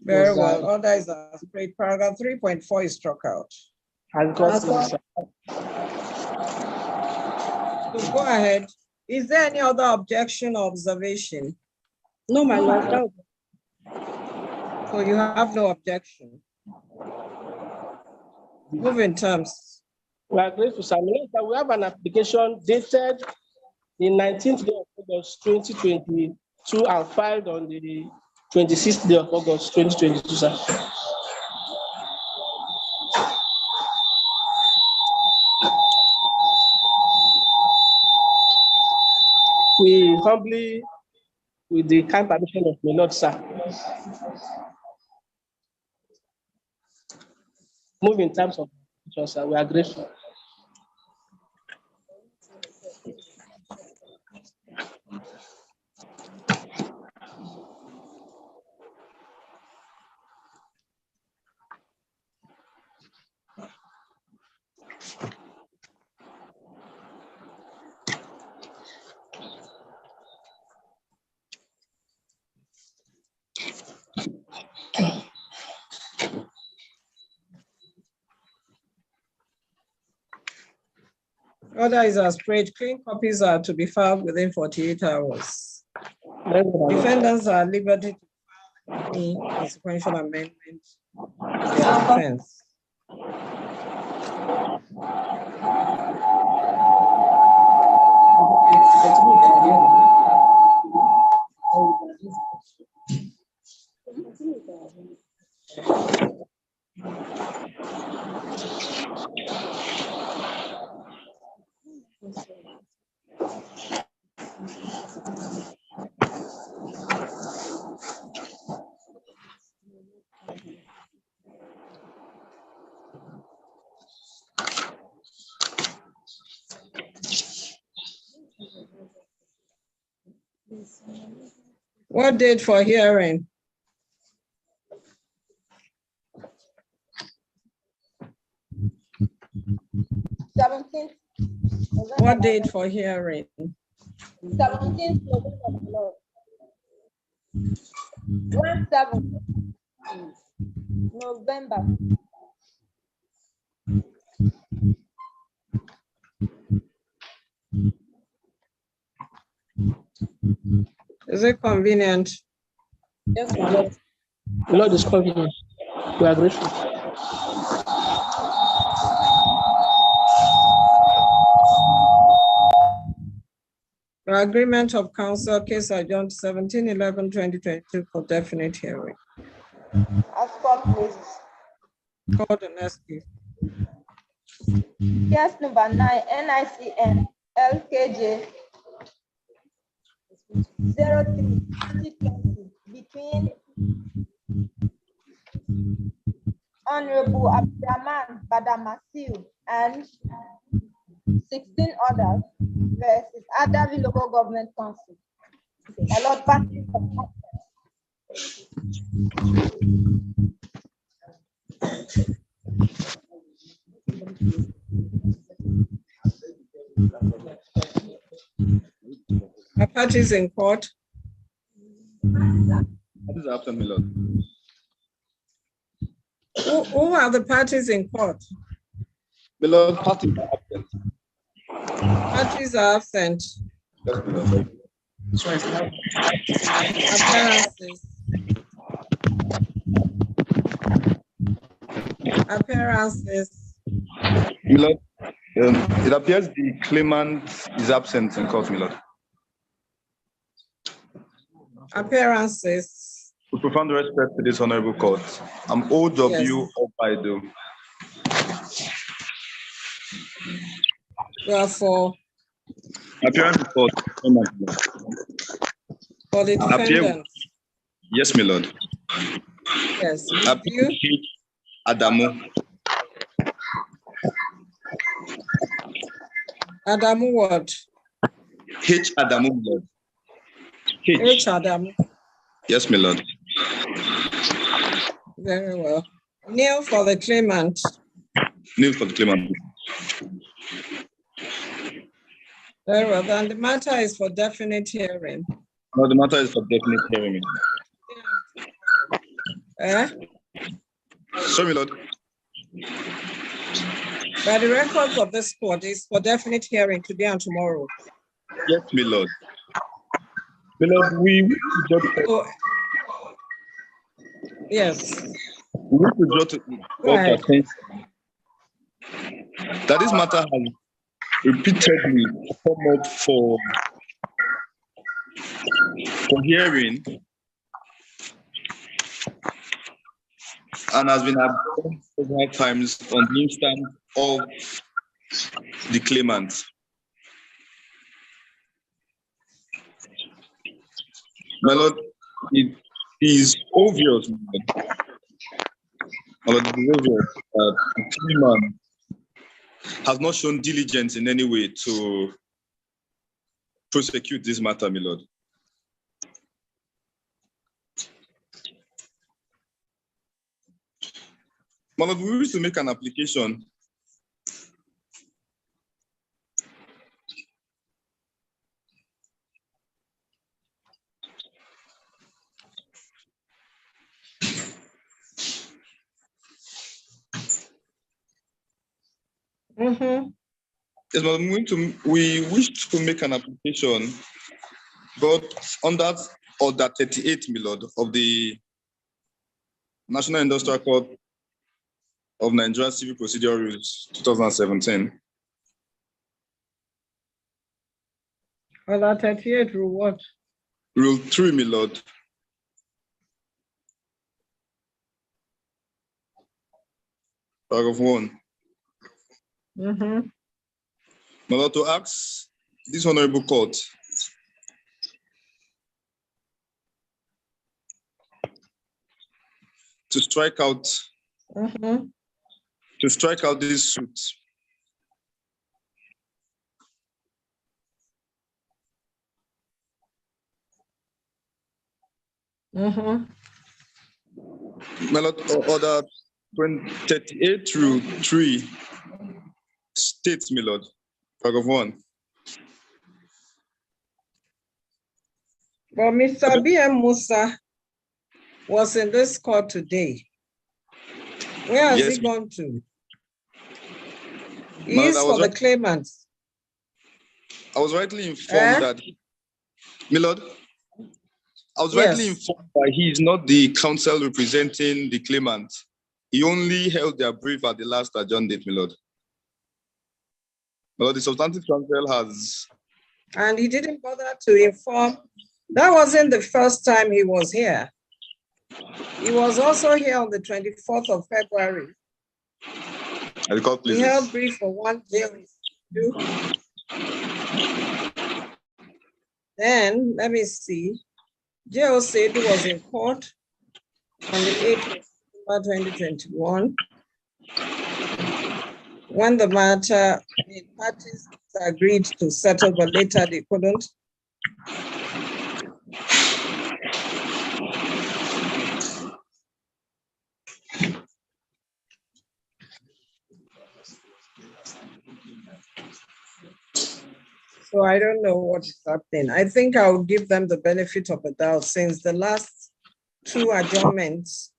Very well. Others are straight. Paragraph 3.4 is struck out. So go ahead. Is there any other objection or observation? No, my lord. So you have no objection. Move in terms. We are grateful, sir. We have an application dated the 19th day of August 2022 and filed on the 26th day of August 2022, sir. We humbly, with the kind permission of my lord, sir, move in terms of, sir, we are grateful. Order is as prayed. Clean copies are to be filed within 48 hours. Defendants are at liberty to file any consequential amendment to their defense. What date for hearing? What date for hearing? 17th November. 17th November. Is it convenient? Yes, my lord. Lord is convenient. We are grateful. Agreement of council, case adjourned 17/11/2022 for definite hearing. As court please. Call the next case. Case number 9, NICN LKJ 03/2020 between Honorable Abdurrahman Badamasiu and 16 others versus Adavi Local Government Council. A lot parties of Are parties in court? Parties are absent, my lord. Who are the parties in court? My lord, parties are absent. Parties are absent. Yes, my lord. Appearances. Appearances. My lord, it appears the claimant is absent in court, my lord. Appearances. With profound respect to this honorable court, I'm OW Obaido. You are for Appearance in court. the defendant. Yes, my lord. Yes. Appear You? Adamu. Adamu what? H. Adamu, my lord. H. Adamu. Yes, my lord. Very well. Kneel for the claimant. Kneel for the claimant. Very well. Then the matter is for definite hearing. No, the matter is for definite hearing. Sorry, my lord. By the records of this court, is for definite hearing today and tomorrow. Yes, my lord. My lord, we wish to judge. Yes. We wish to draw to court attention that this matter has repeatedly come up for hearing and has been adjourned several times on the instance of the claimant. My lord, it is obvious, that the claimant has not shown diligence in any way to prosecute this matter, my lord. My lord, we wish to make an application Yes, but we wish to make an application, but under Order 38, my lord, of the National Industrial Court of Nigeria Civil Procedure Rules 2017. Order 38, rule what? Rule 3, my lord. Paragraph 1. My lord, to ask this honorable court to strike out this suit My lord, Order 38 Rule 3 states, my lord, paragraph 1. But Mr. B.M. Musa was in this court today. Where has he gone to? He is for the claimants. I was rightly informed that, my lord, I was rightly informed that he is not the counsel representing the claimant. He only held their brief at the last adjourned date, my lord. My lord, the substantive counsel has And he didn't bother to inform. That wasn't the first time he was here. He was also here on the 24th of February. We held brief for 1 day. Then, let me see. J.O. said he was in court on the 8th of September 2021. When the matter, the parties agreed to settle, but later they couldn't. So I don't know what is happening. I think I'll give them the benefit of the doubt since the last 2 adjournments,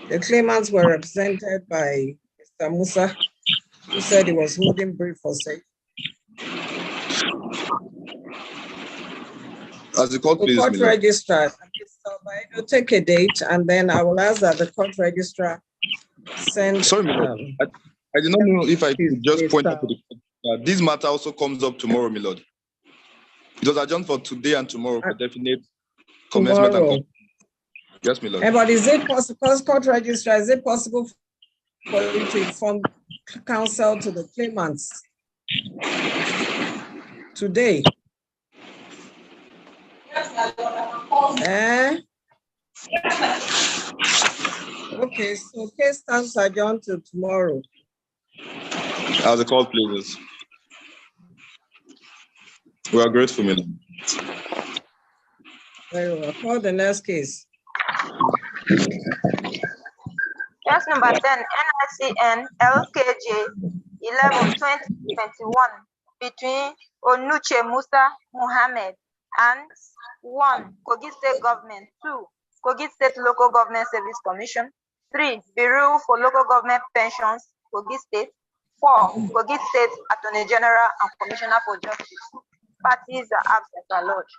the claimants were represented by Mr. Musa, who said he was holding brief for sake. As the court, please, court registrar, I'll take a date and then I will ask that the court registrar send. Sorry, I did not know if I could just point out to the this matter also comes up tomorrow, my lord. It was adjourned for today and tomorrow for definite commencement. Tomorrow. Yes, my lord. But is it possible, because court registrar, is it possible for you to inform counsel to the claimants today? Okay, so case stands adjourned to tomorrow. As the court pleases. We are grateful, my lord. Very well. Call the next case. Case number 10, NICN LKJ 11-2021 between Onuche Musa Muhammad and 1. Kogi State Government, 2. Kogi State Local Government Service Commission, 3. Bureau for Local Government Pensions, Kogi State, 4. Kogi State Attorney General and Commissioner for Justice. Parties are absent and lodged.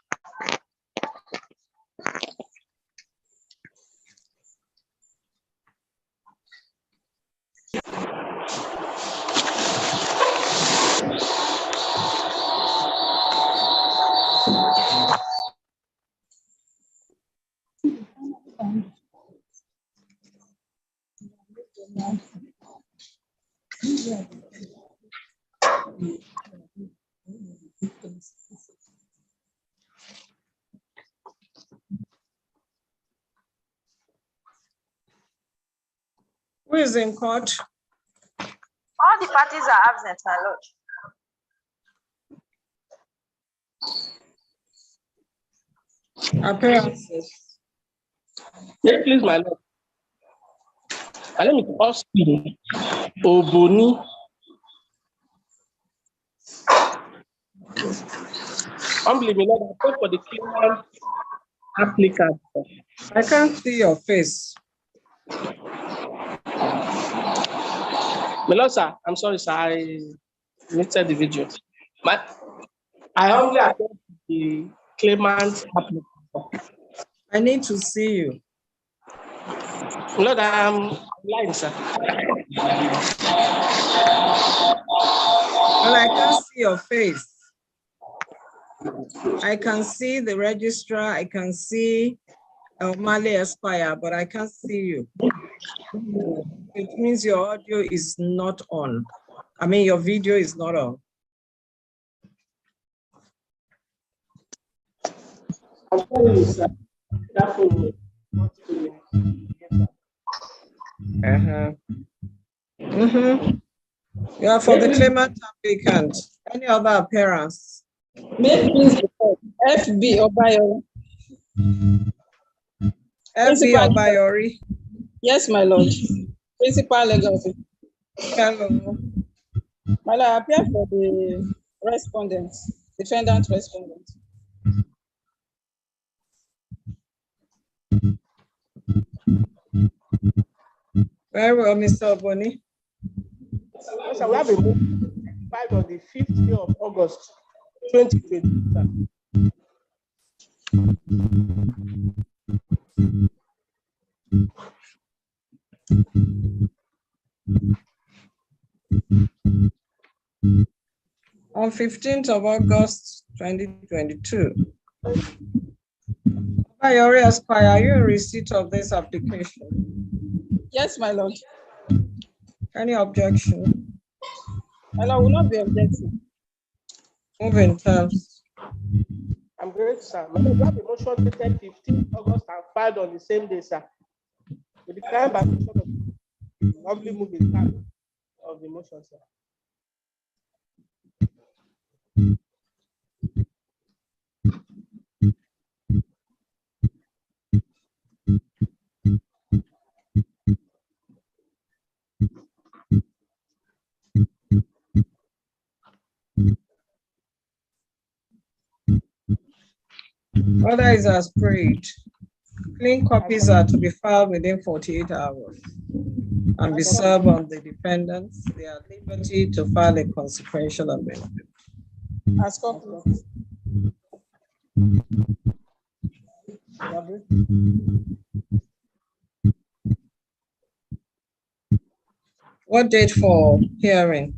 Who is in court? All the parties are absent, my lord. Appearances. Yes, please, my lord. My name is Austin Oboni. Humbly, my lord, I go for the claimant applicant. I can't see your face. My lord, sir, I'm sorry, sir, I missed the video. I only attend the claimant applicant. I need to see you. My lord, I'm lying, sir. Well, I can't see your face. I can see the registrar, I can see Mali Esquire, but I can't see you. It means your audio is not on. I mean, your video is not on. I'm sorry, sir. You are for the claimant applicant. Any other appearance? FB Obayori. FB Obayori. Yes, my lord. Principal Lagos. Hello. My lord, I appear for the respondent, defendant respondent. Very well, Mr. Oboni. So we have a motion filed on the 5th day of August, 2020. On 15th of August, 2022. Mayori Esquire, are you in receipt of this application? Yes, my lord. Any objection? My lord will not be objecting. Move in terms. I'm great, sir. My lord, we have a motion dated 15th August and filed on the same day, sir. With the kind permission of lovely move in terms of the motion, sir. Order is as prayed. Clean copies are to be filed within 48 hours and be served on the defendants. They are at liberty to file a consequential amendment. As copies. What date for hearing?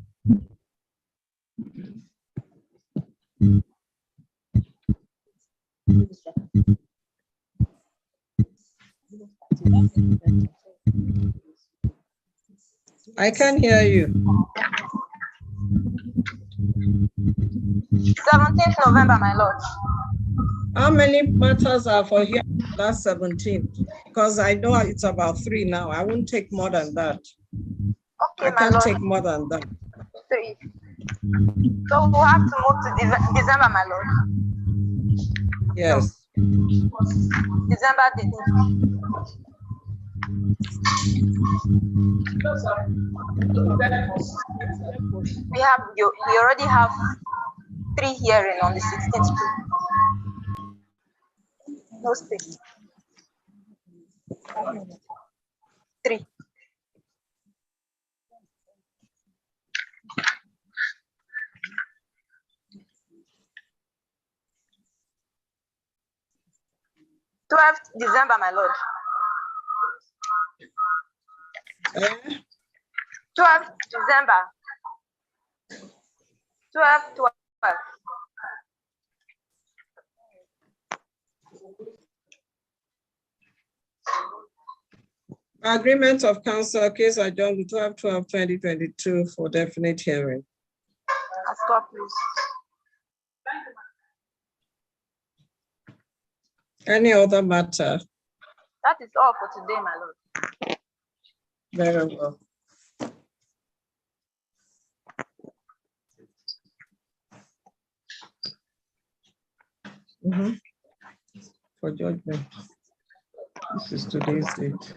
I can't hear you. 17th November, my lord. How many matters are for hearing last 17th? Because I know it's about 3 now. I won't take more than that. Okay, I can't take more than that. 3. So we'll have to move to December, my lord. Yes. December date. We already have 3 hearings on the 16th. No space. 3. December, my lord. 12th December. 12. Agreement of council, case adjourned to 12/12/2022 for definite hearing. Stop, please. Any other matter? That is all for today, my lord. Very well. For judgment. This is today's date.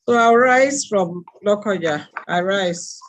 So I'll rise from Lokoja. I rise.